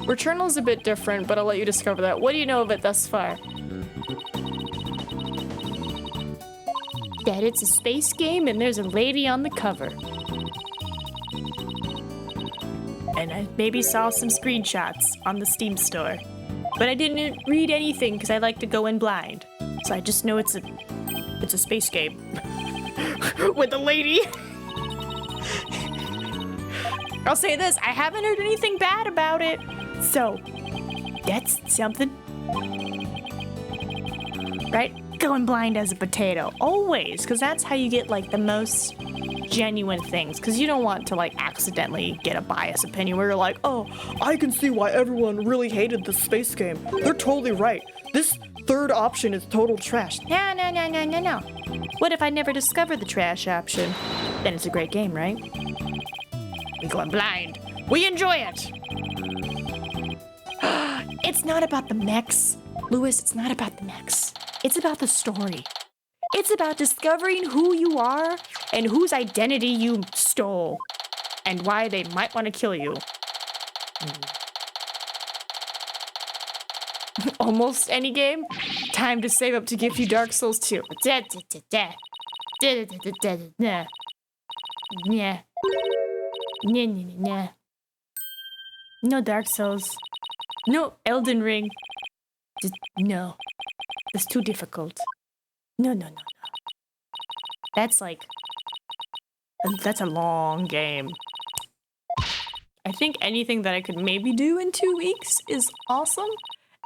Returnal's a bit different, but I'll let you discover that. What do you know of it thus far? That it's a space game and there's a lady on the cover. And I maybe saw some screenshots on the Steam store. But I didn't read anything because I like to go in blind. So I just know it's a space game with a lady. I'll say this, I haven't heard anything bad about it. So that's something. Right? Going blind as a potato. Always. Because that's how you get like the most genuine things. Because you don't want to like accidentally get a biased opinion where you're like, oh, I can see why everyone really hated the space game. They're totally right. This third option is total trash. No. What if I never discovered the trash option? Then it's a great game, right? We're going blind. We enjoy it. It's not about the mechs. Lewis, it's not about the mechs. It's about the story. It's about discovering who you are and whose identity you stole and why they might want to kill you. Almost any game. Time to save up to give you Dark Souls 2. No Dark Souls. No Elden Ring. Just no. It's too difficult. No. That's a long game. I think anything that I could maybe do in 2 weeks is awesome.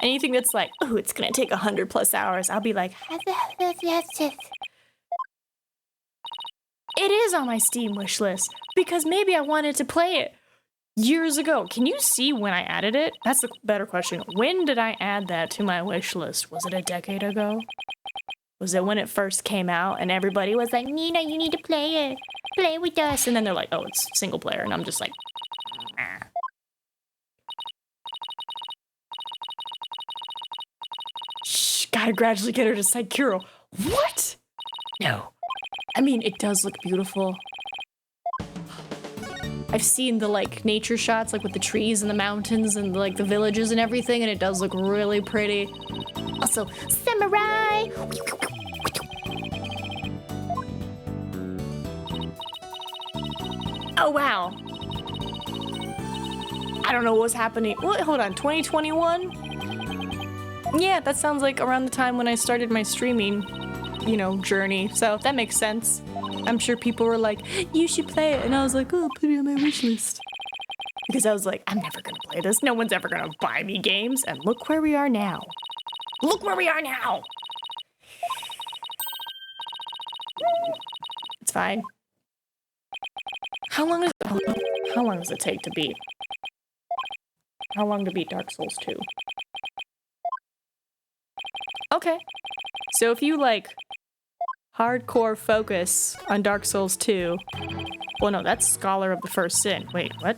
Anything that's like, oh, it's gonna take 100+ hours, I'll be like, it is on my Steam wish list because maybe I wanted to play it years ago. Can you see when I added it? That's the better question. When did I add that to my wish list? Was it a decade ago? Was it when it first came out and everybody was like, Nina, you need to play it. Play with us. And then they're like, oh, it's single player. And I'm just like, ah. Shh, gotta gradually get her to Sekiro. What? No. I mean, it does look beautiful. I've seen the like nature shots, like with the trees and the mountains and like the villages and everything, and it does look really pretty. Also, samurai! Oh wow. I don't know what's happening. What? Hold on, 2021? Yeah, that sounds like around the time when I started my streaming, journey. So that makes sense. I'm sure people were like, you should play it. And I was like, oh, put it on my wish list. Because I was like, I'm never going to play this. No one's ever going to buy me games. And look where we are now. Look where we are now. It's fine. How long does it take to beat? How long to beat Dark Souls 2? Okay. So if you like hardcore focus on Dark Souls 2. Well, no, that's Scholar of the First Sin. Wait, what?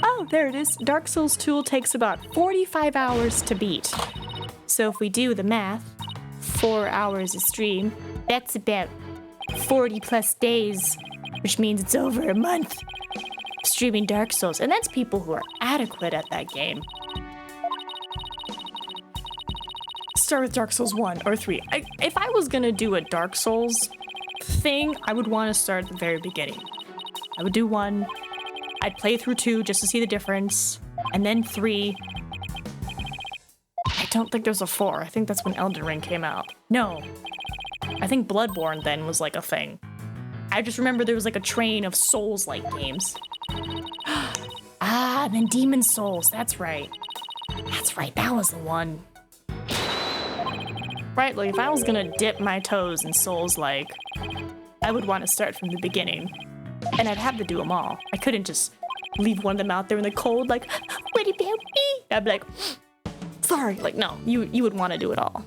Oh, there it is. Dark Souls 2 takes about 45 hours to beat. So if we do the math, 4 hours a stream, that's about 40+ days, which means it's over a month streaming Dark Souls. And that's people who are adequate at that game. Start with Dark Souls 1 or 3. If I was gonna do a Dark Souls thing, I would want to start at the very beginning. I would do 1. I'd play through 2 just to see the difference, and then 3. I don't think there's a 4. I think that's when Elden Ring came out. No. I think Bloodborne then was like a thing. I just remember there was like a train of Souls-like games. Ah, and then Demon Souls. That's right. That's right. That was the one. Right, like if I was gonna dip my toes in Souls-like, I would want to start from the beginning. And I'd have to do them all. I couldn't just leave one of them out there in the cold, like, what about me? I'd be like, sorry. Like, no, you would want to do it all.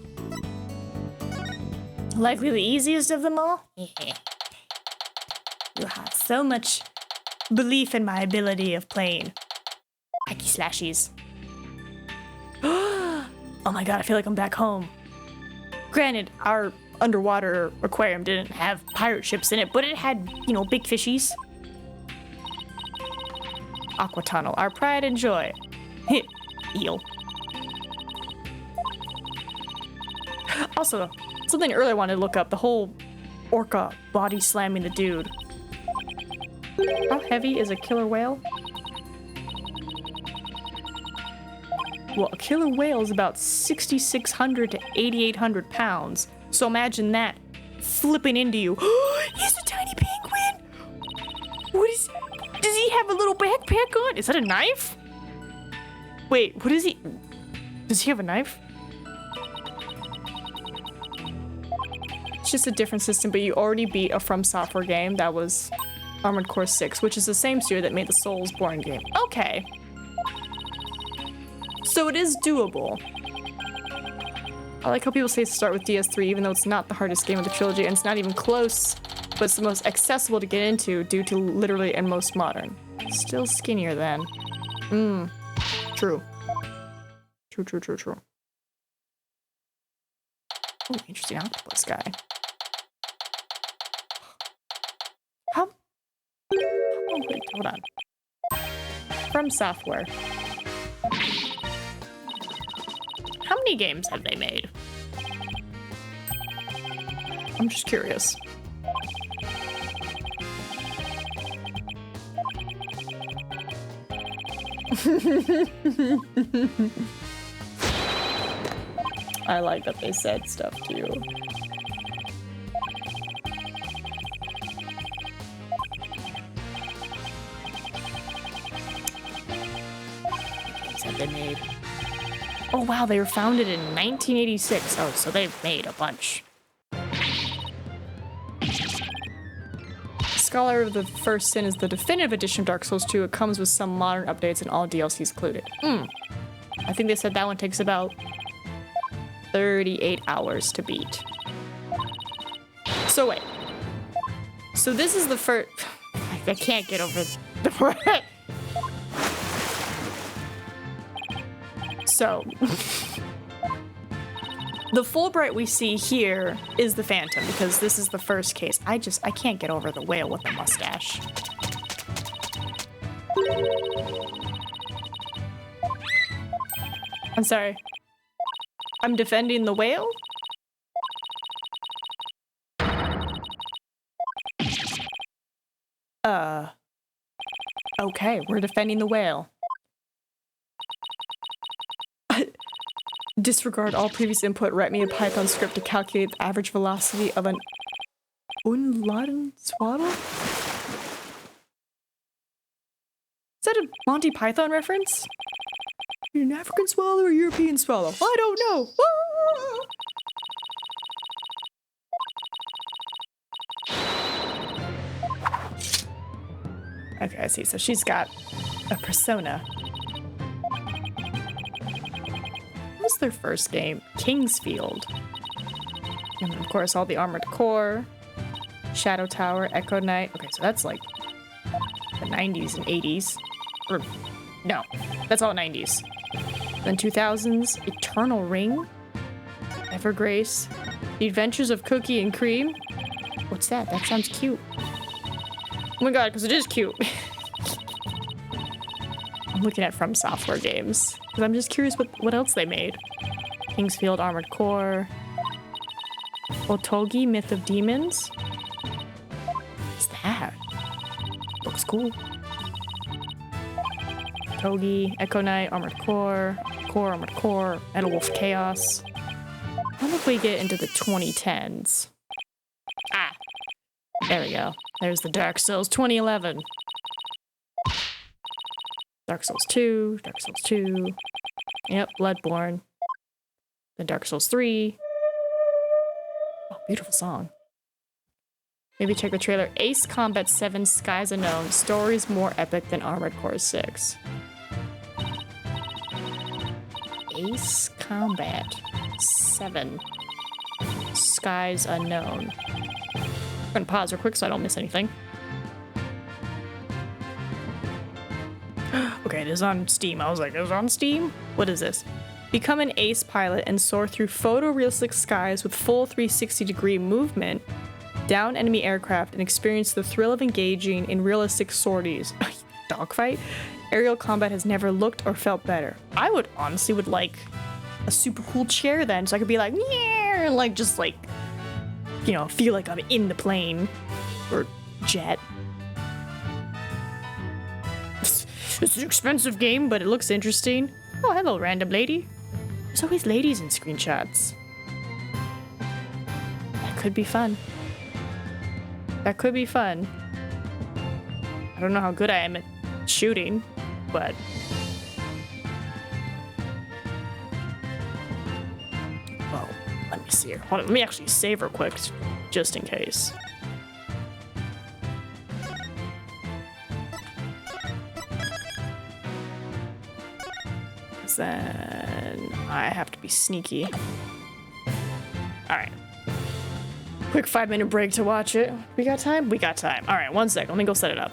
Likely the easiest of them all? Yeah. You have so much belief in my ability of playing hacky slashies. Oh my god, I feel like I'm back home. Granted, our underwater aquarium didn't have pirate ships in it, but it had, big fishies. Aqua Tunnel, our pride and joy. Eel. Also, something earlier I wanted to look up, the whole orca body slamming the dude. How heavy is a killer whale? Well, a killer whale is about 6,600 to 8,800 pounds. So imagine that flipping into you. He's a tiny penguin. What is? Does he have a little backpack on? Is that a knife? Wait, what is he? Does he have a knife? It's just a different system, but you already beat a From Software game that was Armored Core 6, which is the same studio that made the Soulsborne game. Okay. So it is doable. I like how people say start with DS3, even though it's not the hardest game of the trilogy, and it's not even close, but it's the most accessible to get into due to literally and most modern. Still skinnier then. True. True. Oh, interesting octopus guy. How? Oh, wait, hold on. From Software. How many games have they made? I'm just curious. I like that they said stuff too. Games have they made? Oh wow, they were founded in 1986. Oh, so they've made a bunch. Scholar of the First Sin is the definitive edition of Dark Souls 2. It comes with some modern updates and all DLCs included. I think they said that one takes about 38 hours to beat. So wait. So this is the first... I can't get over the... So... The Fulbright we see here is the Phantom, because this is the first case. I can't get over the whale with the mustache. I'm sorry. I'm defending the whale? Okay, we're defending the whale. Disregard all previous input. Write me a Python script to calculate the average velocity of an unladen swaddle? Is that a Monty Python reference? An African swallow or European swallow? I don't know. Okay, I see. So she's got a persona. What was their first game? Kingsfield. And then, of course, all the Armored Core, Shadow Tower, Echo Knight. Okay, so that's like the 90s and 80s. Or, no, that's all 90s. Then 2000s, Eternal Ring, Evergrace, The Adventures of Cookie and Cream. What's that? That sounds cute. Oh my god, because it is cute. I'm looking at From Software games, because I'm just curious what else they made. Kingsfield, Armored Core, Otogi, Myth of Demons. What's that? Looks cool. Togi, Echo Knight, Armored Core, Armored Core, Metal Wolf Chaos. I wonder if we get into the 2010s. Ah! There we go. There's the Dark Souls 2011. Dark Souls 2, Dark Souls 2. Yep, Bloodborne. Then Dark Souls 3. Oh, beautiful song. Maybe check the trailer. Ace Combat 7 Skies Unknown. Stories more epic than Armored Core 6. Ace Combat 7 Skies Unknown. I'm gonna pause real quick so I don't miss anything. Okay, it is on Steam. I was like, it was on Steam? What is this? Become an ace pilot and soar through photorealistic skies with full 360-degree movement, down enemy aircraft, and experience the thrill of engaging in realistic sorties. Dogfight? Aerial combat has never looked or felt better. I would honestly would like a super cool chair then, so I could be like, yeah, like just like, you know, feel like I'm in the plane or jet. It's an expensive game, but it looks interesting. Oh, hello, random lady. There's always ladies in screenshots. That could be fun. That could be fun. I don't know how good I am at shooting, but... Well, let me see here. Hold on, let me actually save real quick, just in case. Then I have to be sneaky. Alright. Quick 5-minute break to watch it. We got time? We got time. Alright, 1 sec. Let me go set it up.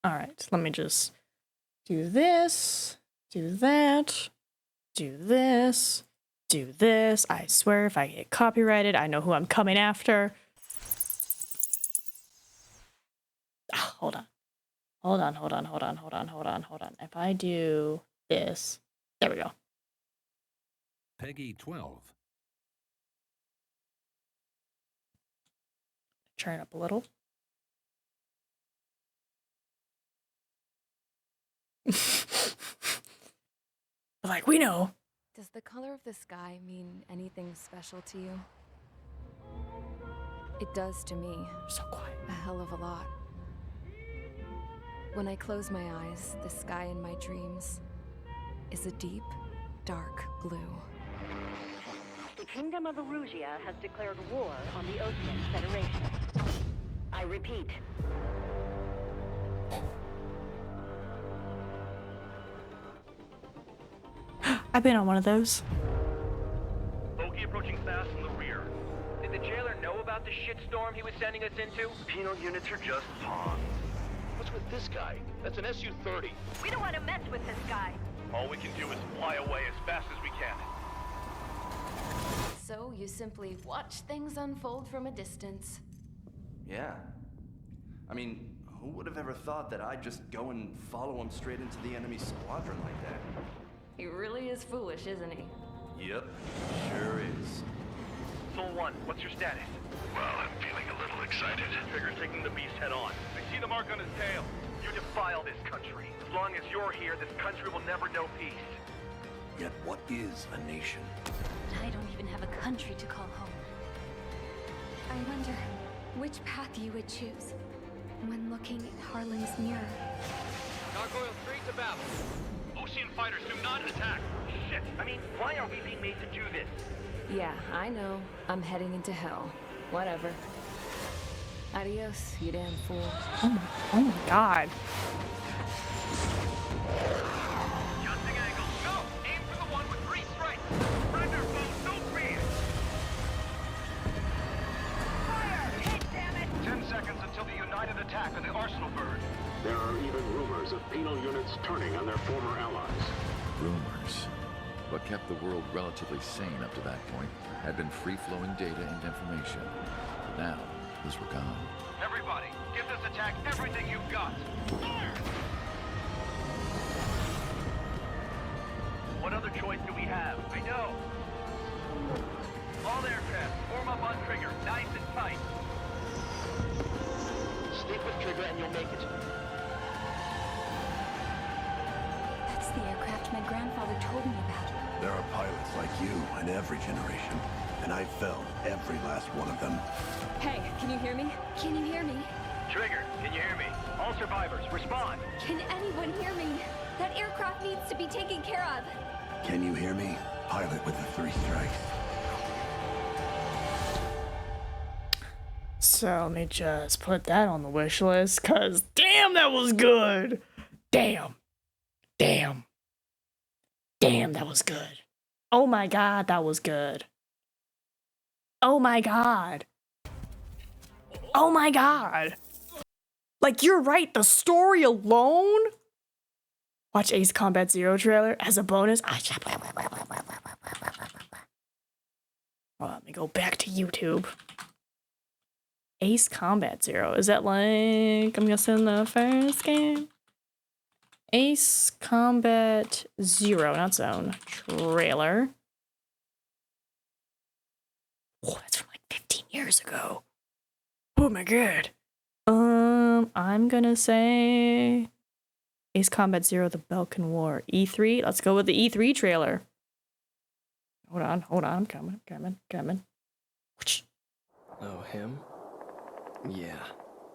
Alright, let me just do this, do that, do this, do this. I swear if I get copyrighted, I know who I'm coming after. Ah, hold on. Hold on. If I do this, there we go.
Peggy 12.
Turn it up a little. Like, we know.
Does the color of the sky mean anything special to you? It does to me.
So quiet.
A hell of a lot. When I close my eyes, the sky in my dreams is a deep, dark blue.
The Kingdom of Erusia has declared war on the Ocean Federation. I repeat.
I've been on one of those.
Bogey approaching fast from the rear. Did the jailer know about the shitstorm he was sending us into?
Penal units are just pawns.
What's with this guy? That's an SU-30.
We don't want to mess with this guy.
All we can do is fly away as fast as we can.
So you simply watch things unfold from a distance.
Yeah. I mean, who would have ever thought that I'd just go and follow him straight into the enemy squadron like that?
He really is foolish, isn't he?
Yep, sure is.
Soul 1, what's your status?
Well, I'm feeling a little excited.
Trigger's taking the beast head on. I see the mark on his tail. You defile this country. As long as you're here, this country will never know peace.
Yet what is a nation?
I don't even have a country to call home. I wonder which path you would choose when looking at Harlan's mirror.
Gargoyle 3 to battle. Ocean fighters do not attack. Shit, I mean, why are we being made to do this?
Yeah, I know. I'm heading into hell. Whatever. Adios, you damn fool.
Oh my god.
Adjusting angle. Go! Aim for the one with 3 strikes. Render foe so free.
Fire! Hit, damn it!
10 seconds until the united attack on the Arsenal bird.
There are even rumors of penal units turning on their former allies.
Rumors. What kept the world relatively sane up to that point had been free-flowing data and information. But now, those were gone.
Everybody, give this attack everything you've got. Fire! What other choice do we have? I know. All aircraft, form up on trigger, nice and tight. Stick with trigger and you'll make it.
That's the aircraft my grandfather told me about.
There are pilots like you in every generation, and I felled every last one of them.
Hey, can you hear me?
Can you hear me?
Trigger, can you hear me? All survivors, respond.
Can anyone hear me? That aircraft needs to be taken care of.
Can you hear me? Pilot with the 3 strikes.
So let me just put that on the wish list, cause damn, that was good. Damn, that was good. Oh my god, that was good. Oh my god. Oh my god. Like, you're right, the story alone. Watch Ace Combat Zero trailer as a bonus. Well, let me go back to YouTube. Ace Combat Zero. Is that like, I'm guessing the first game? Ace Combat Zero, not Zone. Trailer. Oh, that's from like 15 years ago. Oh my god. I'm gonna say Ace Combat Zero, the Balkan War. E3. Let's go with the E3 trailer. Hold on. I'm coming.
Oh, him? Yeah.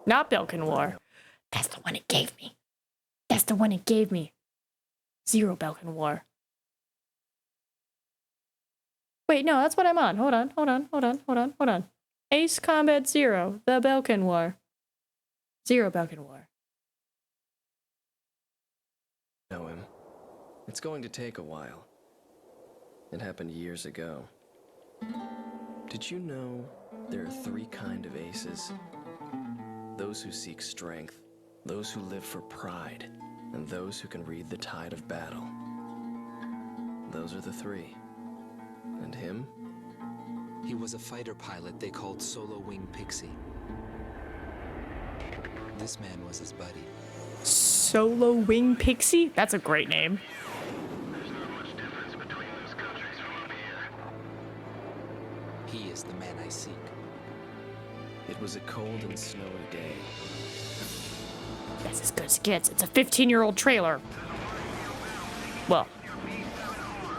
Not Balkan War. That's the one it gave me. Zero Balkan War. Wait, no, that's what I'm on. Hold on. Ace Combat Zero, the Balkan War. Zero Balkan War.
Know him. It's going to take a while. It happened years ago. Did you know there are 3 kinds of aces? Those who seek strength, those who live for pride, and those who can read the tide of battle. Those are the 3. And him?
He was a fighter pilot they called Solo Wing Pixie. This man was his buddy.
Solo Wing Pixie? That's a great name.
He is the man I seek.
It was a cold and snowy day.
That's as good as it gets. It's a 15-year-old trailer. Well.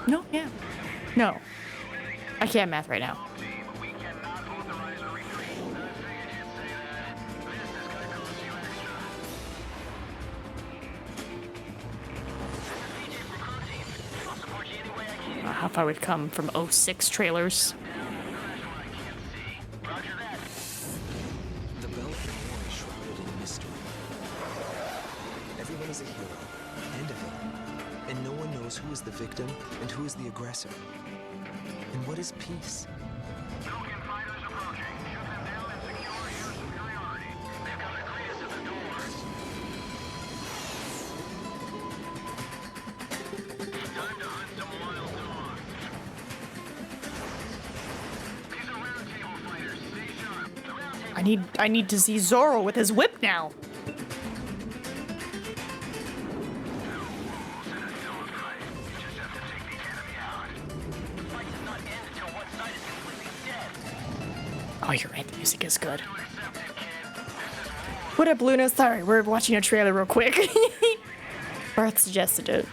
No, yeah. No. I can't math right now. How far we've come from 06 trailers.
The Balkan War is shrouded in mystery. Everyone is a hero and a villain, and no one knows who is the victim and who is the aggressor. And what is peace?
I need to see Zoro with his whip now. Oh, you're right. The music is good. What up, Luna? Sorry, we're watching a trailer real quick. Barth suggested it.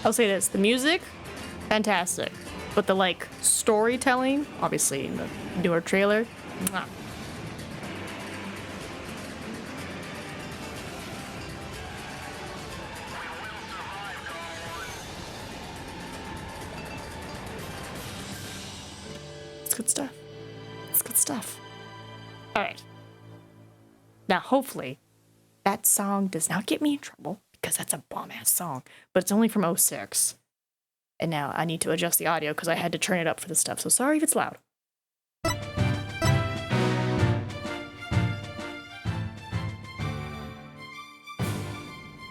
I'll say this. The music, fantastic. But the, like, storytelling, obviously in the newer trailer, mwah. It's good stuff. It's good stuff. All right. Now, hopefully, that song does not get me in trouble, because that's a bomb-ass song, but it's only from 06. And now I need to adjust the audio because I had to turn it up for this stuff, so sorry if it's loud.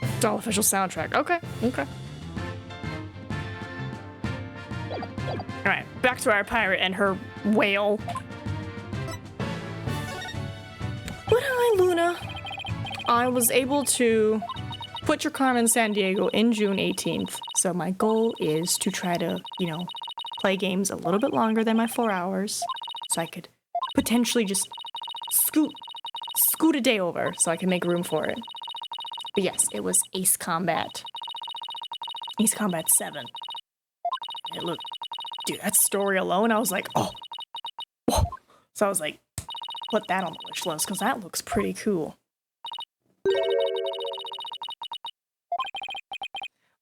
It's all official soundtrack. Okay. Alright, back to our pirate and her whale. But hi, Luna. I was able to put your car in San Diego in June 18th. So my goal is to try to, play games a little bit longer than my 4 hours. So I could potentially just scoot a day over so I can make room for it. But yes, it was Ace Combat 7. And look, dude, that story alone, I was like, oh. So I was like, put that on the wish list because that looks pretty cool.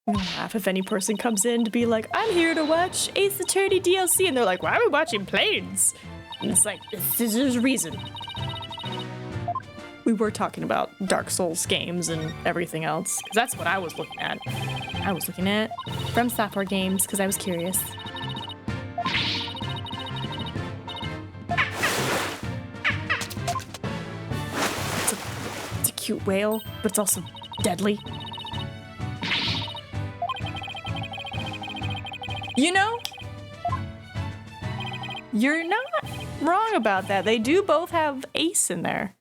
I'm gonna laugh if any person comes in to be like, I'm here to watch Ace Attorney DLC, and they're like, why are we watching planes? And it's like, there's a reason. We were talking about Dark Souls games and everything else, because that's what I was looking at. I was looking at From Software games, because I was curious. It's a cute whale, but it's also deadly. You know, you're not wrong about that. They do both have Ace in there.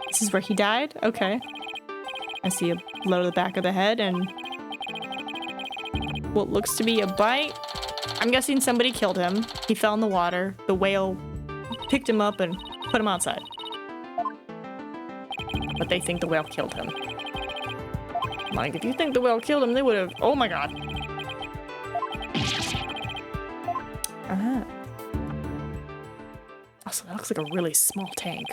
This is where he died? Okay. I see a blow to the back of the head and what looks to be a bite. I'm guessing somebody killed him. He fell in the water. The whale picked him up and put him outside. But they think the whale killed him. Like, if you think the whale killed him, they would have... Oh my god. Also, that looks like a really small tank.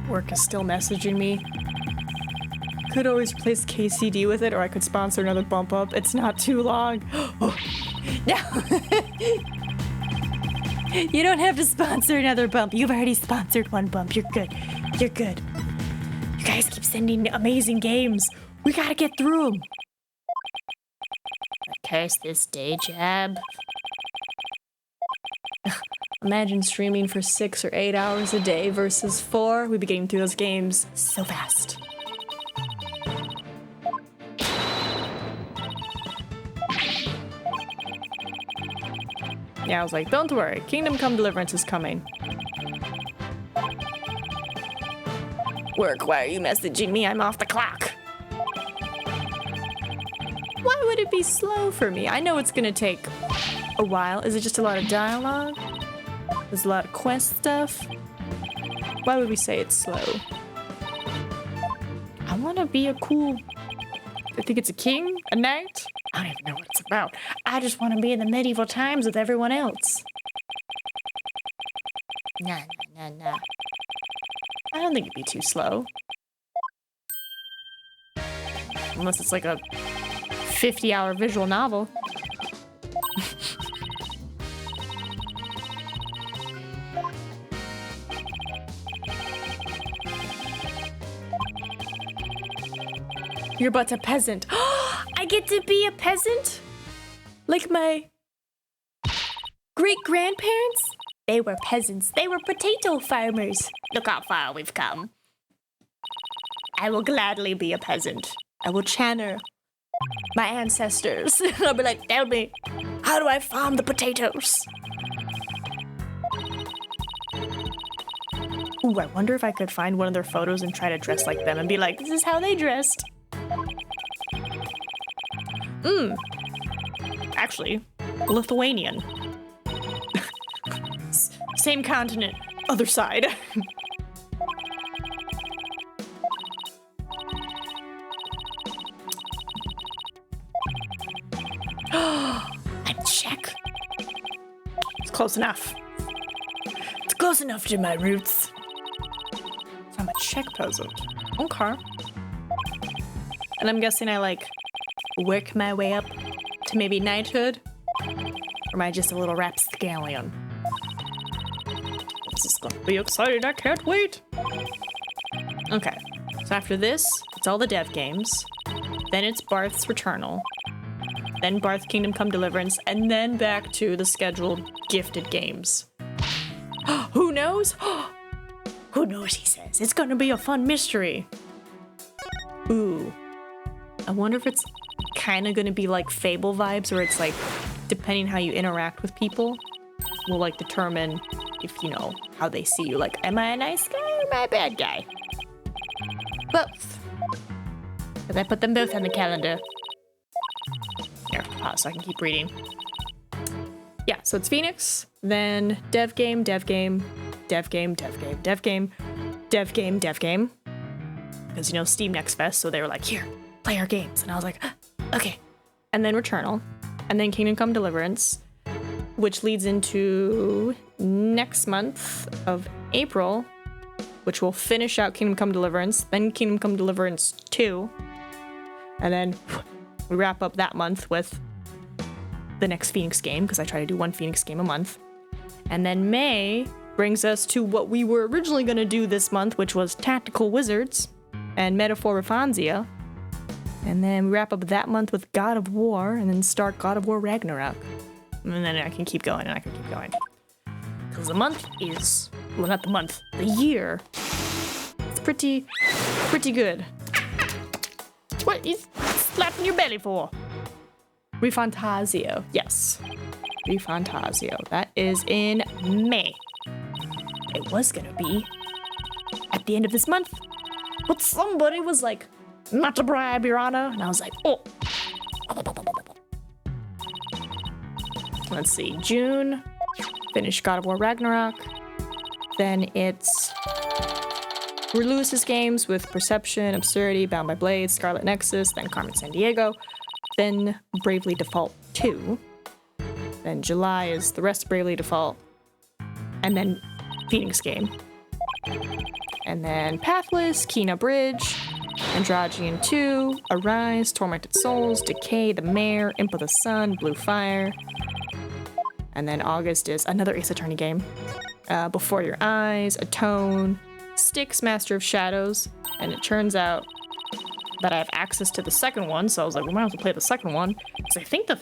Work is still messaging me. Could always replace KCD with it, or I could sponsor another bump up. It's not too long. Oh, no. You don't have to sponsor another bump. You've already sponsored one bump. You're good. You're good. You guys keep sending amazing games. We gotta get through them. Curse this day job. Imagine streaming for 6 or 8 hours a day versus 4. We'd be getting through those games so fast. Yeah, I was like, don't worry, Kingdom Come Deliverance is coming. Work, why are you messaging me? I'm off the clock. Why would it be slow for me? I know it's gonna take a while. Is it just a lot of dialogue? There's a lot of quest stuff. Why would we say it's slow? I want to be a cool... I think it's a king? A knight? I don't even know what it's about. I just want to be in the medieval times with everyone else. Nah. I don't think it'd be too slow. Unless it's like a 50-hour visual novel. You're but a peasant. I get to be a peasant? Like my great-grandparents? They were peasants. They were potato farmers. Look how far we've come. I will gladly be a peasant. I will channel my ancestors. I'll be like, tell me, how do I farm the potatoes? Ooh, I wonder if I could find one of their photos and try to dress like them and be like, this is how they dressed. Actually, Lithuanian. Same continent, other side. I'm Czech. It's close enough. It's close enough to my roots. So I'm a Czech peasant. Okay. And I'm guessing I like work my way up to maybe knighthood? Or am I just a little rapscallion? This is gonna be exciting, I can't wait! Okay, so after this, it's all the dev games. Then it's Barth's Returnal. Then Barth Kingdom Come Deliverance, and then back to the scheduled gifted games. Who knows? Who knows, he says. It's gonna be a fun mystery. Ooh. I wonder if it's kind of gonna be like Fable vibes, where it's like, depending how you interact with people, will like determine if, you know, how they see you. Like, am I a nice guy or am I a bad guy? Both.
Because I put them both on the calendar. Here, pause so I can keep reading. Yeah, so it's Phoenix, then dev game, dev game, dev game, dev game, dev game, dev game, dev game. Because, you know, Steam Next Fest, so they were like, here, play our games. And I was like, okay. And then Returnal, and then Kingdom Come Deliverance, which leads into next month of April, which will finish out Kingdom Come Deliverance, then Kingdom Come Deliverance 2, and then we wrap up that month with the next Phoenix game, because I try to do one Phoenix game a month. And then May brings us to what we were originally going to do this month, which was Tactical Wizards and Metaphor Rafanzia. And then we wrap up that month with God of War, and then start God of War Ragnarok. And then I can keep going, and I can keep going. Because the month is, well, not the month, the year. It's pretty good. What is slapping your belly for? Refantasio, yes. Refantasio, that is in May. It was gonna be at the end of this month, but somebody was like, not to bribe, Your Honor, and I was like, oh. Let's see, June, finish God of War Ragnarok. Then it's Lewis's games with Perception, Absurdity, Bound by Blades, Scarlet Nexus, then Carmen Sandiego, then Bravely Default 2. Then July is the rest of Bravely Default, and then Phoenix game. And then Pathless, Kena Bridge, Androgyne 2, Arise, Tormented Souls, Decay, The Mare, Imp of the Sun, Blue Fire. And then August is another Ace Attorney game. Before Your Eyes, Atone, Styx, Master of Shadows. And it turns out that I have access to the second one, so I was like, we might have to play the second one. Because I think the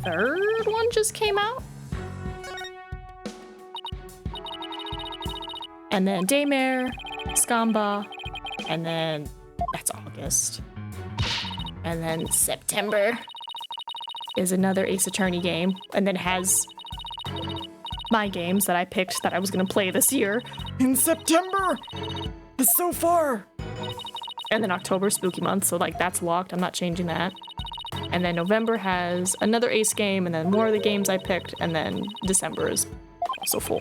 third one just came out. And then Daymare, Skamba, and then that's August. And then September is another Ace Attorney game, and then has my games that I picked that I was gonna play this year in September. It's so far. And then October, spooky month, so like that's locked. I'm not changing that. And then November has another Ace game, and then more of the games I picked, and then December is also full.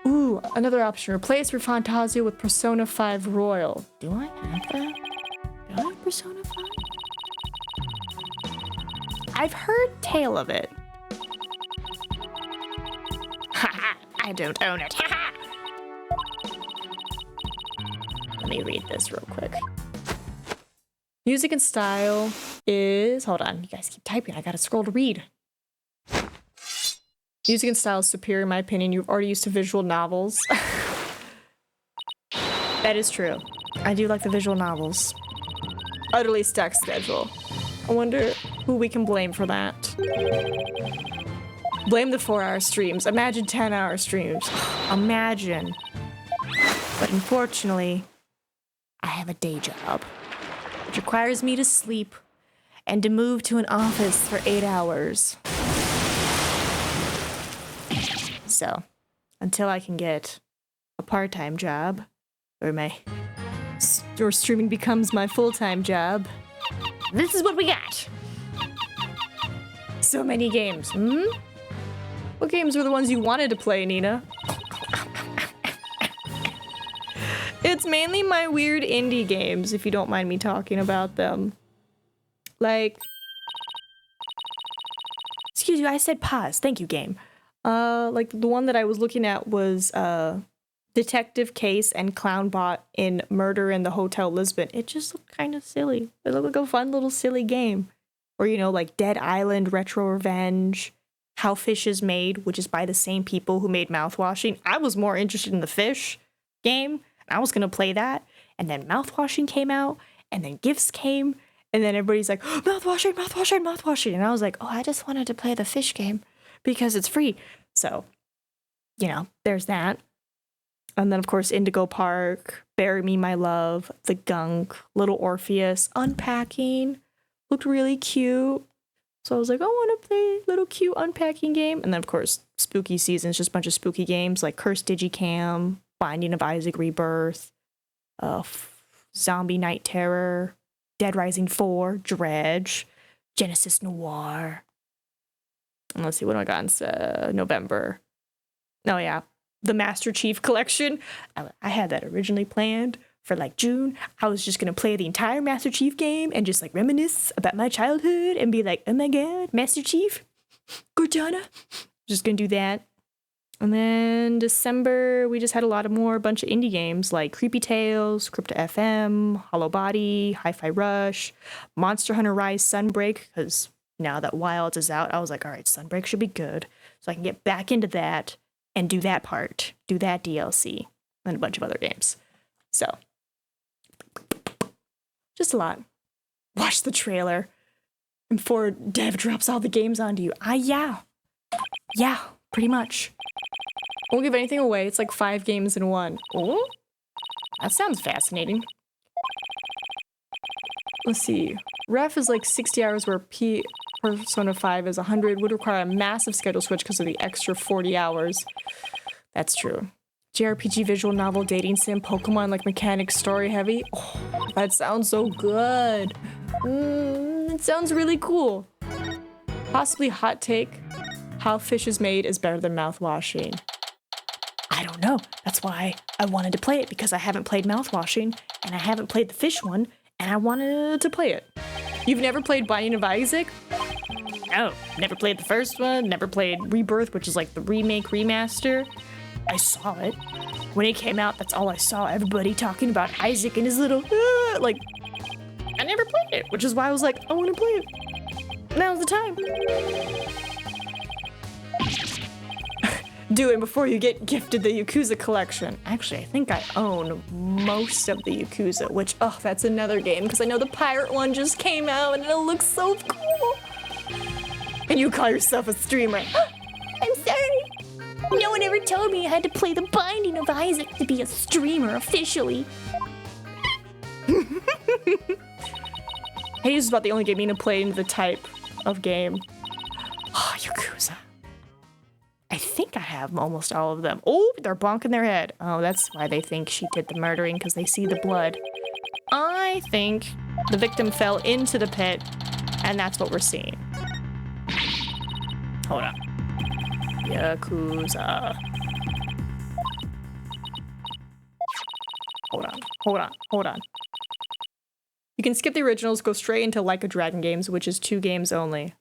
Ooh, another option. Replace Refantasio with Persona 5 Royal. Do I have that? Do I have Persona 5? I've heard tale of it. Haha, I don't own it. Haha. Let me read this real quick. Music and style is... Hold on, you guys keep typing. I gotta scroll to read. Music and style is superior in my opinion. You've already used to visual novels. That is true. I do like the visual novels. Utterly stacked schedule. I wonder who we can blame for that. Blame the 4-hour streams. Imagine 10-hour streams. Imagine. But unfortunately, I have a day job, which requires me to sleep and to move to an office for 8 hours. So, until I can get a part-time job, or streaming becomes my full-time job, this is what we got. So many games. What games were the ones you wanted to play, Nina? It's mainly my weird indie games, if you don't mind me talking about them. Like... Excuse you, I said pause. Thank you, game. Like, the one that I was looking at was, Detective Case and Clownbot in Murder in the Hotel Lisbon. It just looked kind of silly. It looked like a fun little silly game. Or, you know, like Dead Island, Retro Revenge, How Fish is Made, which is by the same people who made Mouthwashing. I was more interested in the Fish game. I was gonna play that. And then Mouthwashing came out, and then Gifts came, and then everybody's like, oh, Mouthwashing, Mouthwashing, Mouthwashing. And I was like, oh, I just wanted to play the Fish game because it's free. So, you know, there's that. And then, of course, Indigo Park, Bury Me, My Love, The Gunk, Little Orpheus, Unpacking. Looked really cute. So I was like, I want to play a little cute unpacking game. And then, of course, spooky season is just a bunch of spooky games like Cursed Digicam, Binding of Isaac Rebirth,
Zombie Night Terror, Dead Rising 4, Dredge, Genesis Noir. And let's see, what do I got in November? Oh yeah, the Master Chief Collection. I had that originally planned for like June. I was just gonna play the entire Master Chief game and just like reminisce about my childhood and be like, oh my god, Master Chief, Cortana. Just gonna do that. And then December, we just had a bunch of indie games like Creepy Tales, Crypto FM, Hollow Body, Hi-Fi Rush, Monster Hunter Rise Sunbreak, because now that Wilds is out, I was like, all right, Sunbreak should be good. So I can get back into that and do that part, do that DLC, and a bunch of other games. So, just a lot. Watch the trailer. And before Dev drops all the games onto you. Yeah, pretty much. Won't give anything away. It's like 5 games in one. Oh, that sounds fascinating. Let's see. Ref is like 60 hours where Persona 5 is 100. Would require a massive schedule switch because of the extra 40 hours. That's true. JRPG visual novel, dating sim, Pokemon like mechanics, story heavy. Oh, that sounds so good. It sounds really cool. Possibly hot take. How fish is made is better than mouthwashing. I don't know. That's why I wanted to play it, because I haven't played mouthwashing and I haven't played the fish one and I wanted to play it. You've never played Binding of Isaac? No, never played the first one, never played Rebirth, which is like the remake remaster. I saw it. When it came out, that's all I saw. Everybody talking about Isaac and his little, like, I never played it, which is why I was like, I want to play it. Now's the time. Do it before you get gifted the Yakuza collection. Actually, I think I own most of the Yakuza, which, oh, that's another game, because I know the pirate one just came out and it looks so cool. And you call yourself a streamer. I'm sorry. No one ever told me I had to play the Binding of Isaac to be a streamer officially. Hades is about the only game Nina played into the type of game. Oh, Yakuza. I think I have almost all of them. Oh, they're bonking their head. Oh, that's why they think she did the murdering, because they see the blood. I think the victim fell into the pit, and that's what we're seeing. Hold on. Yakuza. Hold on. You can skip the originals, go straight into Like a Dragon games, which is 2 games only.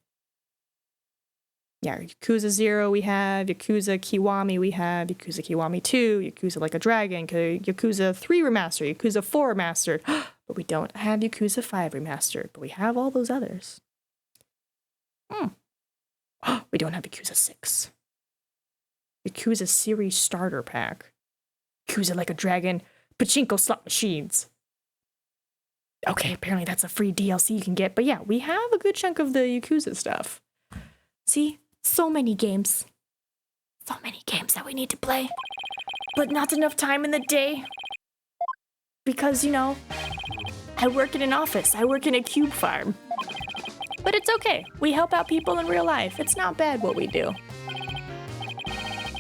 Yeah, Yakuza 0 we have, Yakuza Kiwami we have, Yakuza Kiwami 2, Yakuza Like a Dragon, Yakuza 3 Remastered, Yakuza 4 Remastered, but we don't have Yakuza 5 Remastered, but we have all those others. We don't have Yakuza 6. Yakuza Series Starter Pack. Yakuza Like a Dragon, Pachinko Slot Machines. Okay, apparently that's a free DLC you can get, but yeah, we have a good chunk of the Yakuza stuff. See? So many games. So many games that we need to play. But not enough time in the day. Because, you know, I work in an office. I work in a cube farm. But it's okay. We help out people in real life. It's not bad what we do.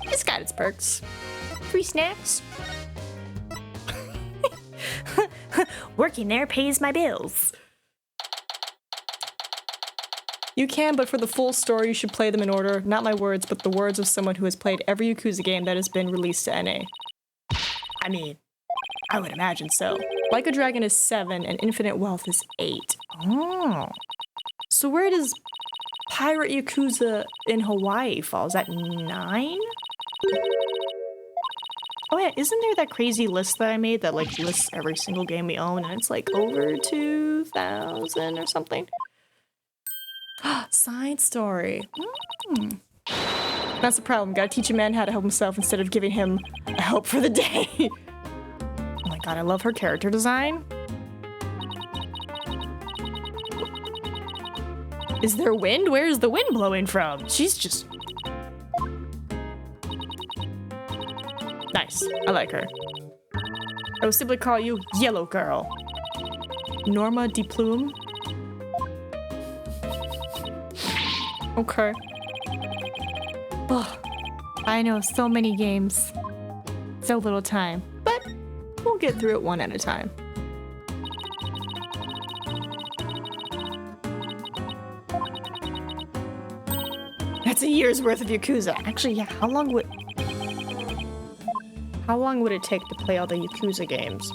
It's got its perks. Free snacks. Working there pays my bills. You can, but for the full story, you should play them in order. Not my words, but the words of someone who has played every Yakuza game that has been released to NA. I mean, I would imagine so. Like a Dragon is 7, and Infinite Wealth is 8. Oh. So where does Pirate Yakuza in Hawaii fall? Is that 9? Oh yeah, isn't there that crazy list that I made that like lists every single game we own, and it's like over 2,000 or something? Side story. That's the problem. Gotta teach a man how to help himself instead of giving him a help for the day. Oh my god, I love her character design. Is there wind? Where is the wind blowing from? She's just... Nice. I like her. I will simply call you Yellow Girl. Norma de Plume. Okay. Oh, I know so many games. So little time. But We'll get through it one at a time. That's a year's worth of Yakuza. Actually, yeah, how long would it take to play all the Yakuza games?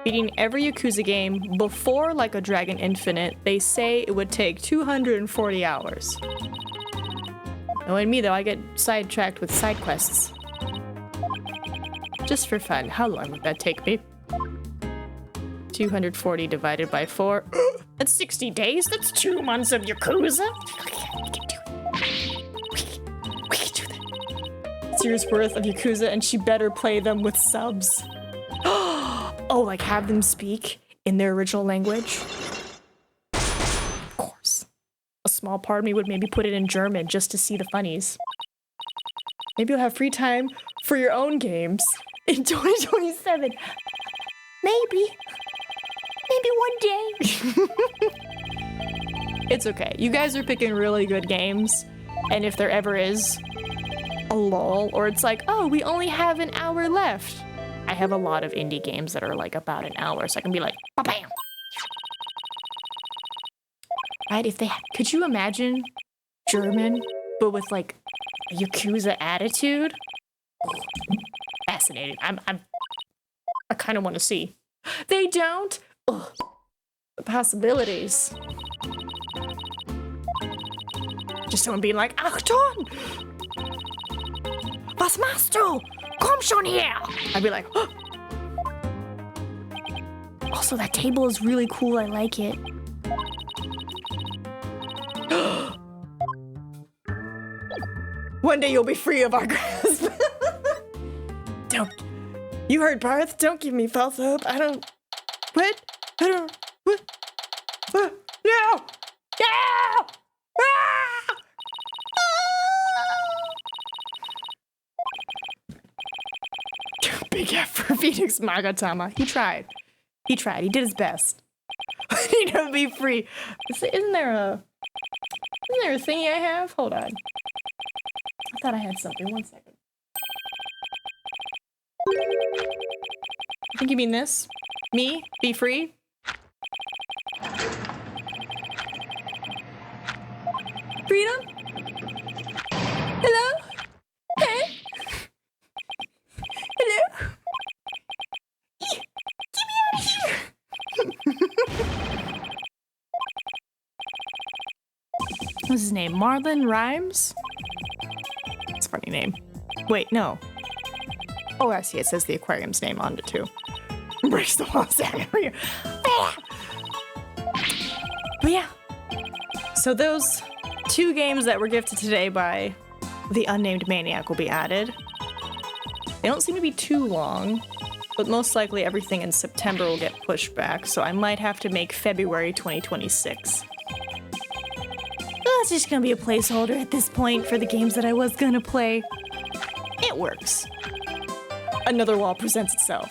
Beating every Yakuza game before Like a Dragon Infinite, they say it would take 240 hours. Knowing me though, I get sidetracked with side quests. Just for fun, how long would that take me? 240 divided by 4. That's 60 days? That's 2 months of Yakuza? We can do it. We can do that. It's year's worth of Yakuza, and she better play them with subs. Oh, like have them speak in their original language? Of course. A small part of me would maybe put it in German just to see the funnies. Maybe you'll have free time for your own games in 2027. Maybe. Maybe one day. It's okay. You guys are picking really good games. And if there ever is a lull, or it's like, oh, we only have an hour left. I have a lot of indie games that are like about an hour, so I can be like, ba-bam. Right? If they, could you imagine German, but with like a Yakuza attitude? Fascinating. I kind of want to see. They don't? Ugh. The possibilities. Just someone being like, Achtung! Was machst du? Komm schon her! I'd be like, oh. Also, that table is really cool. I like it. One day you'll be free of our grasp. Don't. You heard Barth. Don't give me false hope. I don't. What? I don't. What? No! No! Ah! Big F for Phoenix Magatama. He tried. He tried. He did his best. I need to be free. Isn't there a thingy I have? Hold on. I thought I had something. 1 second. I think you mean this. Me? Be free? Freedom? Hello? Hey? Hello? Get me out of here! What's his name? Marlon Rhymes? That's a funny name. Wait, no. Oh, I see. It says the aquarium's name on it, too. Breaks the walls down over here. But yeah. So those 2 games that were gifted today by the unnamed maniac will be added. They don't seem to be too long, but most likely everything in September will get pushed back, so I might have to make February 2026. That's just gonna be a placeholder at this point for the games that I was gonna play. It works. Another wall presents itself.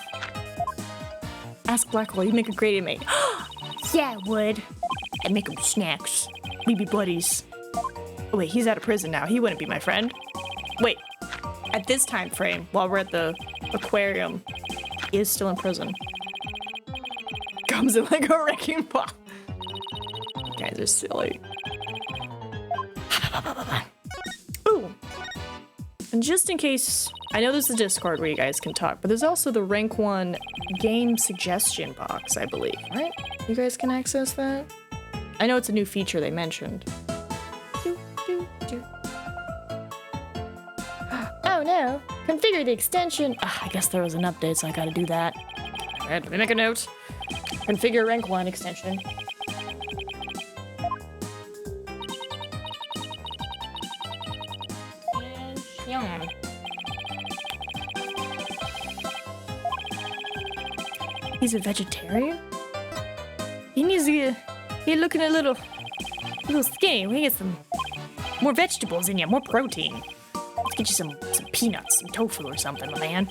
Ask Blackwell, you make a great inmate. Yeah, I would. I'd make him snacks. We'd be buddies. Oh wait, he's out of prison now. He wouldn't be my friend. Wait, at this time frame, while we're at the aquarium, he is still in prison. Comes in like a wrecking ball. You guys are silly. Ooh. And just in case, I know there's a Discord where you guys can talk, but there's also the Rank 1 game suggestion box, I believe, right? You guys can access that? I know it's a new feature they mentioned. Oh no, configure the extension. I guess there was an update, so I gotta do that. All right, let me make a note. Configure Rank 1 extension. He's a vegetarian? He needs to get, he's looking a little skinny. We get some more vegetables in you, more protein. Let's get you some peanuts, some tofu or something, my man.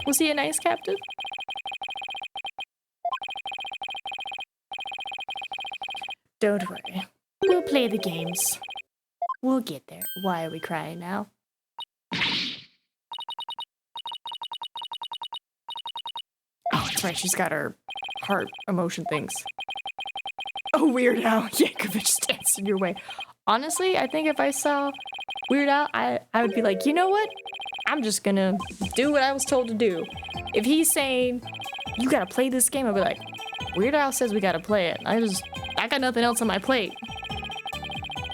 Was he a nice captive?
Don't worry. We'll play the games. We'll get there. Why are we crying now? Oh, that's right. She's got her heart emotion things. Oh, Weird Al Yankovic stands in your way. Honestly, I think if I saw Weird Al, I would be like, you know what? I'm just gonna do what I was told to do. If he's saying, you gotta play this game, I'll be like, Weird Al says we gotta play it. I got nothing else on my plate.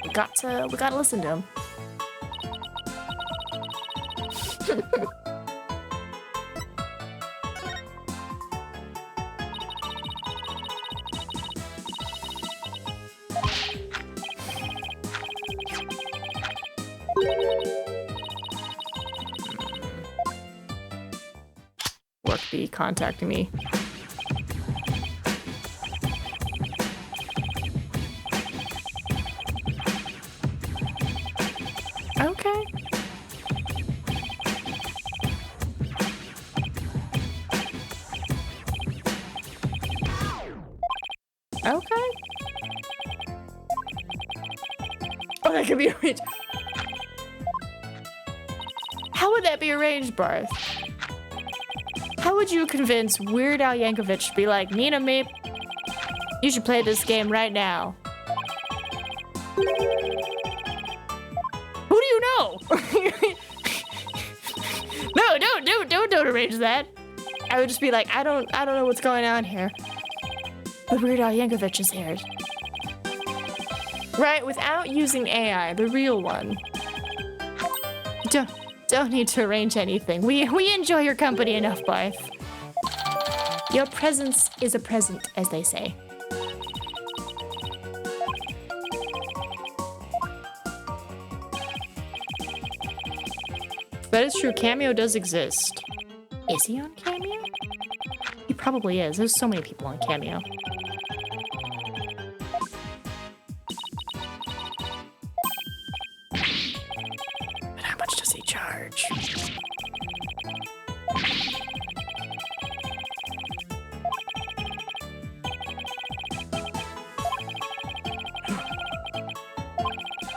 We gotta listen to him. Work be contacting me. Okay. Okay. Oh, that could be arranged. How would that be arranged, Barth? How would you convince Weird Al Yankovic to be like, NinaMeep, you should play this game right now? Who do you know? No, don't arrange that. I would just be like, I don't know what's going on here. But Weird Al Yankovic is here. Right, without using AI, the real one. Don't need to arrange anything. We enjoy your company enough, Barth. Your presence is a present, as they say. That is true. Cameo does exist. Is he on Cameo? He probably is. There's so many people on Cameo. But how much does he charge?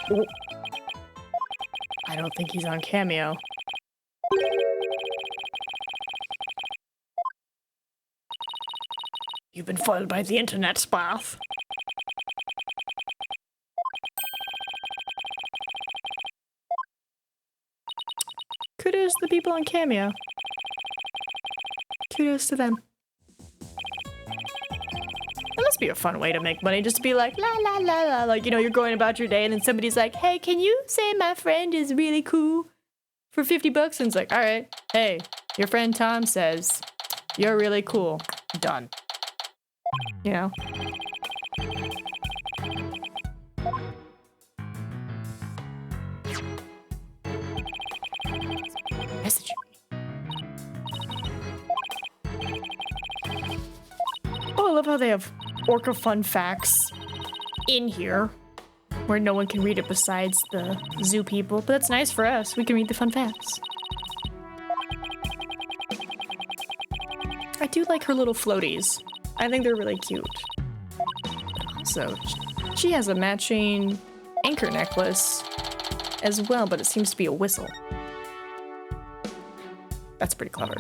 Oh. I don't think he's on Cameo. You've been foiled by the internet, Spath. Kudos to the people on Cameo. Kudos to them. That must be a fun way to make money, just to be like, la la la la, like, you know, you're going about your day and then somebody's like, hey, can you say my friend is really cool for 50 bucks? And it's like, all right, hey, your friend Tom says you're really cool. Done. You know? Message. Oh, I love how they have Orca fun facts in here where no one can read it besides the zoo people. But that's nice for us. We can read the fun facts. I do like her little floaties. I think they're really cute. Also, she has a matching anchor necklace as well, but it seems to be a whistle. That's pretty clever.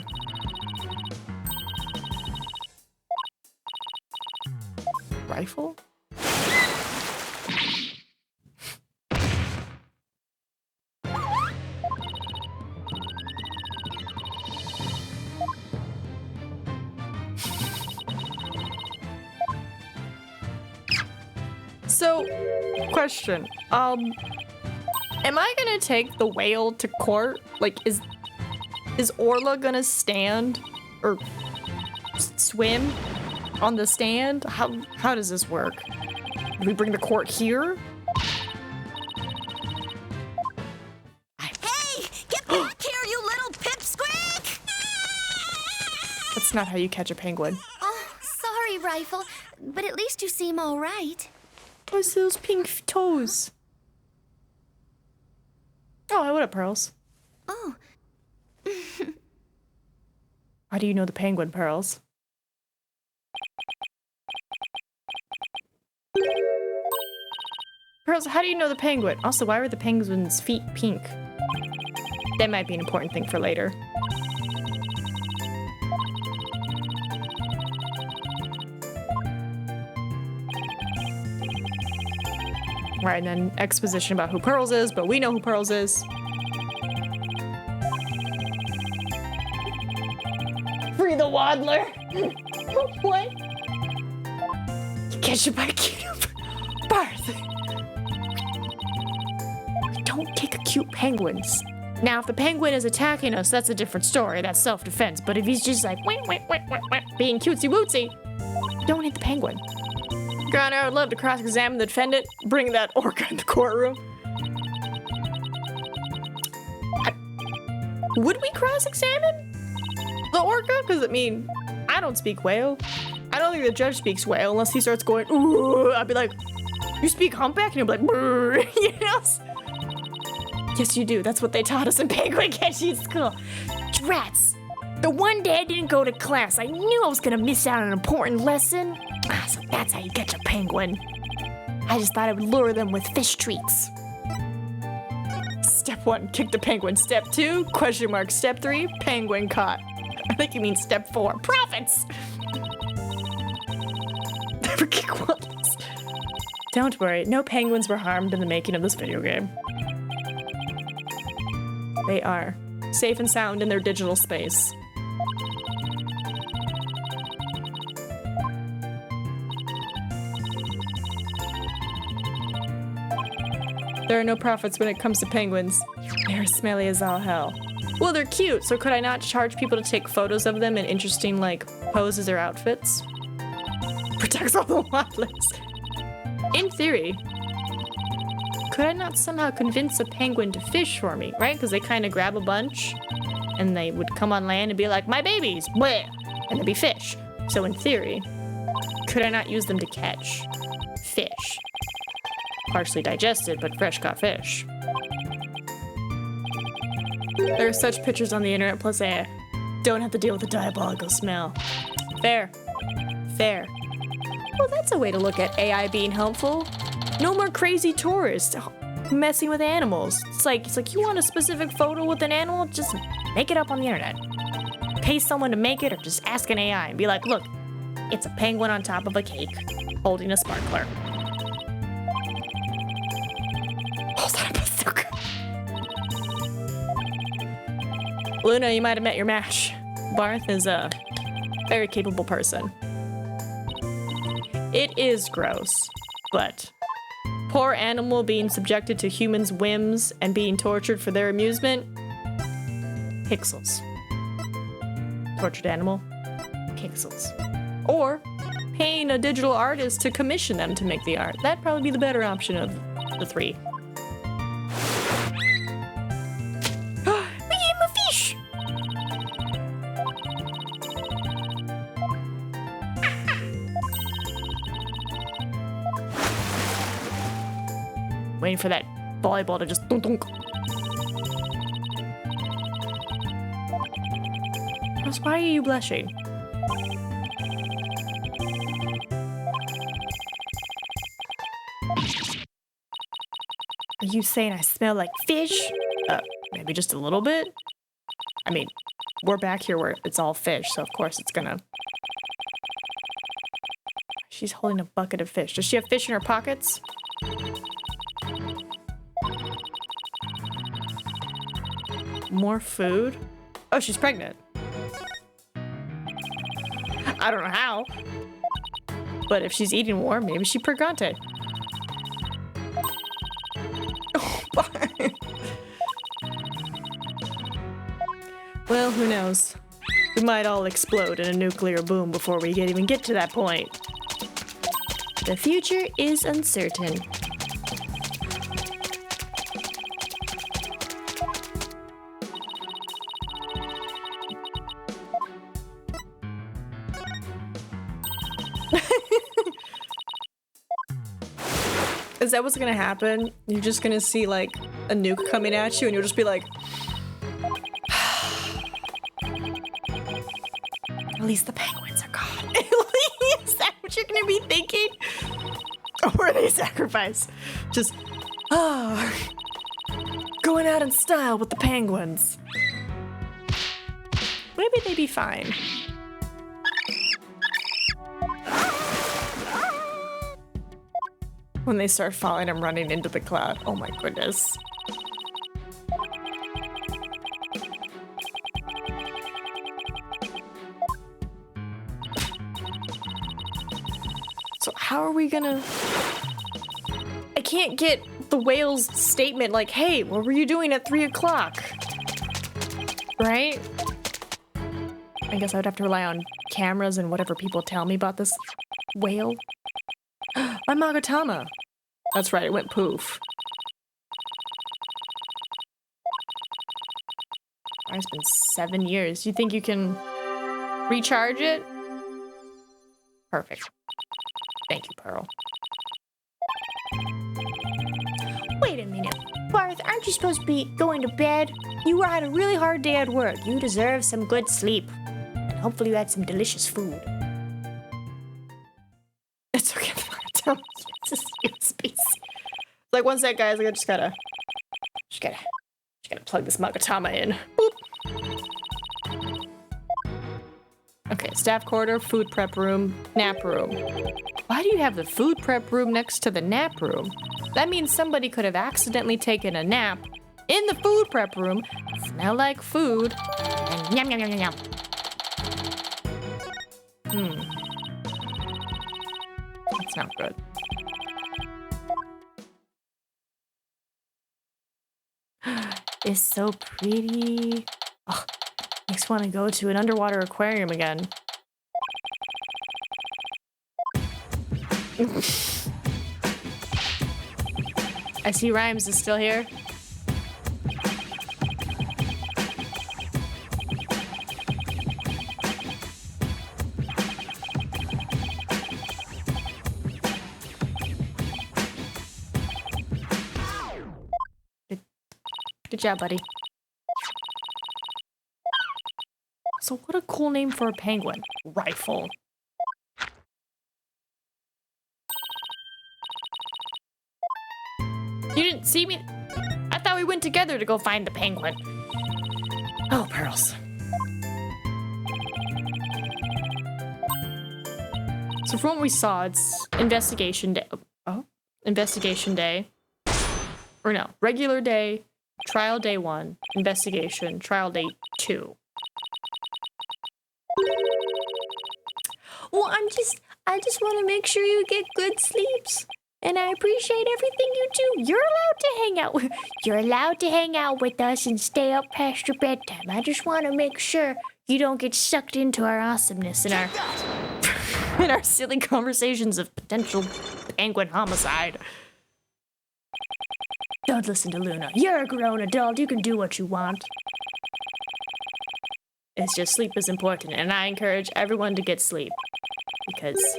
Rifle? So, question. Am I gonna take the whale to court? Like, is Orla gonna stand or swim on the stand? How does this work? Do we bring the court here?
Hey, get back here, you little pipsqueak!
That's not how you catch a penguin.
Oh, sorry, Rifle, but at least you seem all right.
What's those pink toes? Oh, what up, Pearls?
Oh.
How do you know the penguin, Pearls? Pearls, how do you know the penguin? Also, why were the penguin's feet pink? That might be an important thing for later. Right, and then exposition about who Pearls is, but we know who Pearls is. Free the waddler! What? You catch it by cute Barth. We don't kick cute penguins. Now, if the penguin is attacking us, that's a different story. That's self-defense. But if he's just like, being cutesy-wootsy, don't hit the penguin. Your Honor, I would love to cross-examine the defendant. Bring that orca in the courtroom. Would we cross-examine the orca? Because, I mean, I don't speak whale. I don't think the judge speaks whale unless he starts going, ooh. I'd be like, you speak humpback? And he'll be like, brr, you know? Yes, you do. That's what they taught us in Penguin Catching School. Drats. The one day I didn't go to class, I knew I was gonna miss out on an important lesson. So that's how you catch a penguin. I just thought I would lure them with fish treats. Step 1, kick the penguin. Step 2, question mark. Step 3, penguin caught. I think you mean step 4, profits. Never kick once. Don't worry, no penguins were harmed in the making of this video game. They are safe and sound in their digital space. There are no profits when it comes to penguins. They're smelly as all hell. Well, they're cute, so could I not charge people to take photos of them in interesting, like, poses or outfits? Protects all the wildlings. In theory, could I not somehow convince a penguin to fish for me, right? Because they kind of grab a bunch, and they would come on land and be like, my babies, bleh, and there'd be fish. So in theory, could I not use them to catch fish? Partially digested, but fresh caught fish. There are such pictures on the internet, plus I don't have to deal with the diabolical smell. Fair. Fair. Well, that's a way to look at AI being helpful. No more crazy tourists messing with animals. It's like you want a specific photo with an animal, just make it up on the internet. Pay someone to make it, or just ask an AI and be like, look, it's a penguin on top of a cake, holding a sparkler. Luna, you might have met your match. Barth is a very capable person. It is gross, but poor animal being subjected to humans' whims and being tortured for their amusement? Pixels. Tortured animal? Pixels. Or paying a digital artist to commission them to make the art. That'd probably be the better option of the three. Waiting for that volleyball to just dunk dunk. Why are you blushing? Are you saying I smell like fish? Maybe just a little bit? I mean, we're back here where it's all fish, so of course it's gonna... She's holding a bucket of fish. Does she have fish in her pockets? More food? Oh, she's pregnant. I don't know how. But if she's eating more, maybe she pregante. Oh, well, who knows? We might all explode in a nuclear boom before we even get to that point. The future is uncertain. Is that what's gonna happen? You're just gonna see like a nuke coming at you and you'll just be like, at least the penguins are gone. Is that what you're gonna be thinking? Or are they sacrificed?
sacrifice. Just, going out in style with the penguins. Maybe they'd be fine. When they start falling, I'm running into the cloud. Oh my goodness. So how are we gonna... I can't get the whale's statement like, hey, what were you doing at 3 o'clock? Right? I guess I would have to rely on cameras and whatever people tell me about this whale. My Magatama. That's right, it went poof. It's been 7 years. You think you can recharge it? Perfect. Thank you, Pearl.
Wait a minute. Barth, aren't you supposed to be going to bed? You had a really hard day at work. You deserve some good sleep. And hopefully you had some delicious food.
It's okay. It's a space. Like, one sec, guys. I just gotta plug this Magatama in. Boop. Okay, staff quarter, food prep room, nap room. Why do you have the food prep room next to the nap room? That means somebody could have accidentally taken a nap in the food prep room, smell like food, and yum yum yum yum yum. That's not good. It's so pretty. Oh, makes me want to go to an underwater aquarium again. I see Rhymes is still here. Good job, buddy. So what a cool name for a penguin. Rifle. You didn't see me? I thought we went together to go find the penguin. Oh, pearls. So from what we saw, it's investigation day. Oh, investigation day. Or no, regular day. Trial day 1, investigation, trial day 2.
Well, I just want to make sure you get good sleeps. And I appreciate everything you do. You're allowed to hang out with us and stay up past your bedtime. I just want to make sure you don't get sucked into our awesomeness and our
in our silly conversations of potential penguin homicide.
Don't listen to Luna. You're a grown adult. You can do what you want.
It's just sleep is important, and I encourage everyone to get sleep. Because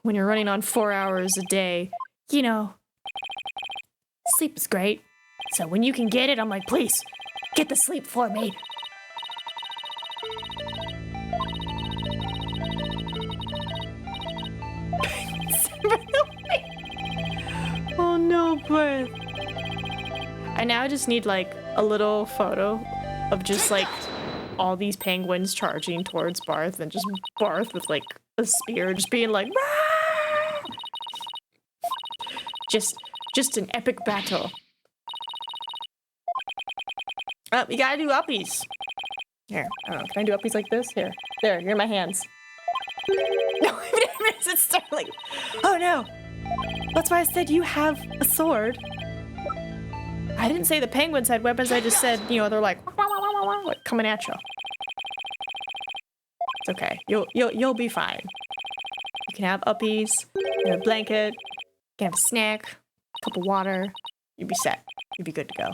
when you're running on 4 hours a day, you know, sleep is great. So when you can get it, I'm like, please, get the sleep for me. Oh no, Barth. I now just need like a little photo of just like all these penguins charging towards Barth and just Barth with like a spear just being like Rah! just an epic battle. You gotta do uppies. Here, I don't know, can I do uppies like this? Here, there, you're in my hands. No, it's startling. Oh no. That's why I said you have a sword. I didn't say the penguins had weapons. I just said, you know, they're like coming at you. It's okay. You'll be fine. You can have uppies, you can have a blanket, you can have a snack, a cup of water. You'd be set. You'd be good to go.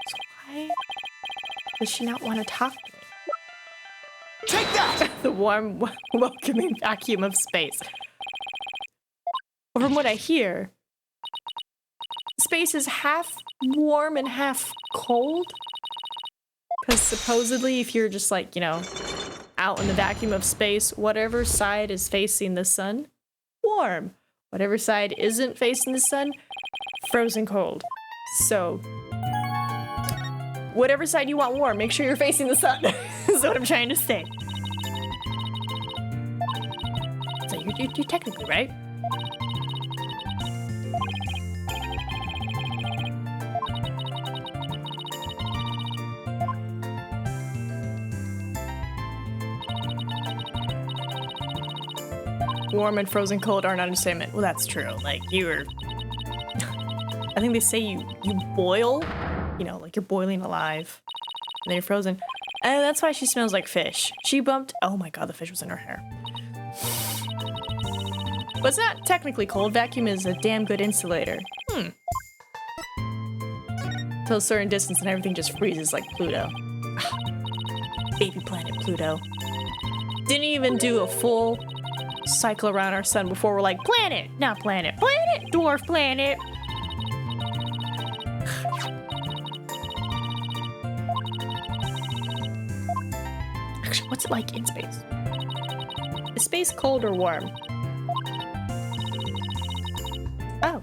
So why does she not want to talk to me? Take that! The warm, welcoming vacuum of space. From what I hear, space is half warm and half cold. Because supposedly if you're just like, you know,
out in the vacuum of space, whatever side is facing the sun, warm. Whatever side isn't facing the sun, frozen cold. So, whatever side you want warm, make sure you're facing the sun. Is what I'm trying to say. So you're technically right. Warm and frozen cold are an understatement. Well, that's true. Like, you're... I think they say you boil, you know, like you're boiling alive. And then you're frozen. And that's why she smells like fish. She bumped... Oh my god, the fish was in her hair. But it's not technically cold. Vacuum is a damn good insulator. Till a certain distance and everything just freezes like Pluto. Baby planet Pluto. Didn't even do a full cycle around our sun before we're like, planet, not planet, planet, dwarf planet. Actually, what's it like in space? Is space cold or warm? Oh.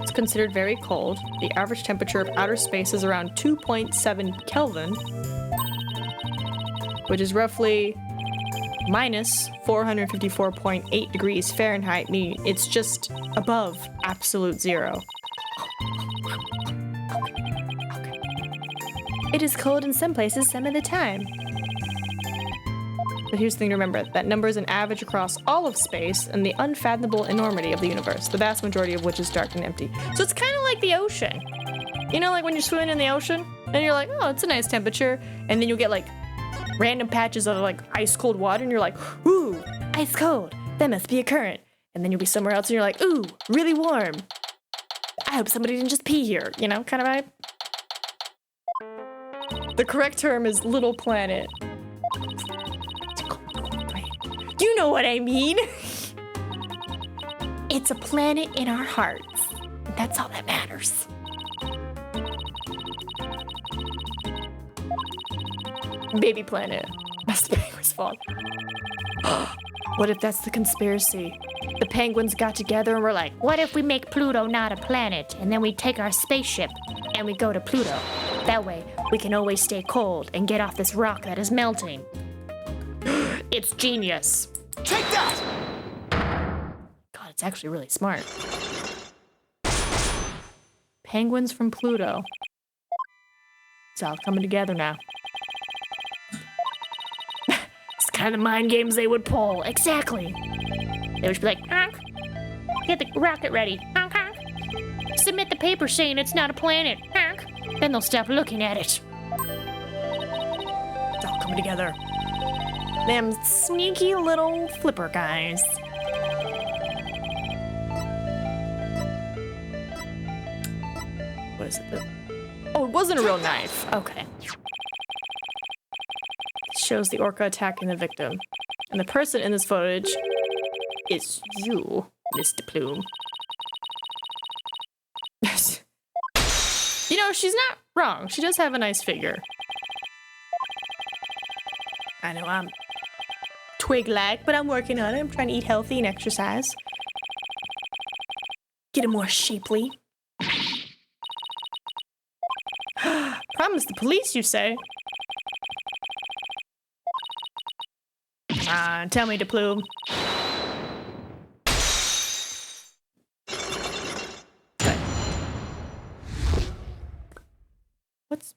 It's considered very cold. The average temperature of outer space is around 2.7 Kelvin, which is roughly minus 454.8 degrees Fahrenheit, meaning it's just above absolute zero. Okay. It is cold in some places some of the time. But here's the thing to remember, that number is an average across all of space and the unfathomable enormity of the universe, the vast majority of which is dark and empty. So it's kind of like the ocean. You know, like when you're swimming in the ocean, and you're like, oh, it's a nice temperature, and then you'll get like random patches of like ice cold water, and you're like, ooh, ice cold, that must be a current. And then you'll be somewhere else, and you're like, ooh, really warm. I hope somebody didn't just pee here, you know, kind of vibe. The correct term is little planet. You know what I mean? It's a planet in our hearts. That's all that matters. Baby planet. That's the penguin's fault. What if that's the conspiracy? The penguins got together and were like, what if we make Pluto not a planet, and then we take our spaceship and we go to Pluto? That way, we can always stay cold and get off this rock that is melting. It's genius.
Take that!
God, it's actually really smart. Penguins from Pluto. It's all coming together now. It's kind of the mind games they would pull. Exactly. They would just be like, honk. Get the rocket ready. Honk, honk. Submit the paper saying it's not a planet. Honk. Then they'll stop looking at it. It's all coming together. Them sneaky little flipper guys. What is it? Oh, it wasn't a real knife. Okay. Shows the orca attacking the victim. And the person in this footage is you, Mr. Plume. You know, she's not wrong. She does have a nice figure. I know I'm twig-like, but I'm working on it. I'm trying to eat healthy and exercise. Get it more shapely. Promise the police, you say? Tell me to Plume. What's...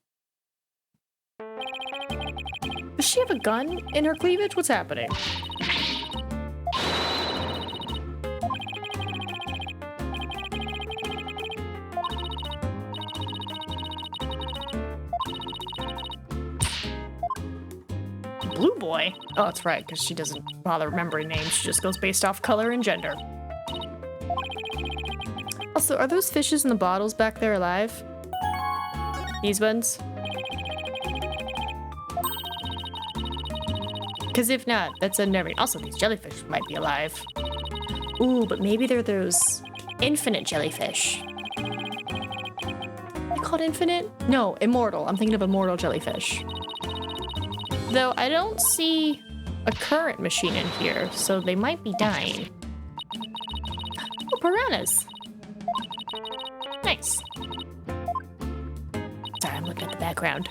Does she have a gun in her cleavage? What's happening? Blue boy? Oh, that's right, because she doesn't bother remembering names. She just goes based off color and gender. Also, are those fishes in the bottles back there alive? These ones? Because if not, that's unnerving. Also, these jellyfish might be alive. Ooh, but maybe they're those infinite jellyfish. You called infinite? No, immortal. I'm thinking of immortal jellyfish. Though I don't see a current machine in here, so they might be dying. Oh, piranhas. Nice. Sorry, I'm looking at the background.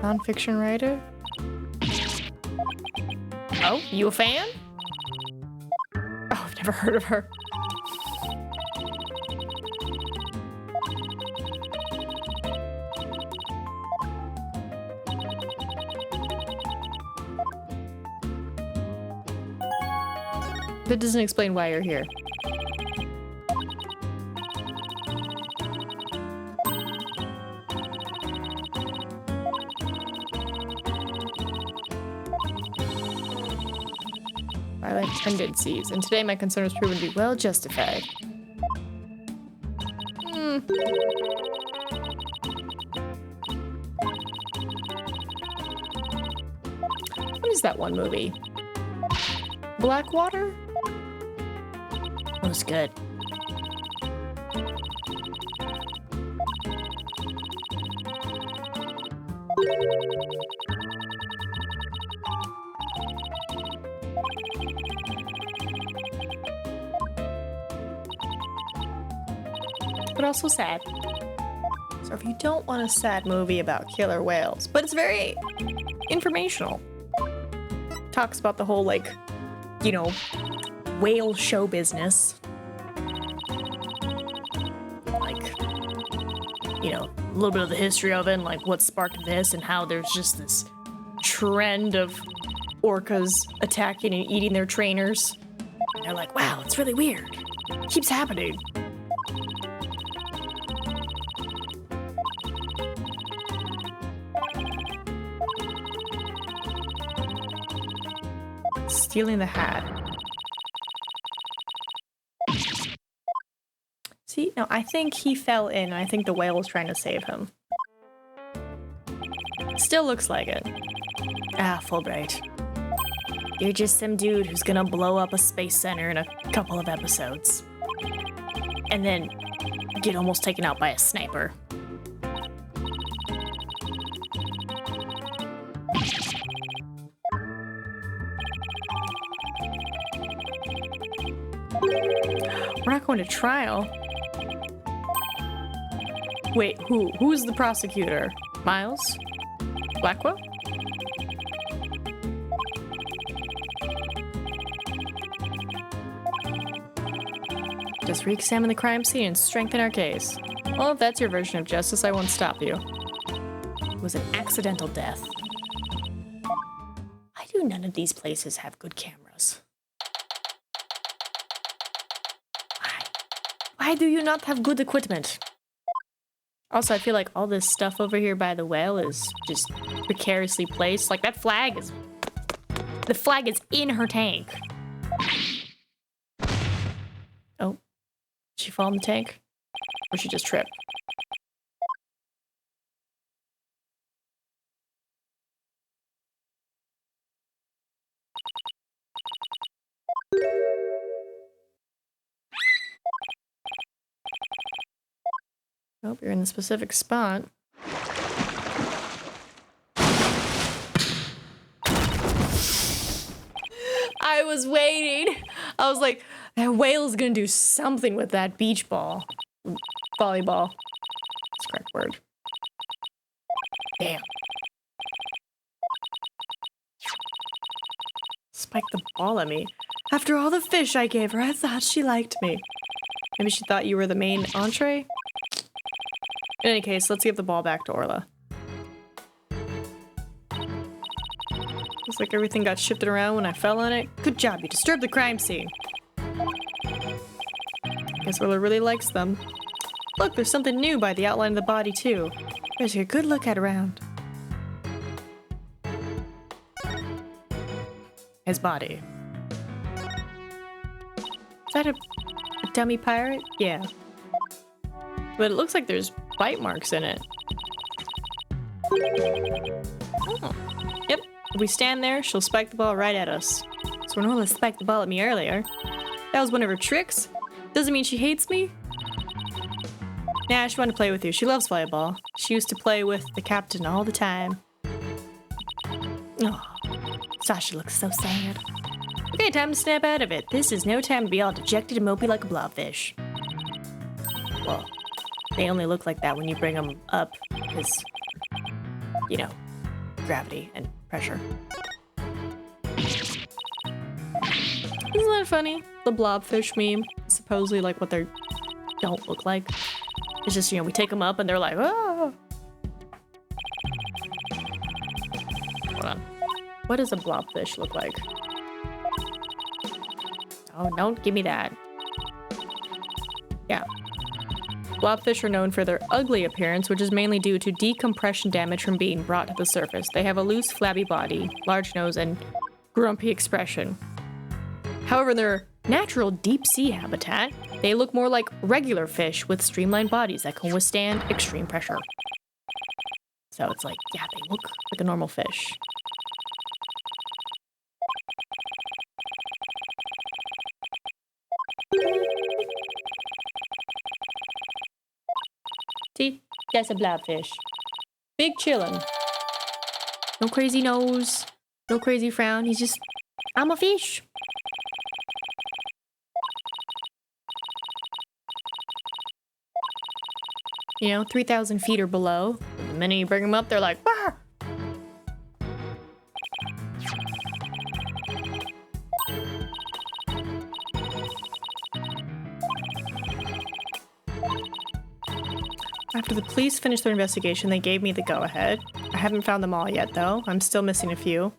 Non-fiction writer? Oh, you a fan? Oh, I've never heard of her. That doesn't explain why you're here. Violent tendencies, and today my concern was proven to be well justified. What is that one movie? Blackwater? That was good. But also sad. So if you don't want a sad movie about killer whales, but it's very informational. Talks about the whole, like, you know, whale show business. Like, you know, a little bit of the history of it and like what sparked this and how there's just this trend of orcas attacking and eating their trainers. And they're like, wow, it's really weird. It keeps happening. Stealing the hat. See, no, I think he fell in, and I think the whale was trying to save him. Still looks like it. Ah, Fulbright. You're just some dude who's gonna blow up a space center in a couple of episodes. And then get almost taken out by a sniper. We're not going to trial. Wait, who's the prosecutor? Miles? Blackwell? Just re-examine the crime scene and strengthen our case. Well, if that's your version of justice, I won't stop you. It was an accidental death. Why do none of these places have good cameras? Why do you not have good equipment? Also, I feel like all this stuff over here by the whale is just precariously placed. Like, that flag is... The flag is in her tank. Oh. Did she fall in the tank? Or she just tripped? Hope you're in the specific spot. I was waiting. I was like, that whale's gonna do something with that beach ball. Volleyball. That's the correct word. Damn. Spiked the ball at me. After all the fish I gave her, I thought she liked me. Maybe she thought you were the main entree? In any case, let's give the ball back to Orla. Looks like everything got shifted around when I fell on it. Good job, you disturbed the crime scene. Guess Orla really likes them. Look, there's something new by the outline of the body, too. There's your good look at around. His body. Is that a dummy pirate? Yeah. But it looks like there's bite marks in it. Oh. Yep. If we stand there, she'll spike the ball right at us. So when Orla spiked the ball at me earlier, that was one of her tricks. Doesn't mean she hates me. Nah, she wanted to play with you. She loves volleyball. She used to play with the captain all the time. Oh, Sasha looks so sad. Okay, time to snap out of it. This is no time to be all dejected and mopey like a blobfish. Well, they only look like that when you bring them up, because, you know, gravity and pressure. Isn't that funny? The blobfish meme, supposedly like what they don't look like. It's just, you know, we take them up and they're like, oh. Hold on. What does a blobfish look like? Oh, don't give me that. Yeah. Blobfish are known for their ugly appearance, which is mainly due to decompression damage from being brought to the surface. They have a loose, flabby body, large nose, and grumpy expression. However, in their natural deep-sea habitat, they look more like regular fish with streamlined bodies that can withstand extreme pressure. So it's like, yeah, they look like a normal fish. See, that's a blobfish. Big chillin'. No crazy nose, no crazy frown. He's just, I'm a fish. You know, 3,000 feet or below. The minute you bring them up, they're like, ah! After the police finished their investigation, they gave me the go-ahead. I haven't found them all yet, though. I'm still missing a few.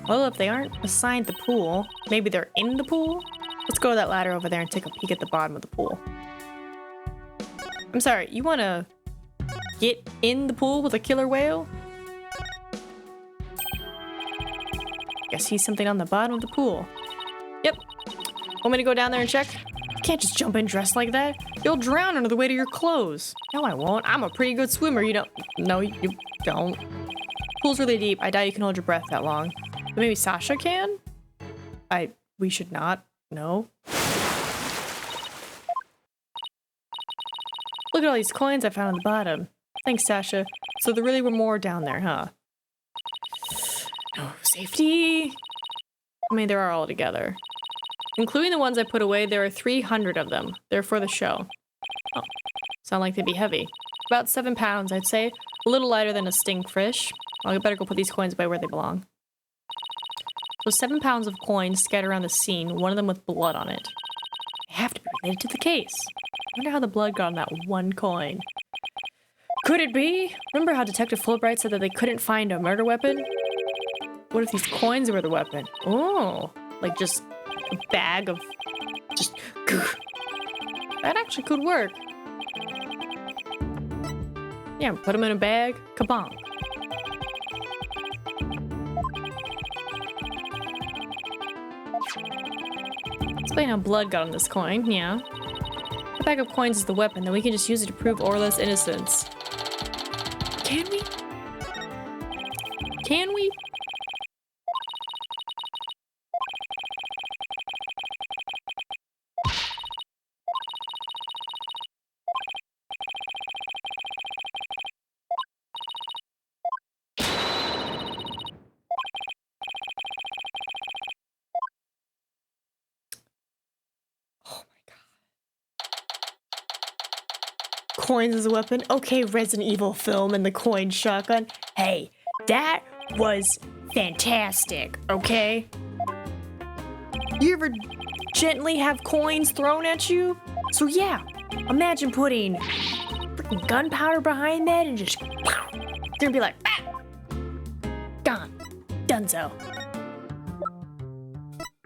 Well, if they aren't assigned the pool, maybe they're in the pool? Let's go to that ladder over there and take a peek at the bottom of the pool. I'm sorry, you wanna get in the pool with a killer whale? Guess he's something on the bottom of the pool. Yep. Want me to go down there and check? You can't just jump in dressed like that. You'll drown under the weight of your clothes. No, I won't. I'm a pretty good swimmer. You don't. No, you don't. Pool's really deep. I doubt you can hold your breath that long. But maybe Sasha can? We should not. No. Look at all these coins I found on the bottom. Thanks, Sasha. So there really were more down there, huh? Oh, safety. I mean, there are all together. Including the ones I put away, there are 300 of them. They're for the show. Oh, sound like they'd be heavy. About 7 pounds, I'd say. A little lighter than a stinkfish. I better go put these coins away where they belong. So 7 pounds of coins scattered around the scene, one of them with blood on it. They have to be related to the case. I wonder how the blood got on that one coin. Could it be? Remember how Detective Fulbright said that they couldn't find a murder weapon? What if these coins were the weapon? Oh, like just a bag of just... That actually could work. Yeah, put them in a bag. Kabong. Explain how blood got on this coin, yeah. The bag of coins is the weapon, then we can just use it to prove Orla's innocence. Can we? Can we? Coins as a weapon? Okay, Resident Evil film and the coin shotgun. Hey, that was fantastic, okay? You ever gently have coins thrown at you? So yeah, imagine putting freaking gunpowder behind that and just pow. You're gonna be like, ah! Gone. Dunzo.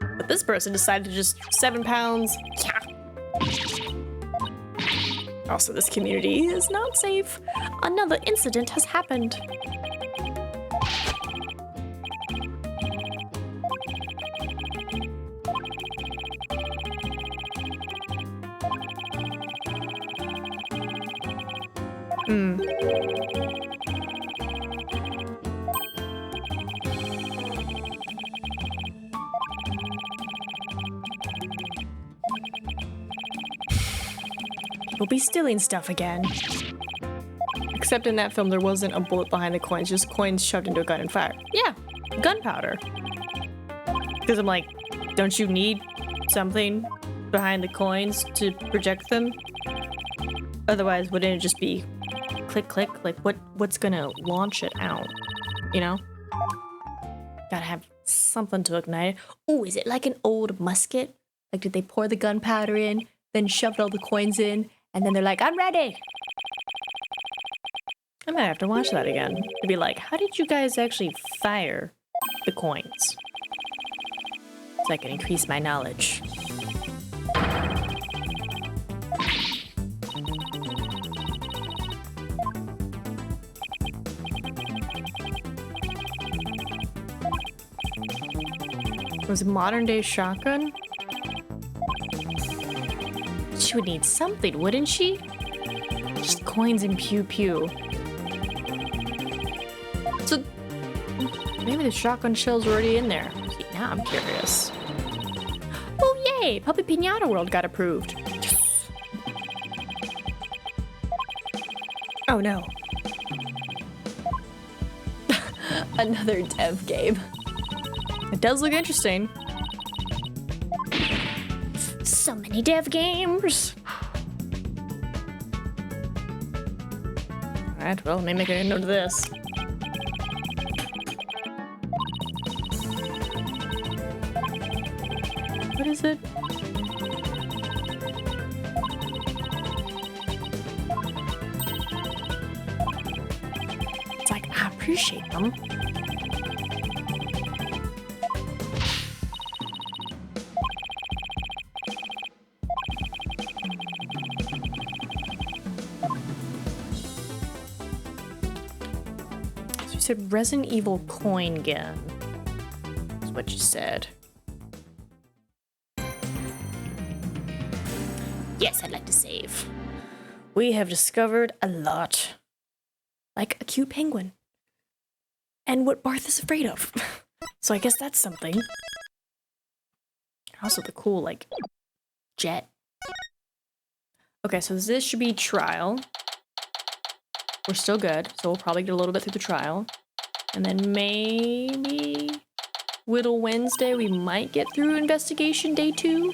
But this person decided to just 7 pounds. Yeah. Also, this community is not safe. Another incident has happened.
People be stealing stuff again. Except in that film, there wasn't a bullet behind the coins, just coins shoved into a gun and fired. Yeah, gunpowder. Because I'm like, don't you need something behind the coins to project them? Otherwise, wouldn't it just be click, click? Like, what's gonna launch it out? You know? Gotta have something to ignite it. Oh, is it like an old musket? Like, did they pour the gunpowder in, then shoved all the coins in, and then they're like, I'm ready! I might have to watch that again to be like, how did you guys actually fire the coins? So I can increase my knowledge. Was a modern day shotgun? She would need something, wouldn't she? Just coins and pew pew. So maybe the shotgun shells were already in there. See, now I'm curious. Oh yay! Puppy Pinata World got approved. Yes. Oh no. Another dev game. It does look interesting. So many dev games. Alright, well, let me make a note of this. What is it? It's like, I appreciate them. You said Resident Evil coin gun. That's what you said. Yes, I'd like to save. We have discovered a lot. Like a cute penguin. And what Barth is afraid of. So I guess that's something. Also the cool, like, jet. Okay, so this should be trial. We're still good, so we'll probably get a little bit through the trial. And then maybe Whittle Wednesday, we might get through investigation day 2.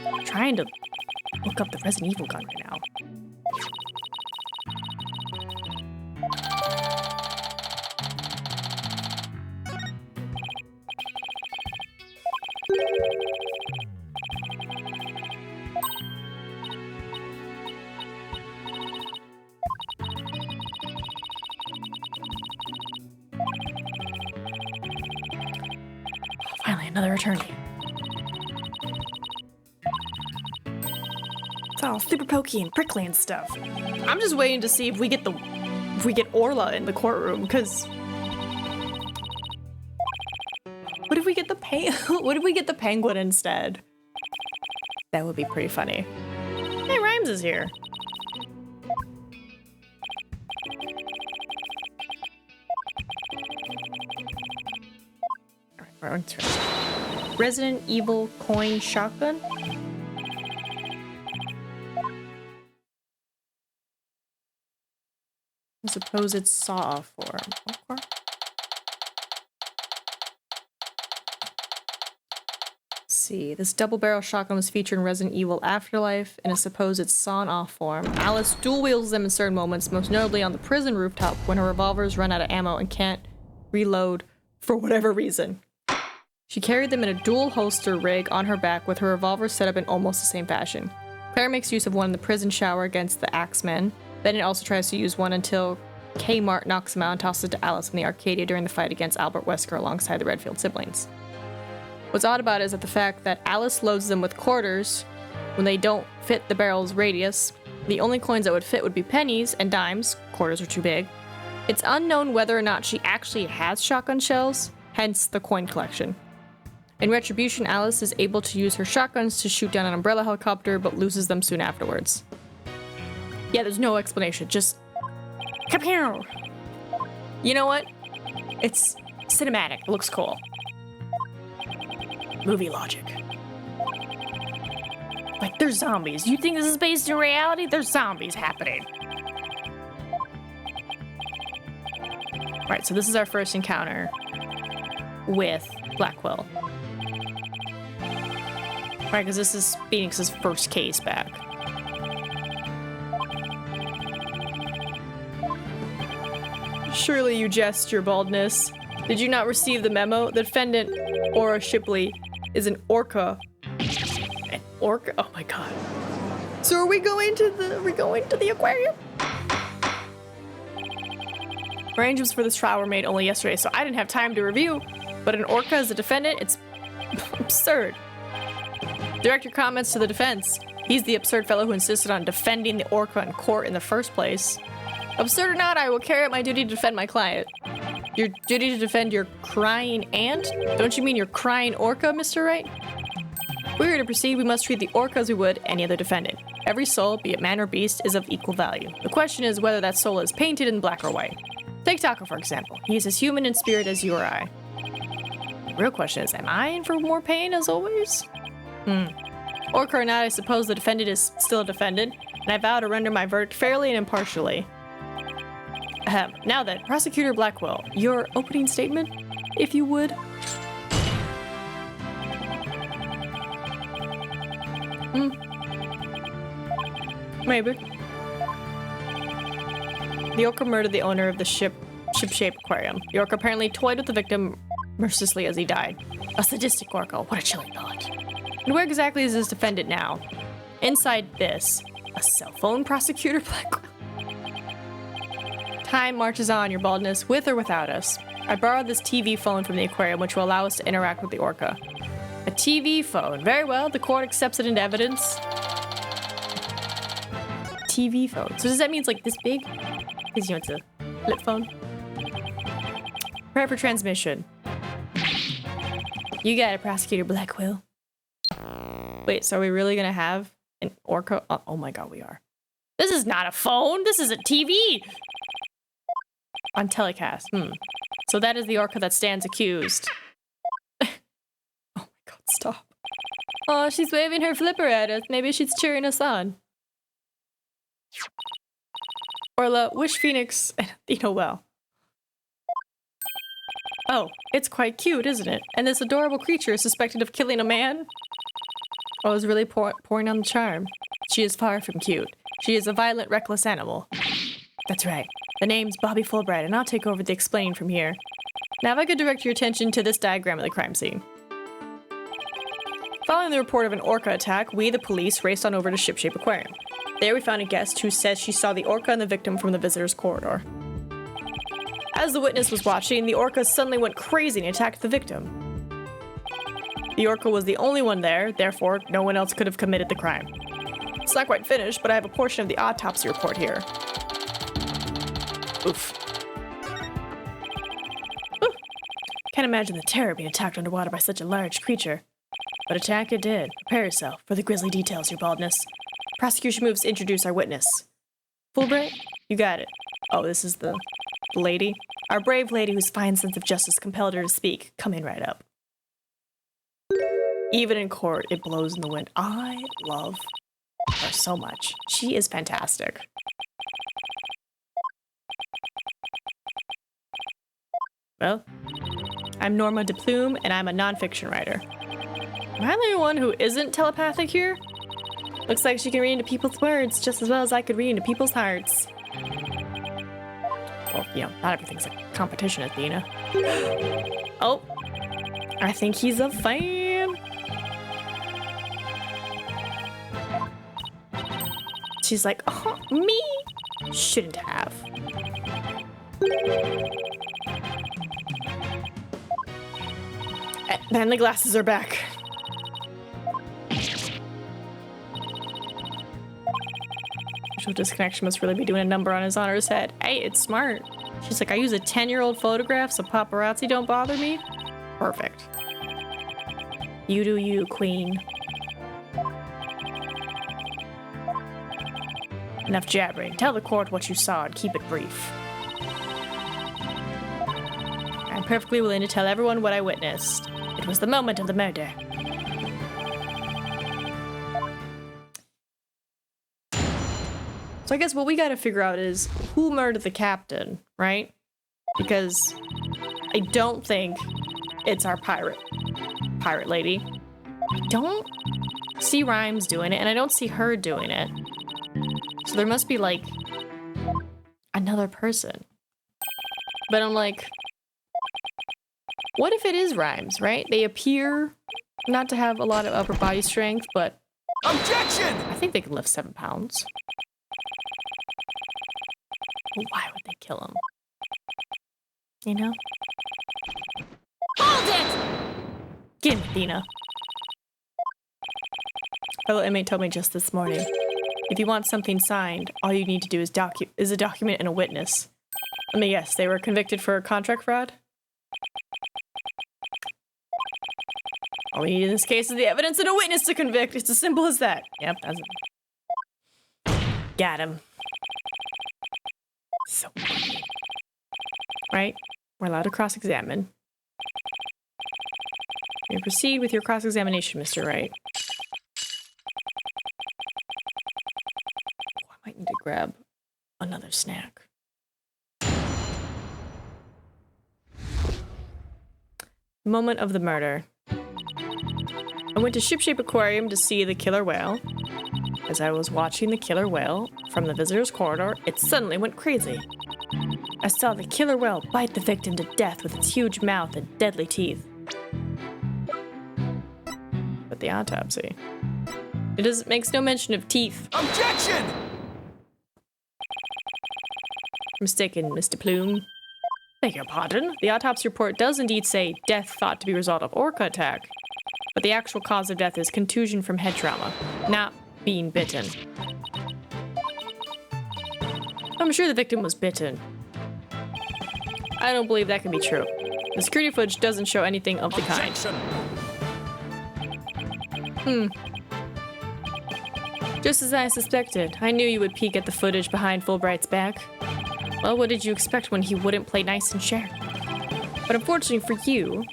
I'm trying to look up the Resident Evil gun right now. Finally, another attorney. It's all super pokey and prickly and stuff. I'm just waiting to see if we get Orla in the courtroom, because what if we get the what if we get the penguin instead? That would be pretty funny. Hey, Rhymes is here. Resident Evil coin shotgun? I suppose it's saw-off form. Okay. Let's see. This double-barrel shotgun was featured in Resident Evil Afterlife, and is supposed it's sawn-off form. Alice dual-wields them in certain moments, most notably on the prison rooftop when her revolvers run out of ammo and can't reload for whatever reason. She carried them in a dual holster rig on her back with her revolver set up in almost the same fashion. Claire makes use of one in the prison shower against the Axemen. Bennett also tries to use one until Kmart knocks him out and tosses it to Alice in the Arcadia during the fight against Albert Wesker alongside the Redfield siblings. What's odd about it is that the fact that Alice loads them with quarters when they don't fit the barrel's radius. The only coins that would fit would be pennies and dimes. Quarters are too big. It's unknown whether or not she actually has shotgun shells, hence the coin collection. In Retribution, Alice is able to use her shotguns to shoot down an umbrella helicopter, but loses them soon afterwards. Yeah, there's no explanation, just kapow! You know what? It's cinematic, it looks cool.
movie logic. Like, there's zombies. You think this is based in reality? There's zombies happening. Right, so this is our first encounter with Blackwell. Right, because this is Phoenix's first case back. Surely you jest your baldness. Did you not receive the memo? The defendant, Aura Shipley, is an orca. An orca? Oh my god. So are we going to the aquarium? Arrangements for this trial were made only yesterday, so I didn't have time to review. But an orca as a defendant, it's absurd. Direct your comments to the defense. He's the absurd fellow who insisted on defending the orca in court in the first place. Absurd or not, I will carry out my duty to defend my client. Your duty to defend your crying ant? Don't you mean your crying orca, Mr. Wright? If we were to proceed, we must treat the orca as we would any other defendant. Every soul, be it man or beast, is of equal value. The question is whether that soul is painted in black or white. Take Taco, for example. He is as human in spirit as you or I. The real question is, am I in for more pain as always? Orca or not, I suppose the defendant is still a defendant, and I vow to render my verdict fairly and impartially. Now then, Prosecutor Blackwell, your opening statement, if you would. Maybe. The orca murdered the owner of the ship-shaped aquarium. The orca apparently toyed with the victim mercilessly as he died. A sadistic orca, what a chilling thought. And where exactly is this defendant now? Inside this. A cell phone, Prosecutor Blackwell? Time marches on, your baldness, with or without us. I borrowed this TV phone from the aquarium, which will allow us to interact with the orca. A TV phone. Very well, the court accepts it into evidence. TV phone. So does that mean it's like this big? Because, you know, it's a flip phone. Prepare for transmission. You got it, Prosecutor Blackwell. Wait, so are we really gonna have an orca? Oh my god, we are. This is not a phone, this is a TV! On telecast, So that is the orca that stands accused. Oh my god, stop. Oh, she's waving her flipper at us. Maybe she's cheering us on. Orla, wish Phoenix and Athena well. Oh, it's quite cute, isn't it? And this adorable creature is suspected of killing a man? Oh, it's really pouring on the charm. She is far from cute. She is a violent, reckless animal. That's right. The name's Bobby Fulbright, and I'll take over the explaining from here. Now if I could direct your attention to this diagram of the crime scene. Following the report of an orca attack, we, the police, raced on over to Ship-Shape Aquarium. There we found a guest who says she saw the orca and the victim from the visitor's corridor. As the witness was watching, the orca suddenly went crazy and attacked the victim. The orca was the only one there, therefore no one else could have committed the crime. It's not quite finished, but I have a portion of the autopsy report here. Oof. Ooh. Can't imagine the terror being attacked underwater by such a large creature. But attack it did. Prepare yourself for the grisly details, your baldness. Prosecution moves to introduce our witness. Fulbright, you got it. Oh, this is the lady? Our brave lady whose fine sense of justice compelled her to speak. Come in right up. Even in court, it blows in the wind. I love her so much. She is fantastic. Well, I'm Norma DePlume, and I'm a nonfiction writer. Am I the only one who isn't telepathic here? Looks like she can read into people's words just as well as I could read into people's hearts. Well, you know, not everything's a competition, Athena. Oh, I think he's a fan. She's like, oh, me? Shouldn't have. And the glasses are back. Visual disconnection must really be doing a number on his or his head. Hey, it's smart. She's like, I use a 10-year-old photograph so paparazzi don't bother me. Perfect. You do you, queen. Enough jabbering. Tell the court what you saw and keep it brief. I'm perfectly willing to tell everyone what I witnessed. It was the moment of the murder. So I guess what we gotta figure out is who murdered the captain, right? Because I don't think it's our pirate lady. I don't see Rhymes doing it, and I don't see her doing it. So there must be, like, another person. But I'm like, what if it is Rhymes, right? They appear not to have a lot of upper body strength, but...
Objection!
I think they can lift 7 pounds. Well, why would they kill him? You know? Hold it! Get him, Athena. Fellow inmate told me just this morning. If you want something signed, all you need to do is a document and a witness. Let me guess, they were convicted for contract fraud? All we need in this case is the evidence and a witness to convict. It's as simple as that. Yep, that's it. Got him. So right? We're allowed to cross-examine. You proceed with your cross-examination, Mr. Wright. Oh, I might need to grab another snack. Moment of the murder. I went to Shipshape Aquarium to see the killer whale. As I was watching the killer whale from the visitor's corridor, it suddenly went crazy. I saw the killer whale bite the victim to death with its huge mouth and deadly teeth. But the autopsy. It makes no mention of teeth.
Objection!
Mistaken, Mr. Plume. Beg your pardon? The autopsy report does indeed say death thought to be a result of orca attack. But the actual cause of death is contusion from head trauma, not being bitten. I'm sure the victim was bitten. I don't believe that can be true. The security footage doesn't show anything of the kind. Just as I suspected. I knew you would peek at the footage behind Fulbright's back. Well, what did you expect when he wouldn't play nice and share? But unfortunately for you,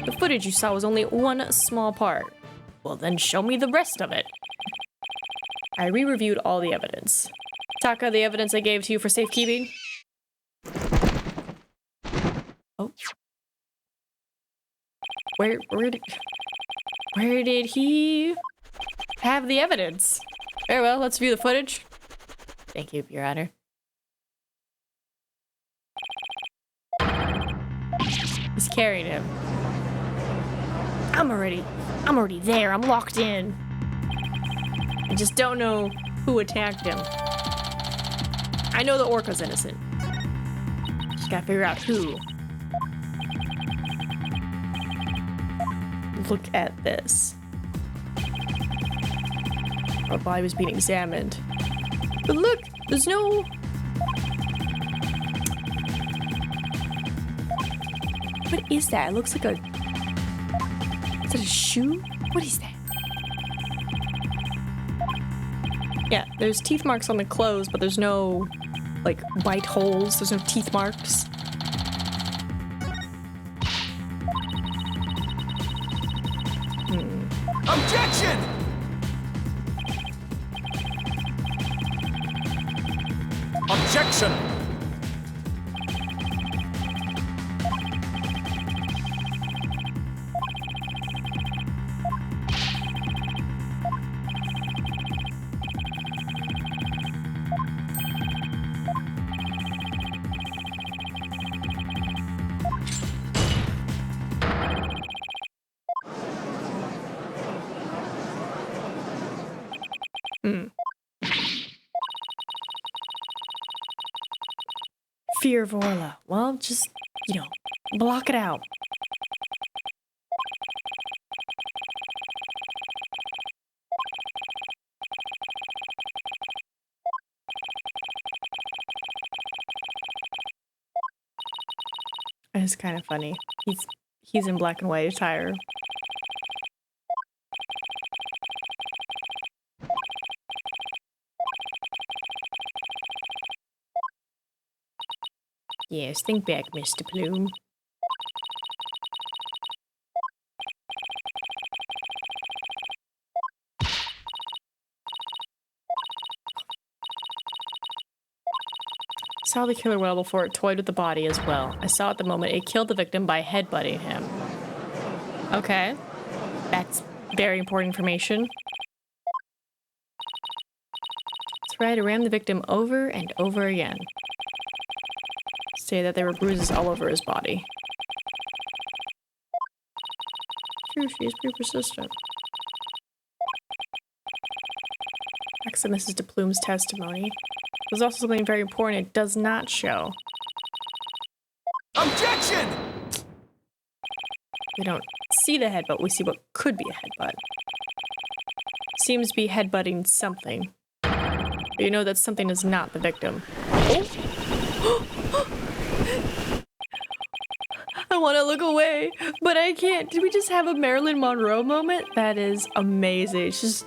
the footage you saw was only one small part. Well, then show me the rest of it. I re-reviewed all the evidence. Taka, the evidence I gave to you for safekeeping? Oh. Where did he have the evidence? Very well, let's view the footage. Thank you, Your Honor. He's carrying him. I'm already there. I'm locked in. I just don't know who attacked him. I know the orca's innocent. Just gotta figure out who. Look at this. Our body was being examined. But look, there's no... What is that? It looks like a... Is that a shoe? What is that? Yeah, there's teeth marks on the clothes, but there's no, like, bite holes. There's no teeth marks.
Objection! Objection!
Fear of Orla. Well, just, you know, block it out. It's kind of funny. He's in black and white attire. Yes, think back, Mr. Plume. saw the killer whale before it toyed with the body as well. I saw at the moment it killed the victim by headbutting him. Okay. That's very important information. That's right, it rammed the victim over and over again. Say that there were bruises all over his body. True, she is pretty persistent. Next, Mrs. de Plume's testimony. There's also something very important it does not show.
Objection!
We don't see the headbutt, we see what could be a headbutt. Seems to be headbutting something. But you know that something is not the victim. Oh! I want to look away, but I can't. Did we just have a Marilyn Monroe moment? That is amazing. It's just,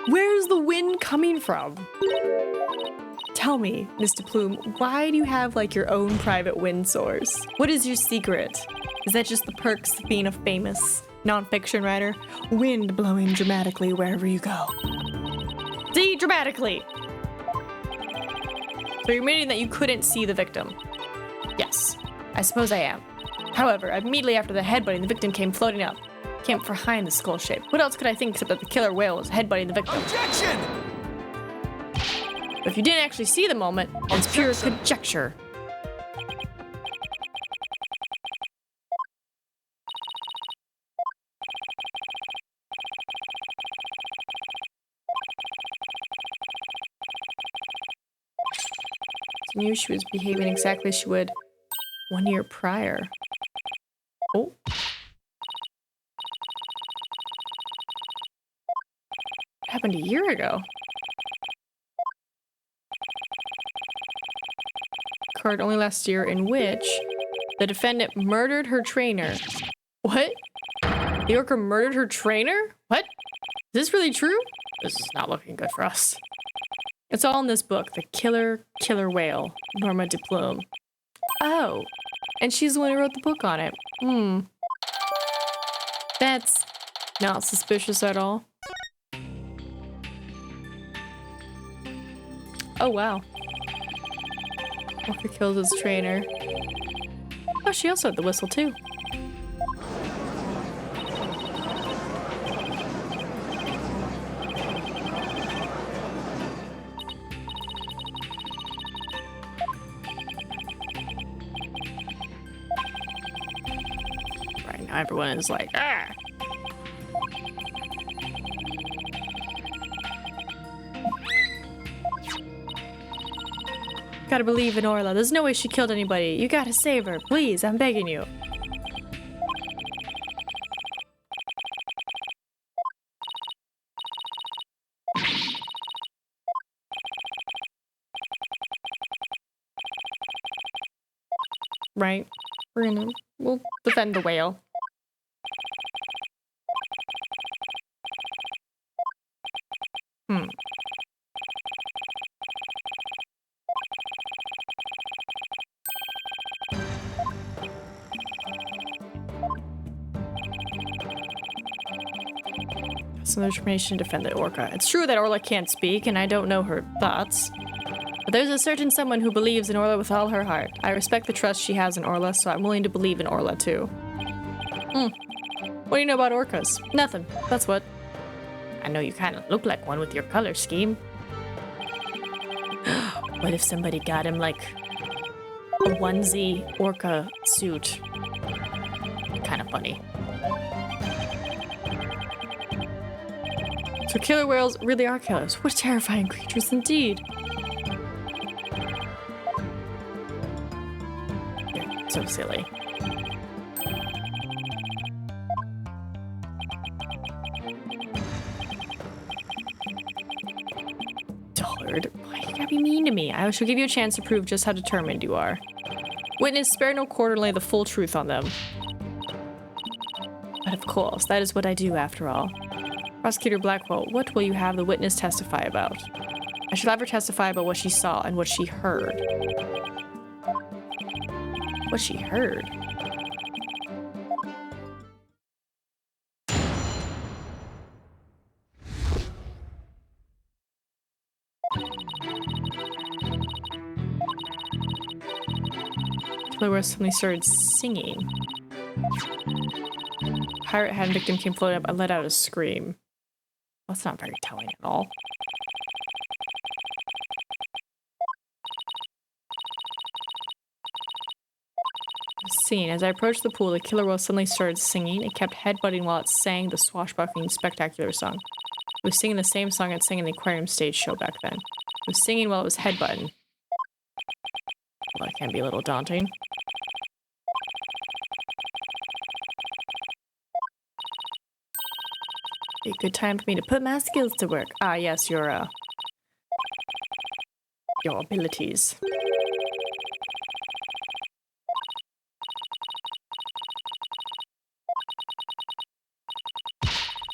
where's the wind coming from? Tell me, Mr. Plume, why do you have like your own private wind source? What is your secret? Is that just the perks of being a famous nonfiction writer? Wind blowing dramatically wherever you go. See, dramatically. So you're admitting that you couldn't see the victim? Yes, I suppose I am. However, immediately after the headbutting, the victim came floating up. Came from behind the skull shape. What else could I think except that the killer whale was headbutting the victim?
Objection!
But if you didn't actually see the moment, it's pure conjecture. I knew she was behaving exactly as she would 1 year prior. Oh. What happened a year ago? Occurred only last year, in which the defendant murdered her trainer. What? The orca murdered her trainer? What? Is this really true? This is not looking good for us. It's all in this book, The Killer Whale, Norma de Plume. Oh, and she's the one who wrote the book on it. That's not suspicious at all. Oh, wow. Orca kills its trainer. Oh, she also had the whistle, too. Right now, everyone is like, ah! Gotta believe in Orla. There's no way she killed anybody. You gotta save her. Please, I'm begging you. Right. We'll defend the whale. Some determination to defend the orca. It's true that Orla can't speak, and I don't know her thoughts. But there's a certain someone who believes in Orla with all her heart. I respect the trust she has in Orla, so I'm willing to believe in Orla too. What do you know about orcas? Nothing. That's what. I know you kind of look like one with your color scheme. What if somebody got him like a onesie orca suit? Kind of funny. So killer whales really are killers. What terrifying creatures indeed. So silly. Dullard, why do you gotta be mean to me? I shall give you a chance to prove just how determined you are. Witness, spare no quarter and lay the full truth on them. But of course, that is what I do after all. Prosecutor Blackwell, what will you have the witness testify about? I shall have her testify about what she saw and what she heard. What she heard? Killer whale suddenly started singing. Pirate head and victim came floating up. I let out a scream. That's not very telling at all. Scene. As I approached the pool, the killer whale suddenly started singing. It kept headbutting while it sang the swashbuckling, spectacular song. It was singing the same song it sang in the aquarium stage show back then. It was singing while it was headbutting. Well, that can be a little daunting. Be a good time for me to put my skills to work. Ah, yes, your abilities.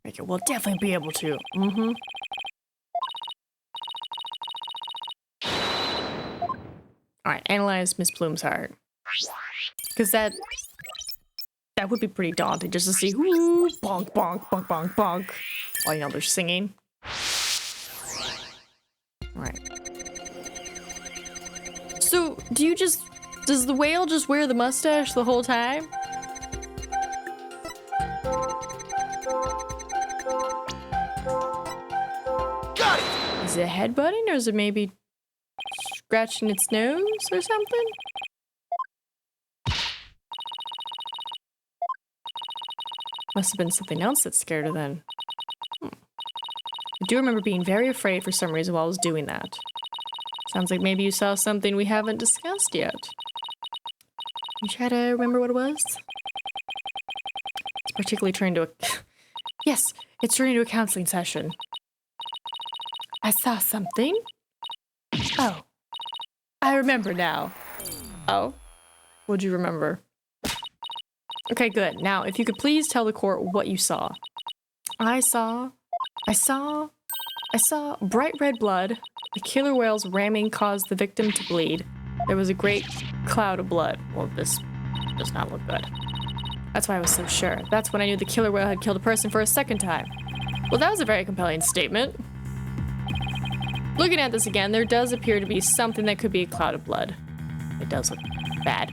Okay, we'll definitely be able to. Mm-hmm. Alright, analyze Miss Bloom's heart. Because that would be pretty daunting just to see whoo, bonk, bonk, bonk, bonk, bonk. While, you know, they're singing. Alright. So, does the whale just wear the mustache the whole time?
Got it!
Is it headbutting or is it maybe scratching its nose or something? Must have been something else that scared her then. I do remember being very afraid for some reason while I was doing that. Sounds like maybe you saw something we haven't discussed yet. You try to remember what it was? It's particularly turned into a... Yes, it's turned into a counseling session. I saw something. Oh. I remember now. Oh? What'd you remember? Okay, good. Now, if you could please tell the court what you saw. I saw bright red blood. The killer whale's ramming caused the victim to bleed. There was a great cloud of blood. Well, this does not look good. That's why I was so sure. That's when I knew the killer whale had killed a person for a second time. Well, that was a very compelling statement. Looking at this again, there does appear to be something that could be a cloud of blood. It does look bad.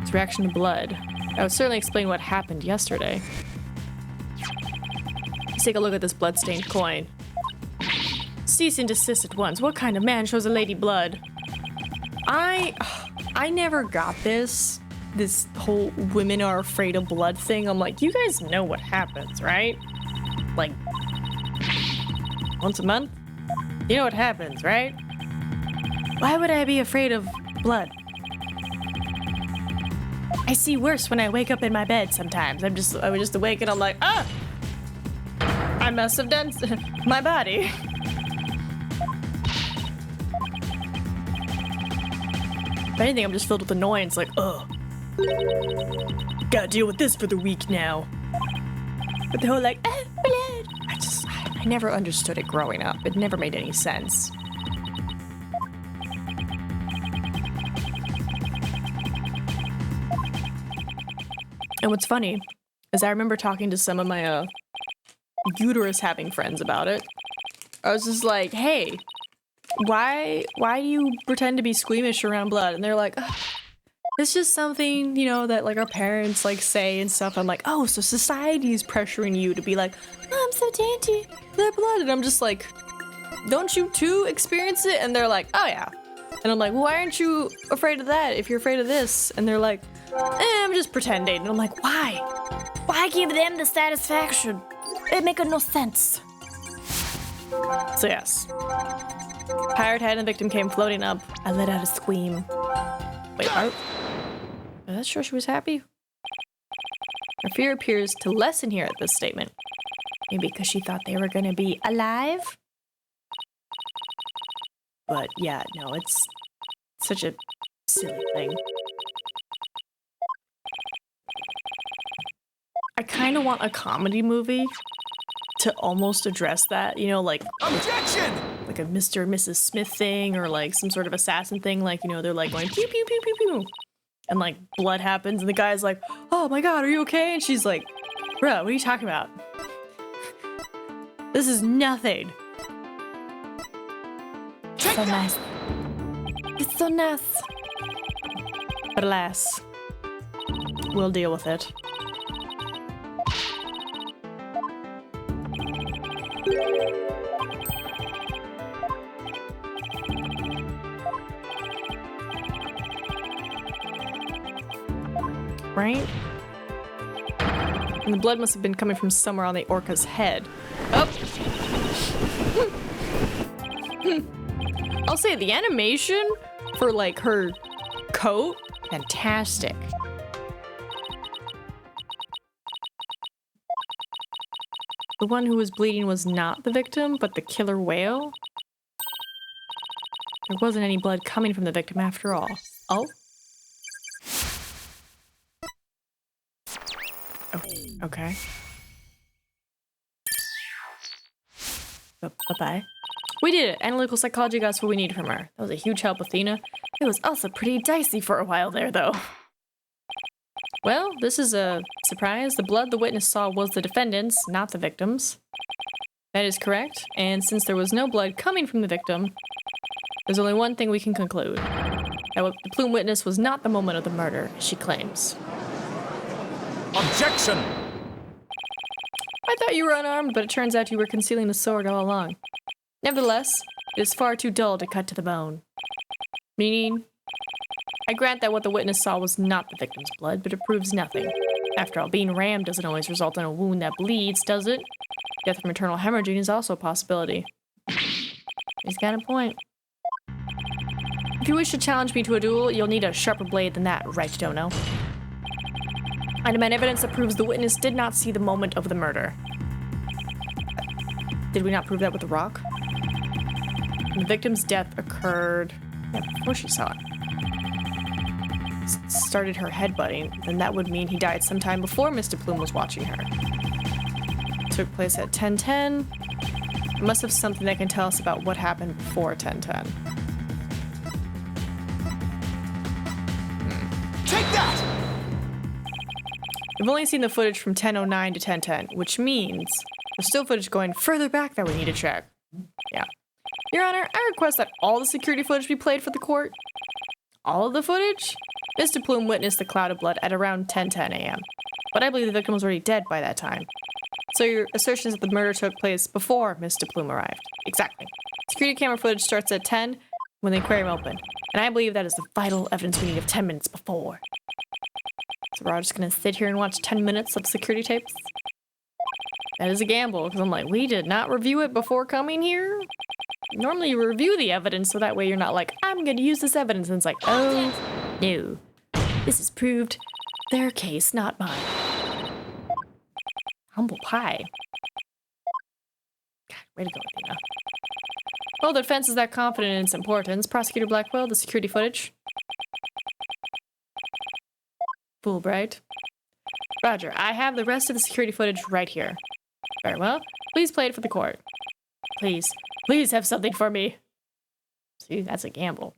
Its reaction to blood. That would certainly explain what happened yesterday. Let's take a look at this blood-stained coin. Cease and desist at once. What kind of man shows a lady blood? I never got this whole women are afraid of blood thing. I'm like, you guys know what happens, right? Like, once a month? You know what happens, right? Why would I be afraid of blood? I see worse when I wake up in my bed sometimes. I would just awake and I'm like, ah! I must have done my body. If anything, I'm just filled with annoyance, like, ugh. Gotta deal with this for the week now. But the whole like, ah, blood. I never understood it growing up. It never made any sense. And what's funny is I remember talking to some of my uterus having friends about it. I was just like, hey, why do you pretend to be squeamish around blood? And they're like, ugh, it's just something, you know, that like our parents like say and stuff. I'm like, oh, so society is pressuring you to be like, oh, I'm so dainty, their blood. And I'm just like, don't you too experience it? And they're like, oh yeah. And I'm like, well, why aren't you afraid of that if you're afraid of this? And they're like, I'm just pretending. And I'm like, why? Why give them the satisfaction? It makes no sense. So yes. Pirate head and the victim came floating up. I let out a scream. Wait, are you sure she was happy? Her fear appears to lessen here at this statement. Maybe because she thought they were gonna be alive? But yeah, no, it's such a silly thing. I kind of want a comedy movie to almost address that, you know, like
objection,
like a Mr. and Mrs. Smith thing, or like some sort of assassin thing, like, you know, they're like going pew pew pew pew pew, and like blood happens, and the guy's like, oh my god, are you okay? And she's like, bro, what are you talking about? This is nothing. So nice. It's so nice.
But alas, we'll deal with it. Right? And the blood must have been coming from somewhere on the orca's head. Oh! I'll say the animation for like her coat, fantastic. The one who was bleeding was not the victim, but the killer whale. There wasn't any blood coming from the victim after all. Oh? Oh, okay. Bye-bye. We did it! Analytical psychology got us what we needed from her. That was a huge help, Athena. It was also pretty dicey for a while there, though. Well, this is a surprise. The blood the witness saw was the defendant's, not the victim's. That is correct, and since there was no blood coming from the victim, there's only one thing we can conclude. That what the plume witness was not the moment of the murder, she claims.
Objection!
I thought you were unarmed, but it turns out you were concealing the sword all along. Nevertheless, it is far too dull to cut to the bone. Meaning, I grant that what the witness saw was not the victim's blood, but it proves nothing. After all, being rammed doesn't always result in a wound that bleeds, does it? Death from internal hemorrhaging is also a possibility. He's got a point. If you wish to challenge me to a duel, you'll need a sharper blade than that, right, Dono? I demand evidence that proves the witness did not see the moment of the murder. Did we not prove that with the rock? The victim's death occurred before she saw it. Started her headbutting, then that would mean he died sometime before Mr. Plume was watching her. Took place at 10:10. It must have something that can tell us about what happened before 10:10.
Take that!
We've only seen the footage from 10:09 to 10:10, which means there's still footage going further back that we need to check. Yeah. Your Honor, I request that all the security footage be played for the court. All of the footage? Mr. Plume witnessed the cloud of blood at around 10:10 a.m., but I believe the victim was already dead by that time. So your assertion is that the murder took place before Mr. Plume arrived. Exactly. Security camera footage starts at 10 when the aquarium opened, and I believe that is the vital evidence we need of 10 minutes before. So we're all just gonna sit here and watch 10 minutes of security tapes? That is a gamble, because I'm like, we did not review it before coming here? Normally you review the evidence so that way you're not like, I'm gonna use this evidence, and it's like, oh, no. This has proved their case, not mine. Humble pie. God, way to go, Athena. Well, the defense is that confident in its importance. Prosecutor Blackwell, the security footage. Fulbright. Roger, I have the rest of the security footage right here. Very well. Please play it for the court. Please. Please have something for me. See, that's a gamble.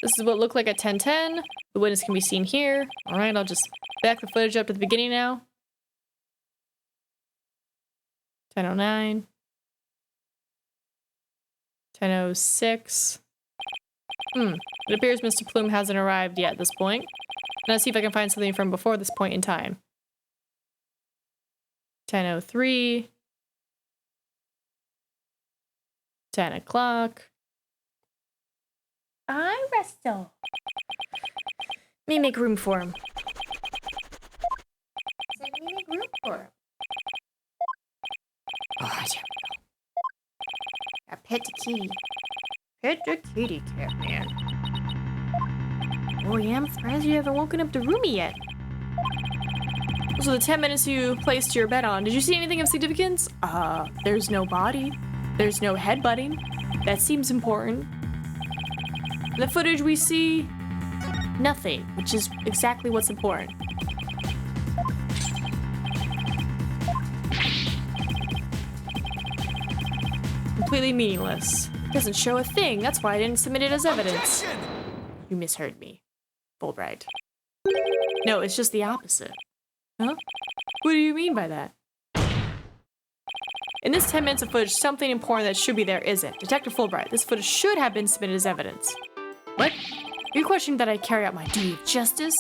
This is what it looked like at 10:10. The witness can be seen here. Alright, I'll just back the footage up to the beginning now. 10:09. 10:06. It appears Mr. Plume hasn't arrived yet at this point. Now see if I can find something from before this point in time. 10:03. 10 o'clock.
I Resto.
Let me make room for him.
Let me make room for him.
Oh, there we go.
A pet the kitty.
Pet the kitty cat, man. Oh yeah, I'm surprised you haven't woken up the roomie yet. So the 10 minutes you placed your bet on, did you see anything of significance? There's no body. There's no headbutting. That seems important. The footage we see, nothing, which is exactly what's important. Completely meaningless. Doesn't show a thing. That's why I didn't submit it as evidence.
Objection!
You misheard me, Fulbright. No, it's just the opposite. Huh? What do you mean by that? In this 10 minutes of footage, something important that should be there isn't. Detective Fulbright, this footage should have been submitted as evidence. What?
Are you questioning that I carry out my duty of justice?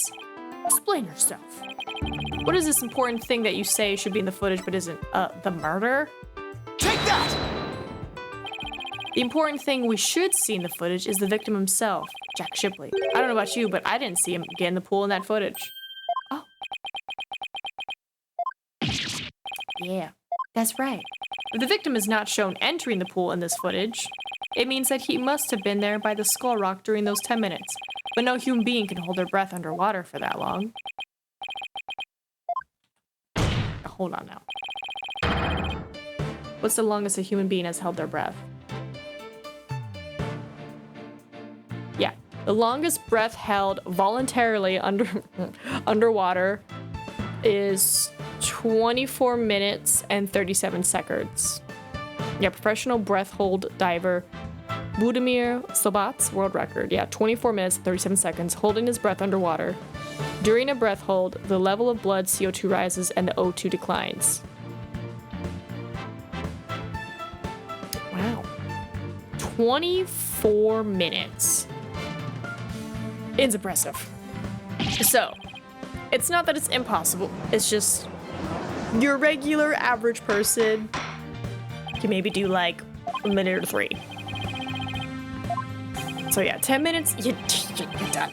Explain yourself. What is this important thing that you say should be in the footage but isn't? The murder?
Take that!
The important thing we should see in the footage is the victim himself, Jack Shipley. I don't know about you, but I didn't see him get in the pool in that footage. Oh. Yeah, that's right. If the victim is not shown entering the pool in this footage, it means that he must have been there by the skull rock during those 10 minutes. But no human being can hold their breath underwater for that long. Hold on now. What's the longest a human being has held their breath? Yeah, the longest breath held voluntarily underwater is 24 minutes and 37 seconds. Yeah, professional breath hold diver Budimir Sobat's world record. Yeah, 24 minutes and 37 seconds holding his breath underwater. During a breath hold, the level of blood CO2 rises and the O2 declines. Wow. 24 minutes. It's impressive. So, it's not that it's impossible. It's just your regular average person can maybe do like a minute or 3. So yeah, 10 minutes, you're done.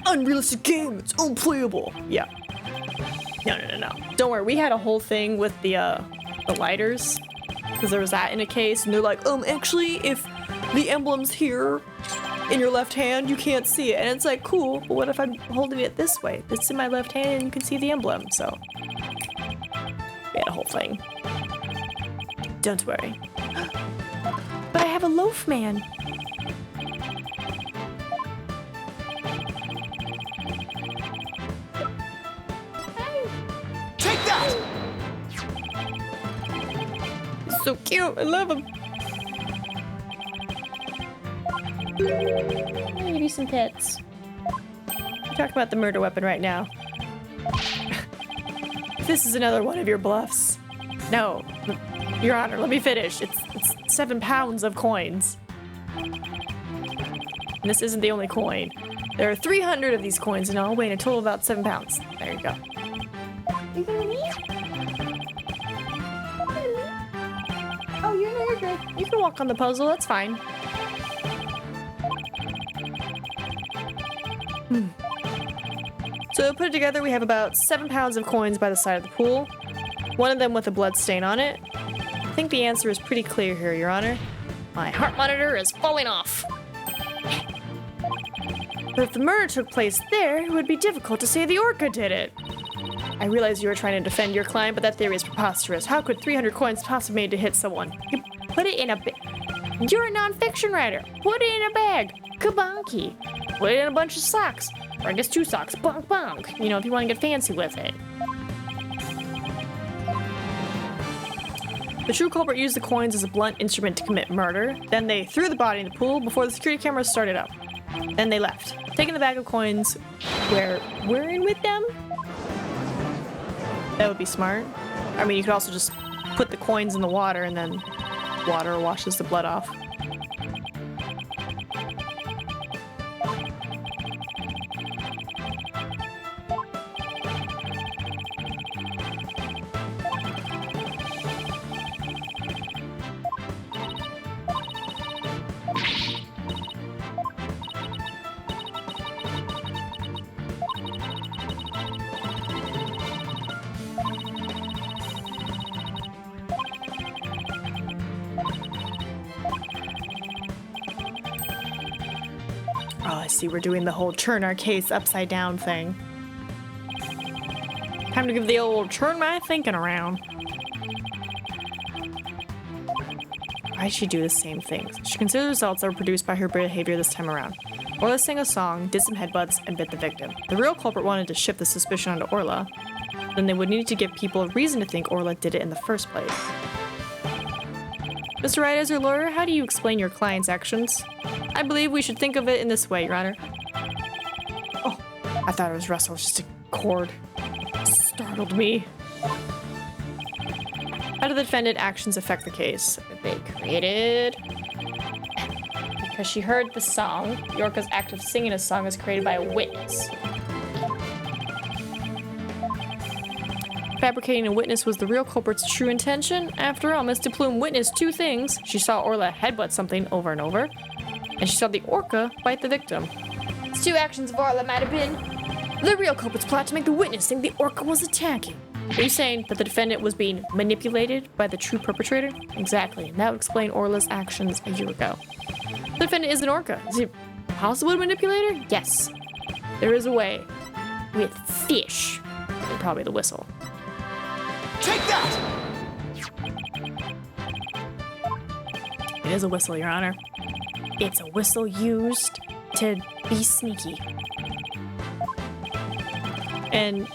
Unrealistic game, it's unplayable. Yeah. No. Don't worry, we had a whole thing with the lighters. Because there was that in a case, and they're like, actually, if the emblem's here in your left hand, you can't see it. And it's like, cool, but what if I'm holding it this way? It's in my left hand and you can see the emblem, so. We had a whole thing. Don't worry. But I have a loaf man.
Take that!
He's so cute. I love him. I'm gonna give you some pets. We're talking about the murder weapon right now. This is another one of your bluffs. No, Your Honor, let me finish. It's 7 pounds of coins. And this isn't the only coin. There are 300 of these coins and all weighing a total of about 7 pounds. There you go.
You gonna leave? Oh, you're good.
You can walk on the puzzle, that's fine. So to put it together, we have about 7 pounds of coins by the side of the pool. One of them with a blood stain on it. I think the answer is pretty clear here, Your Honor. My heart monitor is falling off. But if the murder took place there, it would be difficult to say the orca did it. I realize you were trying to defend your client, but that theory is preposterous. How could 300 coins possibly be made to hit someone? You put it in a bag. You're a non-fiction writer. Put it in a bag. Kabonky. Put it in a bunch of socks. Or I guess 2 socks. Bonk, bonk. You know, if you want to get fancy with it. The true culprit used the coins as a blunt instrument to commit murder. Then they threw the body in the pool before the security cameras started up. Then they left, taking the bag of coins where we're in with them. That would be smart. I mean, you could also just put the coins in the water and then water washes the blood off. Oh, I see we're doing the whole turn our case upside down thing. Time to give the old turn my thinking around. Why did she do the same things? She considered the results that were produced by her behavior this time around. Orla sang a song, did some headbutts, and bit the victim. The real culprit wanted to shift the suspicion onto Orla. Then they would need to give people a reason to think Orla did it in the first place. Mr. Wright, as your lawyer, how do you explain your client's actions? I believe we should think of it in this way, Your Honor. Oh, I thought it was Russell, just a cord. Startled me. How do the defendant actions affect the case? They created because she heard the song. The orca's act of singing a song is created by a witness. Fabricating a witness was the real culprit's true intention. After all, Mr. Plume witnessed two things. She saw Orla headbutt something over and over, and she saw the orca bite the victim. These two actions of Orla might have been the real culprit's plot to make the witness think the orca was attacking. Are you saying that the defendant was being manipulated by the true perpetrator? Exactly, and that would explain Orla's actions a year ago. The defendant is an orca. Is it possible to manipulate her? Yes. There is a way. With fish. And probably the whistle.
Take that!
It is a whistle, Your Honor. It's a whistle used to be sneaky. And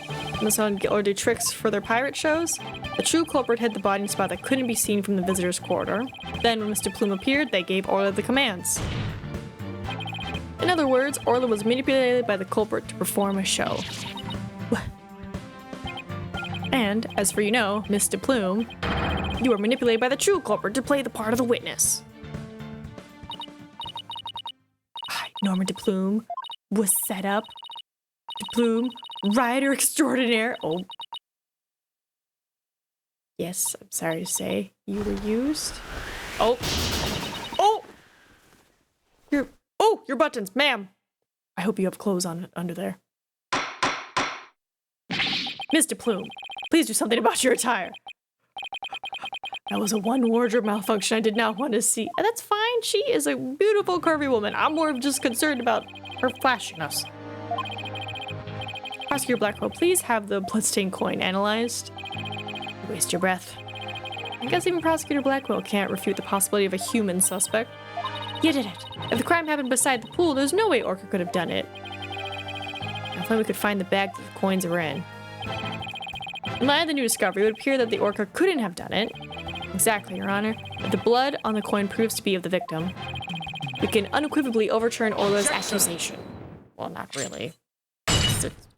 or do tricks for their pirate shows. The true culprit hid the body in a spot that couldn't be seen from the visitor's corridor. Then when Mr. Plume appeared, they gave Orla the commands. In other words, Orla was manipulated by the culprit to perform a show. And, as for you know, Mr. Plume, you were manipulated by the true culprit to play the part of the witness. Norman de Plume was set up. De Plume, writer extraordinaire. Oh. Yes, I'm sorry to say, you were used. Oh. Oh! Your buttons, ma'am. I hope you have clothes on under there. Mr. Plume, please do something about your attire. That was a one wardrobe malfunction I did not want to see. And that's fine. She is a beautiful, curvy woman. I'm more just concerned about her flashiness. Prosecutor Blackwell, please have the bloodstained coin analyzed. You waste your breath. I guess even Prosecutor Blackwell can't refute the possibility of a human suspect. You did it. If the crime happened beside the pool, there's no way Orca could have done it. If only we could find the bag that the coins were in. In light of the new discovery, it would appear that the Orca couldn't have done it. Exactly, Your Honor. If the blood on the coin proves to be of the victim, we can unequivocally overturn Orla's accusation. Well, not really.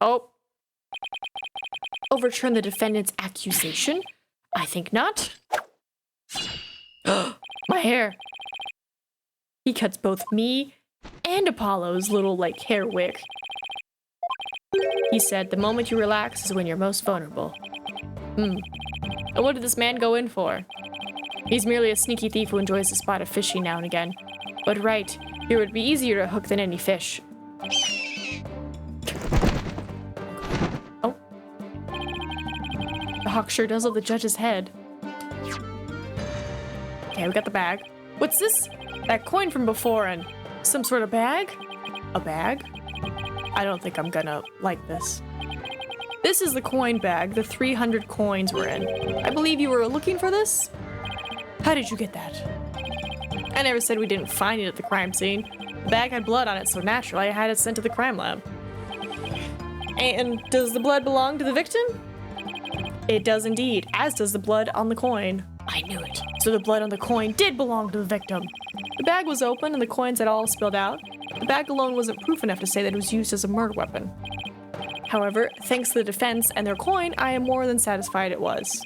Oh. Overturn the defendant's accusation? I think not. My hair. He cuts both me and Apollo's little, hair wig. He said, the moment you relax is when you're most vulnerable. And what did this man go in for? He's merely a sneaky thief who enjoys a spot of fishing now and again. But right, here would be easier to hook than any fish. Oh. The hawk sure does love the judge's head. Okay, we got the bag. What's this? That coin from before and some sort of bag? A bag? I don't think I'm gonna like this. This is the coin bag the 300 coins were in. I believe you were looking for this? How did you get that? I never said we didn't find it at the crime scene. The bag had blood on it, so naturally I had it sent to the crime lab. And does the blood belong to the victim? It does indeed, as does the blood on the coin. I knew it. So the blood on the coin did belong to the victim. The bag was open and the coins had all spilled out. The bag alone wasn't proof enough to say that it was used as a murder weapon. However, thanks to the defense and their coin, I am more than satisfied it was.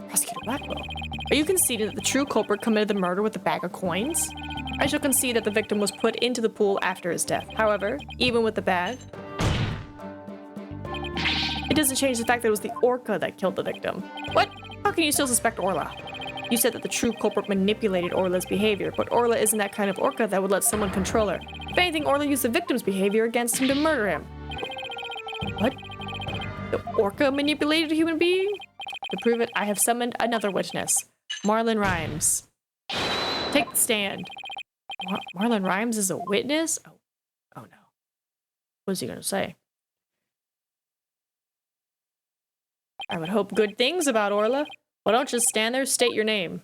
Prosecutor Blackwell, are you conceding that the true culprit committed the murder with the bag of coins? I shall concede that the victim was put into the pool after his death. However, even with the bag, it doesn't change the fact that it was the orca that killed the victim. What? How can you still suspect Orla? You said that the true culprit manipulated Orla's behavior, but Orla isn't that kind of orca that would let someone control her. If anything, Orla used the victim's behavior against him to murder him. What? The orca manipulated a human being? To prove it, I have summoned another witness, Marlon Rhymes. Take the stand. Marlon Rhymes is a witness? Oh no. What is he gonna say? I would hope good things about Orla. Why don't you just stand there, state your name?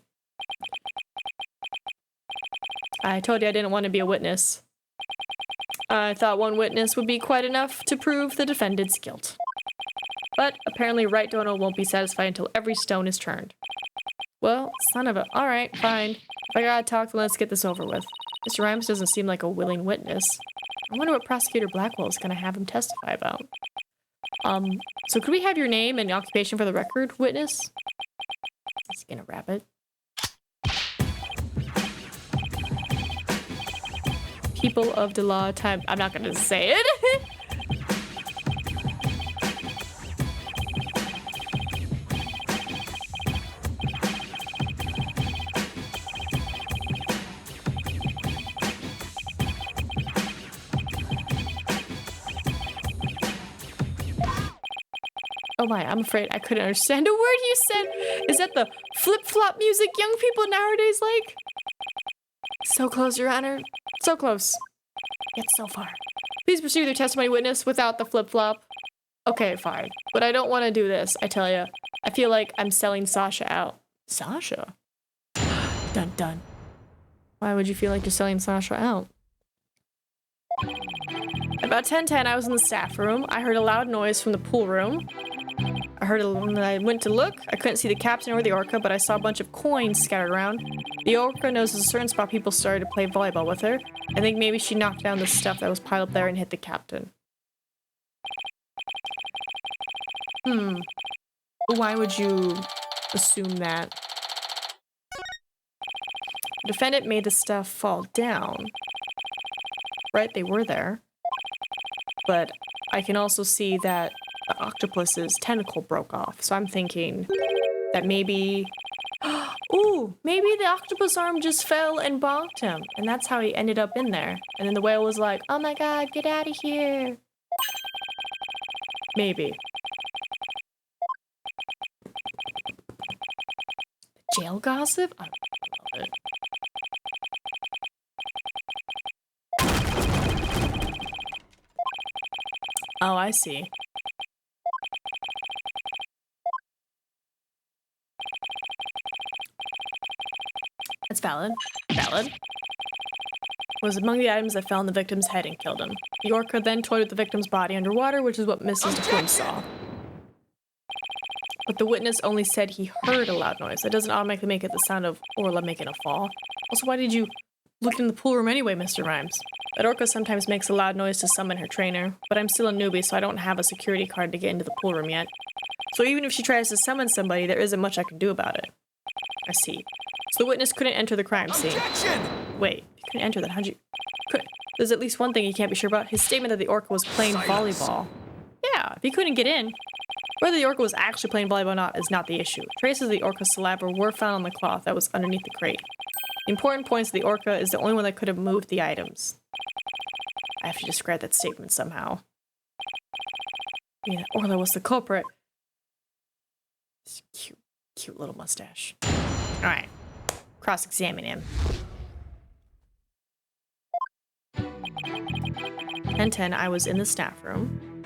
I told you I didn't want to be a witness. I thought one witness would be quite enough to prove the defendant's guilt. But apparently Right Dono won't be satisfied until every stone is turned. Well, son of a... Alright, fine. If I gotta talk, then let's get this over with. Mr. Rhymes doesn't seem like a willing witness. I wonder what Prosecutor Blackwell is gonna have him testify about. So could we have your name and occupation for the record, witness? He's gonna wrap it. People of the law time. I'm not gonna say it. Oh my, I'm afraid I couldn't understand a word you said. Is that the flip-flop music young people nowadays like? So close, Your Honor. So close. Yet so far. Please proceed with your testimony, witness, without the flip-flop. Okay, fine. But I don't want to do this, I tell you. I feel like I'm selling Sasha out. Sasha? Dun dun. Why would you feel like you're selling Sasha out? About 10:10, I was in the staff room. I heard a loud noise from the pool room. When I went to look, I couldn't see the captain or the orca, but I saw a bunch of coins scattered around. The orca knows there's a certain spot people started to play volleyball with her. I think maybe she knocked down the stuff that was piled up there and hit the captain. Why would you assume that? The defendant made the stuff fall down. Right, they were there. But I can also see that the octopus's tentacle broke off. So I'm thinking that maybe... Ooh, maybe the octopus arm just fell and bonked him. And that's how he ended up in there. And then the whale was like, oh my god, get out of here. Maybe. Jail gossip? I love it. Oh, I see. That's valid. Valid. Was among the items that fell on the victim's head and killed him. The orca then toyed with the victim's body underwater, which is what Mrs. DePlume saw. But the witness only said he heard a loud noise. That doesn't automatically make it the sound of Orla making a fall. Also, why did you look in the pool room anyway, Mr. Rhymes? That orca sometimes makes a loud noise to summon her trainer, but I'm still a newbie, so I don't have a security card to get into the pool room yet. So even if she tries to summon somebody, there isn't much I can do about it. I see. So the witness couldn't enter the crime scene.
Objection!
Wait, he couldn't enter that. How'd you... There's at least one thing he can't be sure about. His statement that the orca was playing volleyball. Yeah, if he couldn't get in. Whether the orca was actually playing volleyball or not is not the issue. Traces of the orca's saliva were found on the cloth that was underneath the crate. The important point is the orca is the only one that could have moved the items. I have to describe that statement somehow. Yeah, Orla was the culprit. Cute little mustache. Alright. Cross-examine him. 10:10, I was in the staff room.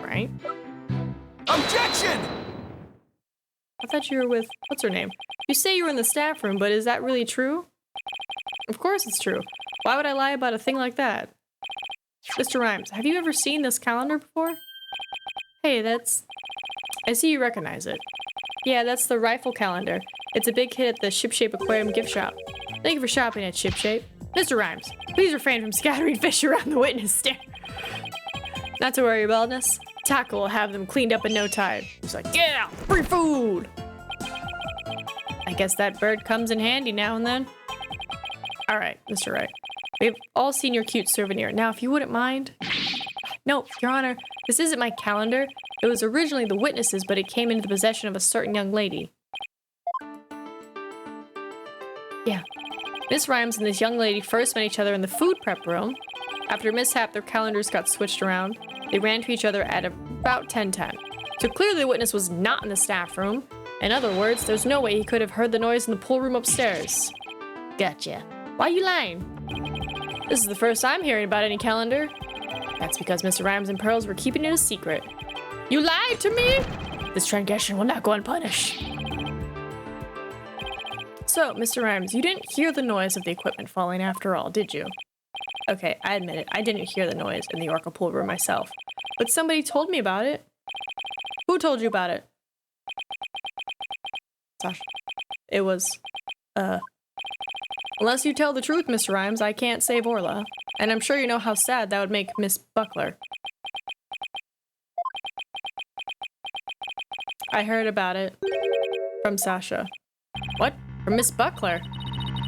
Right?
Objection!
I thought you were with... What's her name? You say you were in the staff room, but is that really true? Of course it's true. Why would I lie about a thing like that? Mr. Rhymes, have you ever seen this calendar before? Hey, that's... I see you recognize it. Yeah, that's the rifle calendar. It's a big hit at the Shipshape Aquarium gift shop. Thank you for shopping at Shipshape. Mr. Rhymes, please refrain from scattering fish around the witness stand. Not to worry, Baldness. Tackle will have them cleaned up in no time. He's like, get out! Free food! I guess that bird comes in handy now and then. Alright, Mr. Wright. We've all seen your cute souvenir. Now, if you wouldn't mind... No, Your Honor, this isn't my calendar. It was originally the witness's, but it came into the possession of a certain young lady. Yeah. Miss Rhymes and this young lady first met each other in the food prep room. After a mishap, their calendars got switched around. They ran to each other at about 10:10. So clearly the witness was not in the staff room. In other words, there's no way he could have heard the noise in the pool room upstairs. Gotcha. Why are you lying? This is the first I'm hearing about any calendar. That's because Mr. Rhymes and Pearls were keeping it a secret. You lied to me? This transgression will not go unpunished. So, Mr. Rhymes, you didn't hear the noise of the equipment falling after all, did you? Okay, I admit it. I didn't hear the noise in the orca pool room myself. But somebody told me about it. Who told you about it? Sasha. It was, Unless you tell the truth, Mr. Rhymes, I can't save Orla. And I'm sure you know how sad that would make Miss Buckler. I heard about it. From Sasha. What? From Miss Buckler?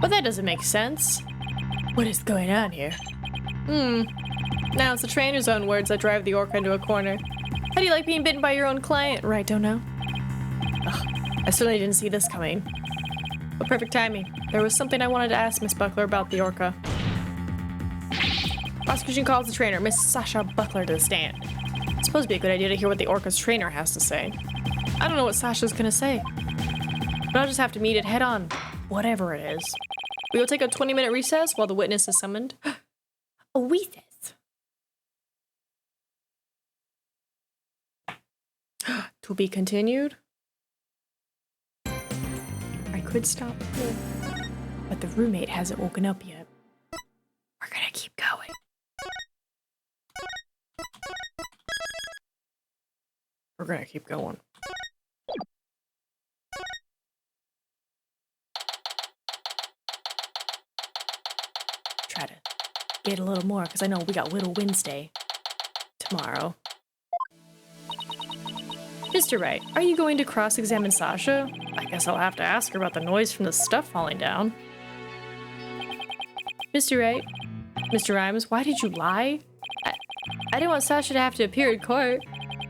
But that doesn't make sense. What is going on here? Now it's the trainer's own words that drive the orca into a corner. How do you like being bitten by your own client? Right, don't know? Ugh, I certainly didn't see this coming. But perfect timing. There was something I wanted to ask Miss Buckler about the orca. Prosecution calls the trainer, Miss Sasha Buckler, to the stand. It's supposed to be a good idea to hear what the orca's trainer has to say. I don't know what Sasha's gonna say. But I'll just have to meet it head on. Whatever it is. We will take a 20-minute recess while the witness is summoned. A recess? To be continued? I could stop here, but the roommate hasn't woken up yet. We're gonna keep going. We're gonna keep going. Try to get a little more, because I know we got Little Wednesday tomorrow. Mr. Wright, are you going to cross-examine Sasha? I guess I'll have to ask her about the noise from the stuff falling down. Mr. Wright? Mr. Rhymes, why did you lie? I didn't want Sasha to have to appear in court.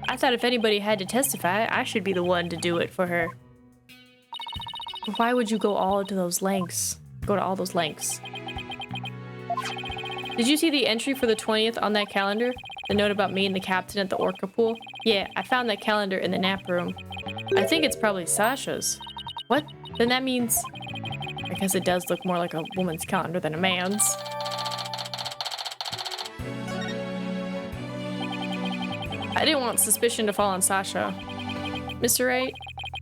I thought if anybody had to testify, I should be the one to do it for her. But why would you go to all those lengths? Did you see the entry for the 20th on that calendar? The note about me and the captain at the orca pool? Yeah, I found that calendar in the nap room. I think it's probably Sasha's. What? Then that means... I guess it does look more like a woman's calendar than a man's. I didn't want suspicion to fall on Sasha. Mr. Wright,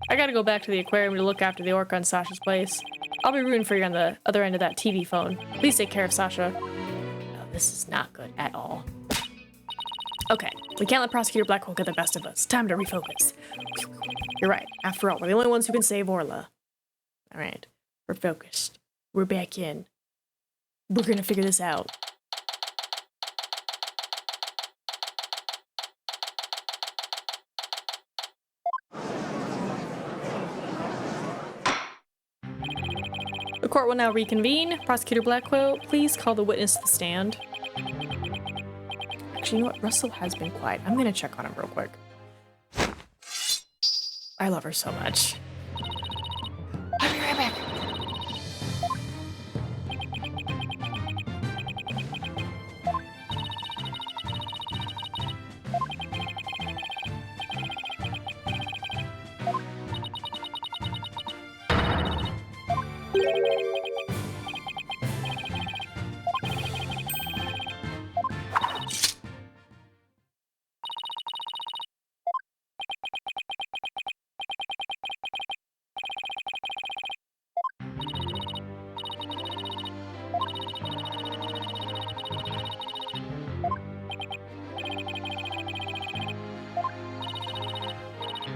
I gotta go back to the aquarium to look after the orca in Sasha's place. I'll be rooting for you on the other end of that TV phone. Please take care of Sasha. Oh, this is not good at all. Okay, we can't let Prosecutor Blackwell get the best of us. Time to refocus. You're right. After all, we're the only ones who can save Orla. All right, we're focused. We're back in. We're gonna figure this out. The court will now reconvene. Prosecutor Blackwell, please call the witness to the stand. Actually, you know what? Russell has been quiet. I'm gonna check on him real quick. I love her so much. I'll be right back.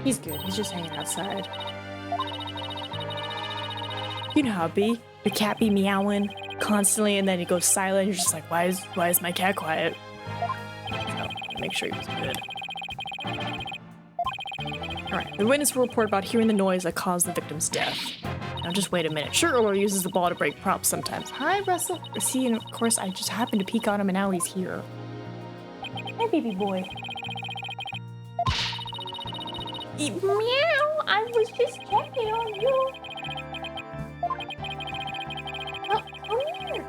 He's good. He's just hanging outside. You know how it be. The cat be meowing constantly, and then he goes silent. You're just like, why is my cat quiet? So, make sure he was good. Alright, the witness will report about hearing the noise that caused the victim's death. Now just wait a minute. Sure, Orlo uses the ball to break props sometimes. Hi, Russell. See, and of course, I just happened to peek on him, and now he's here. Hi, baby boy.
Meow, I was just checking on you. Oh, come here.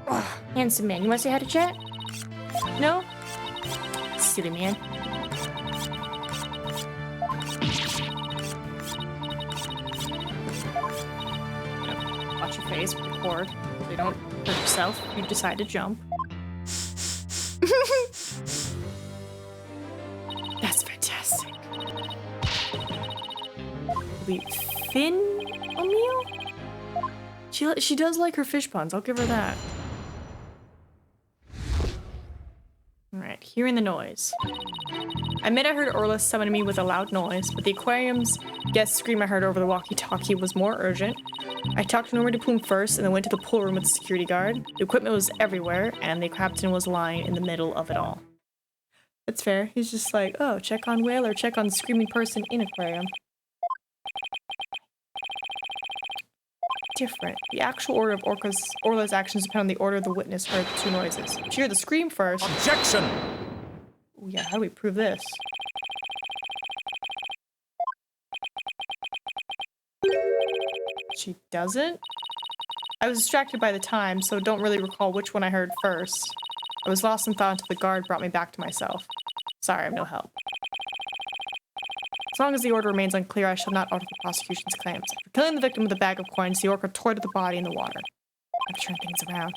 Oh, handsome man, you want to say hi to chat? No? Silly man.
Watch your face with the cord. So you don't hurt yourself if you decide to jump. That's fantastic. Wait, Finn O'Meal? She does like her fish puns. I'll give her that. Alright, hearing the noise. I admit I heard Orla summoning me with a loud noise, but the aquarium's guest scream I heard over the walkie-talkie was more urgent. I talked to Norma DePume first and then went to the pool room with the security guard. The equipment was everywhere, and the captain was lying in the middle of it all. That's fair. He's just like, oh, check on whale or check on screaming person in aquarium.
different. The actual order of Orla's actions depend on the order the witness heard the two noises. She heard the scream first.
Objection!
Oh yeah, how do we prove this? She doesn't? I was distracted by the time, so don't really recall which one I heard first. I was lost in thought until the guard brought me back to myself. Sorry, I'm no help. As long as the order remains unclear, I shall not alter the prosecution's claims. For killing the victim with a bag of coins, the orca toyed with the body in the water. I have to turn things around.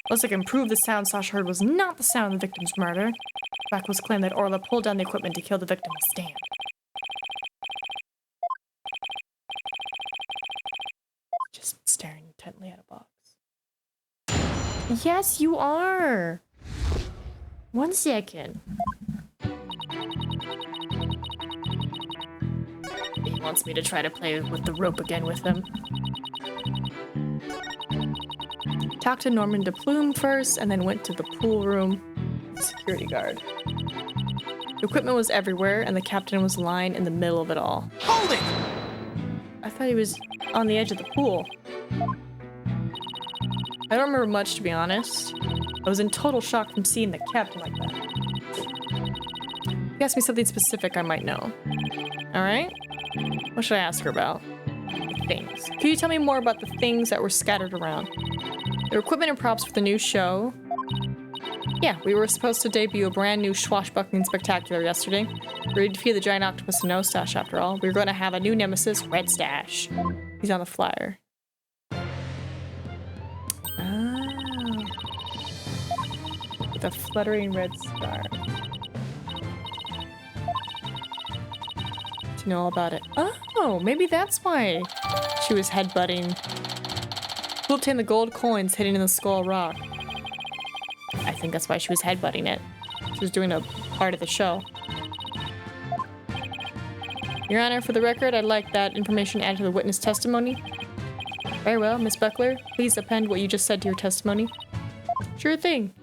Unless I can prove the sound Sasha heard was not the sound of the victim's murder. Back was claimed that Orla pulled down the equipment to kill the victim with stand. Just staring intently at a box. Yes, you are! 1 second. He wants me to try to play with the rope again with him. Talked to Norman de Plume first, and then went to the pool room with the security guard. The equipment was everywhere, and the captain was lying in the middle of it all.
Hold it!
I thought he was on the edge of the pool. I don't remember much, to be honest. I was in total shock from seeing the captain like that. If you ask me something specific, I might know. Alright? What should I ask her about? Things. Could you tell me more about the things that were scattered around? The equipment and props for the new show. Yeah, we were supposed to debut a brand new swashbuckling spectacular yesterday. We defeated the giant octopus in No Stash after all. We were going to have a new nemesis, Red Stash. He's on the flyer. Oh. With a fluttering red star. To know all about it. Oh, maybe that's why she was headbutting. Who obtained the gold coins hidden in the Skull Rock? I think that's why she was headbutting it. She was doing a part of the show. Your Honor, for the record, I'd like that information added to the witness testimony. Very well, Miss Buckler. Please append what you just said to your testimony. Sure thing.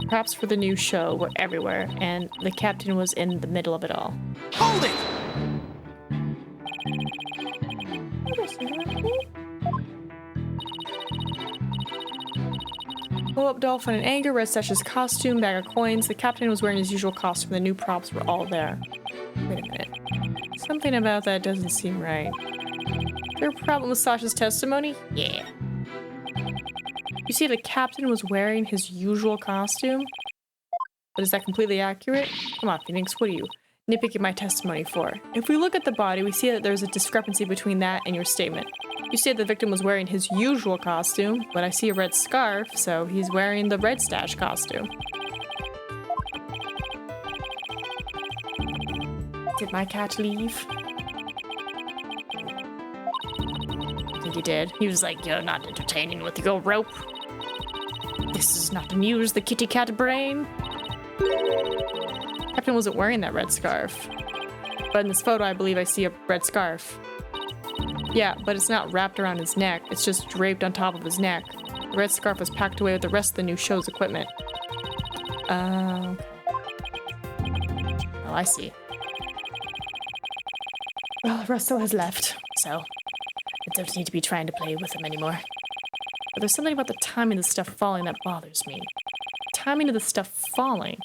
Props for the new show were everywhere, and the captain was in the middle of it all.
Hold it!
Blow up dolphin in anger, Red Stash's costume, bag of coins. The captain was wearing his usual costume. The new props were all there. Wait a minute. Something about that doesn't seem right. Is there a problem with Sasha's testimony? Yeah. You see, the captain was wearing his usual costume? But is that completely accurate? Come on, Phoenix, what are you nitpicking my testimony for? If we look at the body, we see that there's a discrepancy between that and your statement. You said the victim was wearing his usual costume, but I see a red scarf, so he's wearing the Red Stash costume. Did my cat leave? I think he did. He was like, you're not entertaining with your rope. This does not amuse the kitty cat brain. Captain wasn't wearing that red scarf. But in this photo, I believe I see a red scarf. Yeah, but it's not wrapped around his neck. It's just draped on top of his neck. The red scarf was packed away with the rest of the new show's equipment. Oh, I see. Well, Russell has left, so I don't need to be trying to play with him anymore. But there's something about the timing of the stuff falling that bothers me. Timing of the stuff falling.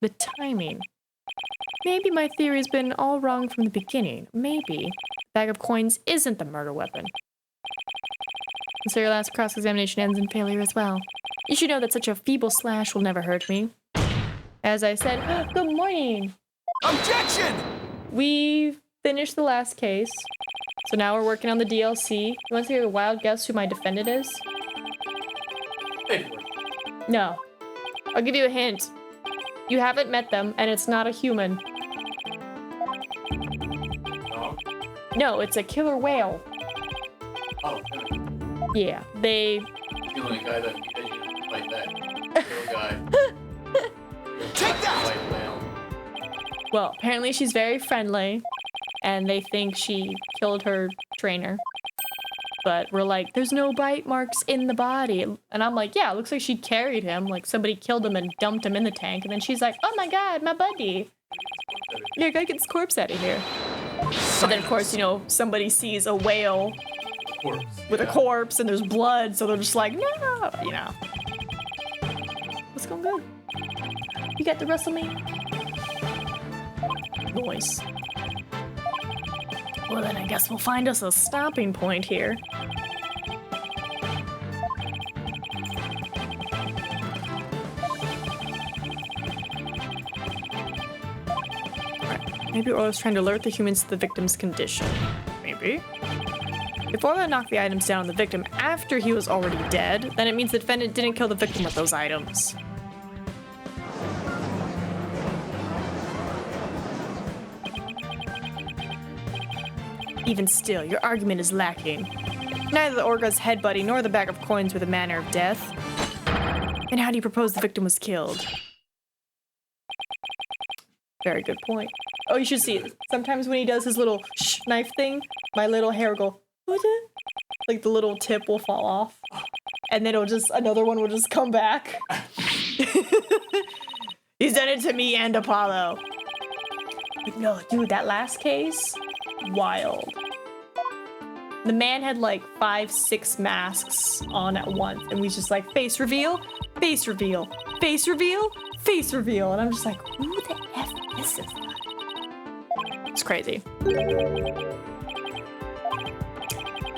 The timing. Maybe my theory's been all wrong from the beginning. Maybe. Bag of coins isn't the murder weapon. And so your last cross-examination ends in failure as well. You should know that such a feeble slash will never hurt me. As I said, good morning!
Objection!
We finished the last case. So now we're working on the DLC. You want to take a wild guess who my defendant is?
Edward.
No. I'll give you a hint. You haven't met them, and it's not a human.
Dog?
No, it's a killer whale.
Oh,
yeah, they...
the only guy that you like that. Little guy.
Take that!
White whale.
Well, apparently she's very friendly, and they think she killed her trainer. But we're like, there's no bite marks in the body. And I'm like, yeah, it looks like she carried him. Like somebody killed him and dumped him in the tank. And then she's like, oh my god, my buddy. Yeah, gotta get this corpse out of here.
But then, of course, you know, somebody sees a whale
Corpse.
with a corpse and there's blood, so they're just like, no, you know. What's going good? You got the wrestle me? Noise. Well, then I guess we'll find us a stopping point here. Maybe Orla's trying to alert the humans to the victim's condition. Maybe. If Orla knocked the items down on the victim after he was already dead, then it means the defendant didn't kill the victim with those items. Even still, your argument is lacking. Neither the Orga's headbutting nor the bag of coins were the manner of death. And how do you propose the victim was killed? Very good point. Oh, you should see it. Sometimes when he does his little knife thing, my little hair will go, what's it? Like the little tip will fall off. And then another one will just come back. He's done it to me and Apollo. But no, dude, that last case, wild. The man had like 5-6 masks on at once. And we just like, face reveal, face reveal, face reveal, face reveal. And I'm just like, who the F is this guy? It's crazy.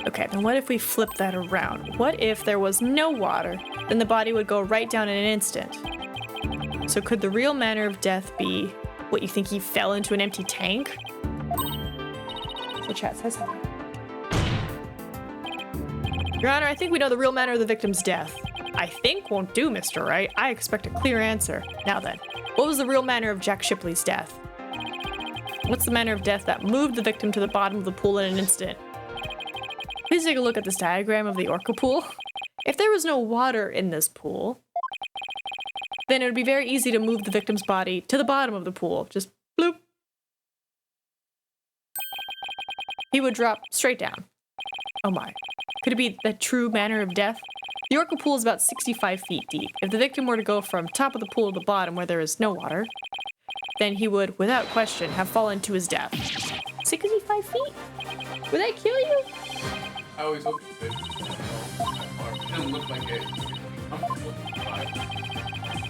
Okay, then what if we flip that around? What if there was no water? Then the body would go right down in an instant. So could the real manner of death be what you think he fell into an empty tank? The chat says hi. Your Honor, I think we know the real manner of the victim's death. I think won't do, Mr. Wright. I expect a clear answer. Now then, what was the real manner of Jack Shipley's death? What's the manner of death that moved the victim to the bottom of the pool in an instant? Please take a look at this diagram of the orca pool. If there was no water in this pool, then it would be very easy to move the victim's body to the bottom of the pool. Just bloop. He would drop straight down. Oh my. Could it be the true manner of death? The orca pool is about 65 feet deep. If the victim were to go from top of the pool to the bottom where there is no water, then he would, without question, have fallen to his death. 65 feet? Would that kill you?
I always hope it fits. It doesn't look like it.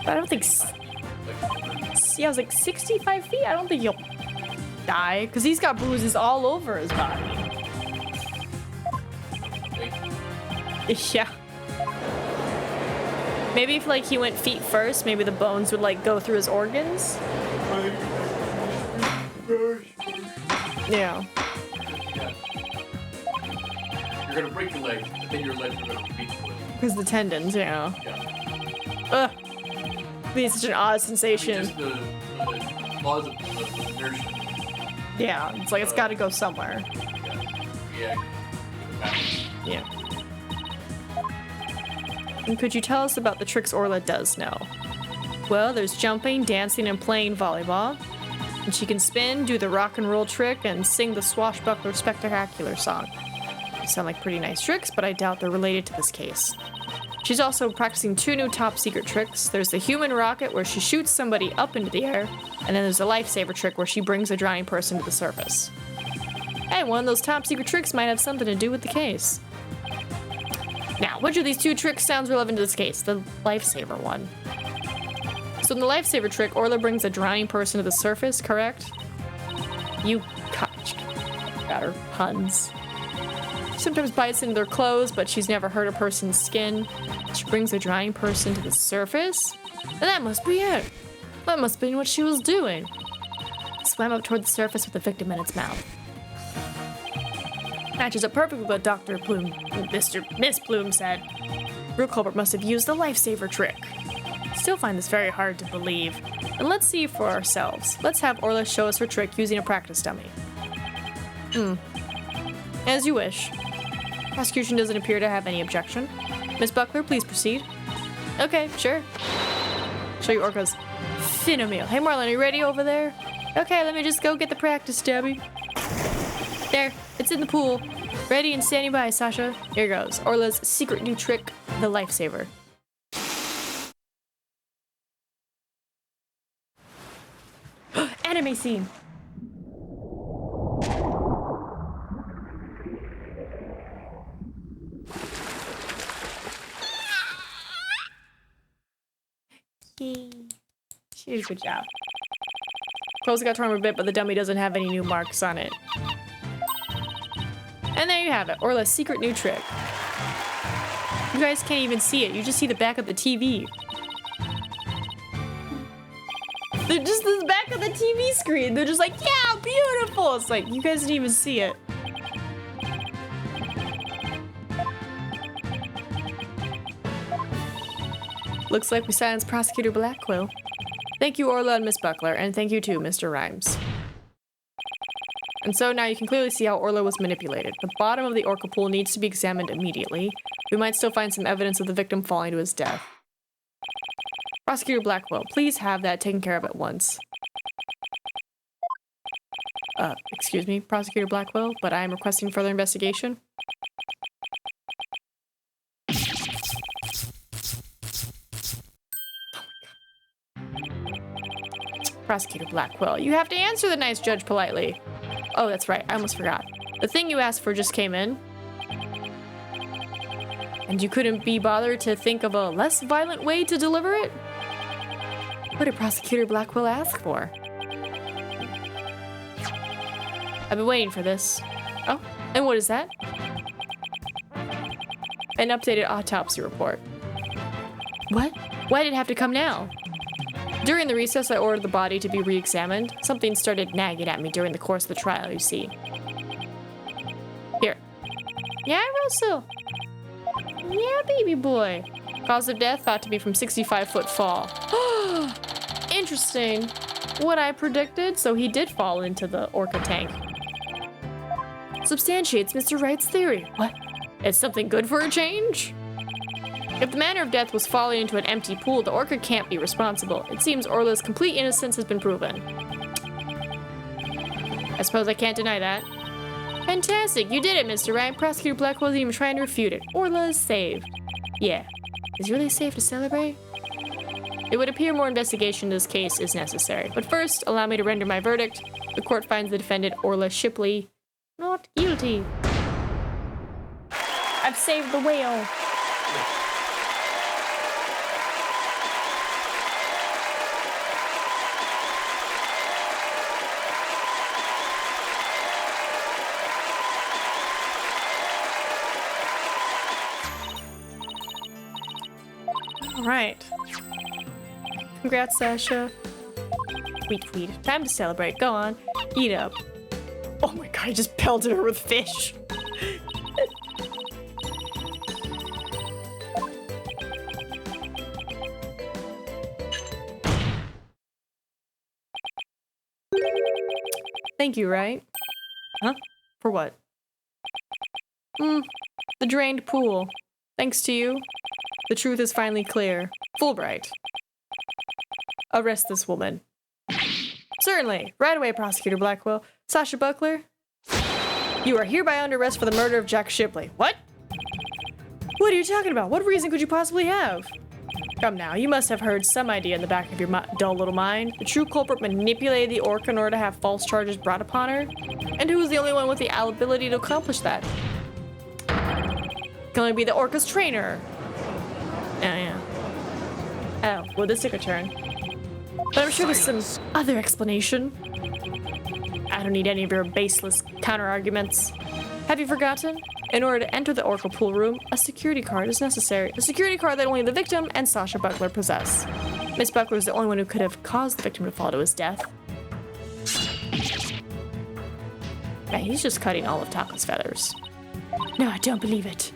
But I don't think... Yeah, I was like 65 feet? I don't think he'll die, because he's got bruises all over his body. Yeah. Maybe if like he went feet first, maybe the bones would like go through his organs. Yeah.
You're gonna break your leg, and then your legs are gonna beat the leg.
Because the tendons, yeah.
Yeah.
Ugh. It's such an odd sensation.
Just the laws of inertia.
Yeah, it's like it's got to go somewhere.
Yeah.
Yeah. And could you tell us about the tricks Orla does know? Well, there's jumping, dancing, and playing volleyball. And she can spin, do the rock and roll trick, and sing the swashbuckler spectacular song. They sound like pretty nice tricks, but I doubt they're related to this case. She's also practicing 2 new top secret tricks. There's the human rocket where she shoots somebody up into the air, and then there's a lifesaver trick where she brings a drowning person to the surface. Hey, one of those top secret tricks might have something to do with the case. Now, which of these 2 tricks sounds relevant to this case? The lifesaver one. So in the lifesaver trick, Orla brings a drowning person to the surface, correct? You got her puns. She sometimes bites into their clothes, but she's never hurt a person's skin. She brings a drowning person to the surface? And that must be it. That must have been what she was doing. Swam up toward the surface with the victim in its mouth. Matches up perfectly with what Dr. Plume, Miss Plume said. Real culprit must have used the lifesaver trick. Still find this very hard to believe. And let's see for ourselves. Let's have Orla show us her trick using a practice dummy. As you wish. Prosecution doesn't appear to have any objection. Miss Buckler, please proceed. Okay, sure. Show you Orca's Finomil. Hey Marlon, are you ready over there? Okay, let me just go get the practice dummy. There, it's in the pool. Ready and standing by, Sasha. Here goes. Orla's secret new trick, the lifesaver. Anime scene. Yay. She did a good job. Clothes got torn a bit, but the dummy doesn't have any new marks on it. And there you have it, Orla's secret new trick. You guys can't even see it. You just see the back of the TV. They're just the back of the TV screen. They're just like, yeah, beautiful. It's like, you guys didn't even see it. Looks like we silenced Prosecutor Blackwell. Thank you, Orla and Miss Buckler, and thank you too, Mr. Rhymes. And so now you can clearly see how Orla was manipulated. The bottom of the orca pool needs to be examined immediately. We might still find some evidence of the victim falling to his death. Prosecutor Blackwell, please have that taken care of at once. Excuse me, Prosecutor Blackwell, but I am requesting further investigation. Prosecutor Blackwell, you have to answer the nice judge politely. Oh, that's right, I almost forgot. The thing you asked for just came in. And you couldn't be bothered to think of a less violent way to deliver it? What did Prosecutor Blackwell ask for? I've been waiting for this. Oh, and what is that? An updated autopsy report. What? Why did it have to come now? During the recess, I ordered the body to be re-examined. Something started nagging at me during the course of the trial, you see. Here. Yeah, Russell. Yeah, baby boy. Cause of death thought to be from 65-foot fall. Interesting. What I predicted, so he did fall into the orca tank. Substantiates Mr. Wright's theory. What? It's something good for a change? If the manner of death was falling into an empty pool, the orca can't be responsible. It seems Orla's complete innocence has been proven. I suppose I can't deny that. Fantastic, you did it, Mr. Wright. Prosecutor Black wasn't even trying to refute it. Orla is saved. Yeah. Is it really safe to celebrate? It would appear more investigation in this case is necessary. But first, allow me to render my verdict. The court finds the defendant, Orla Shipley, not guilty. I've saved the whale. Right. Congrats, Sasha. Tweet. Time to celebrate. Go on. Eat up. Oh my god, I just pelted her with fish. Thank you, right? Huh? For what? The drained pool. Thanks to you, the truth is finally clear. Fulbright. Arrest this woman. Certainly. Right away, Prosecutor Blackwell. Sasha Buckler, you are hereby under arrest for the murder of Jack Shipley. What? What are you talking about? What reason could you possibly have? Come now, you must have heard some idea in the back of your dull little mind. The true culprit manipulated the orca in order to have false charges brought upon her. And who was the only one with the ability to accomplish that? Can only be the orca's trainer. Yeah. Oh, well, this took a turn. But I'm sure there's some other explanation. I don't need any of your baseless counter-arguments. Have you forgotten? In order to enter the orca pool room, a security card is necessary. A security card that only the victim and Sasha Buckler possess. Miss Buckler is the only one who could have caused the victim to fall to his death. Yeah, he's just cutting all of Taka's feathers. No, I don't believe it.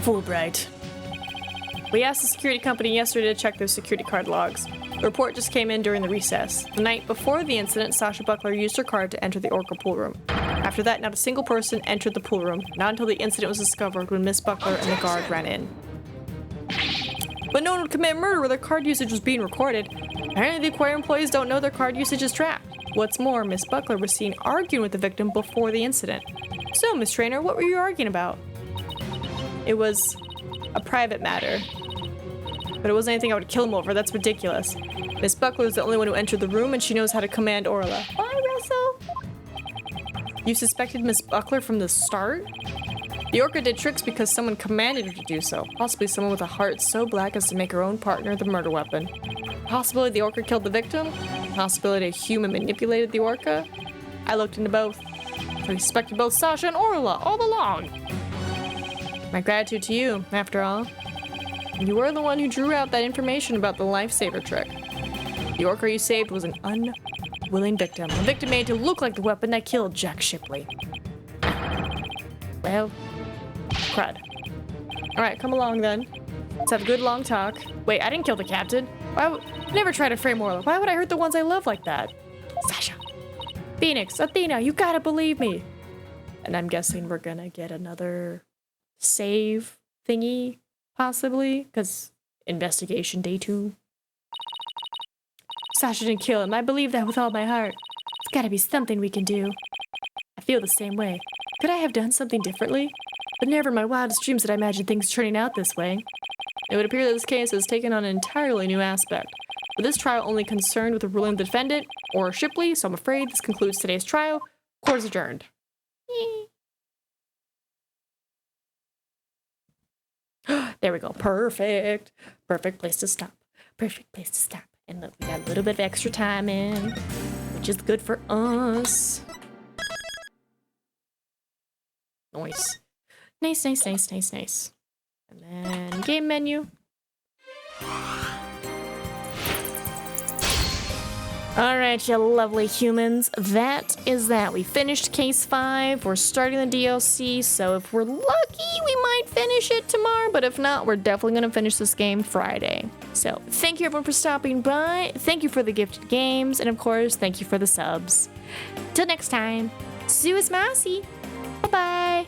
Fulbright. We asked the security company yesterday to check their security card logs. The report just came in during the recess. The night before the incident, Sasha Buckler used her card to enter the orca pool room. After that, not a single person entered the pool room, not until the incident was discovered when Miss Buckler and the guard ran in. But no one would commit murder where their card usage was being recorded. Apparently the aquarium employees don't know their card usage is tracked. What's more, Miss Buckler was seen arguing with the victim before the incident. So, Miss Trainer, what were you arguing about? It was a private matter. But it wasn't anything I would kill him over. That's ridiculous. Miss Buckler is the only one who entered the room, and she knows how to command Orla. Bye, Russell. You suspected Miss Buckler from the start? The orca did tricks because someone commanded her to do so. Possibly someone with a heart so black as to make her own partner the murder weapon. Possibility the orca killed the victim. Possibility a human manipulated the orca. I looked into both. I respected both Sasha and Orla all along. My gratitude to you, after all. You were the one who drew out that information about the lifesaver trick. The orca you saved was an unwilling victim. A victim made to look like the weapon that killed Jack Shipley. Well, crud. Alright, come along then. Let's have a good long talk. Wait, I didn't kill the captain. Never try to frame Orla. Why would I hurt the ones I love like that? Sasha. Phoenix, Athena, you gotta believe me. And I'm guessing we're gonna get another save thingy, possibly, because investigation day 2. Sasha didn't kill him. I believe that with all my heart. It's gotta be something we can do. I feel the same way. Could I have done something differently? But never in my wildest dreams did I imagine things turning out this way. It would appear that this case has taken on an entirely new aspect. With this trial only concerned with the ruling of the defendant, or Shipley, so I'm afraid this concludes today's trial. Court is adjourned. There we go. Perfect. Perfect place to stop. Perfect place to stop. And look, we got a little bit of extra time in, which is good for us. Nice. Nice, nice, nice, nice, nice. And then game menu. Alright, you lovely humans. That is that. We finished case 5. We're starting the DLC, so if we're lucky, we might finish it tomorrow, but if not, we're definitely going to finish this game Friday. So, thank you everyone for stopping by. Thank you for the gifted games, and of course, thank you for the subs. Till next time, Suas Masi. Bye-bye.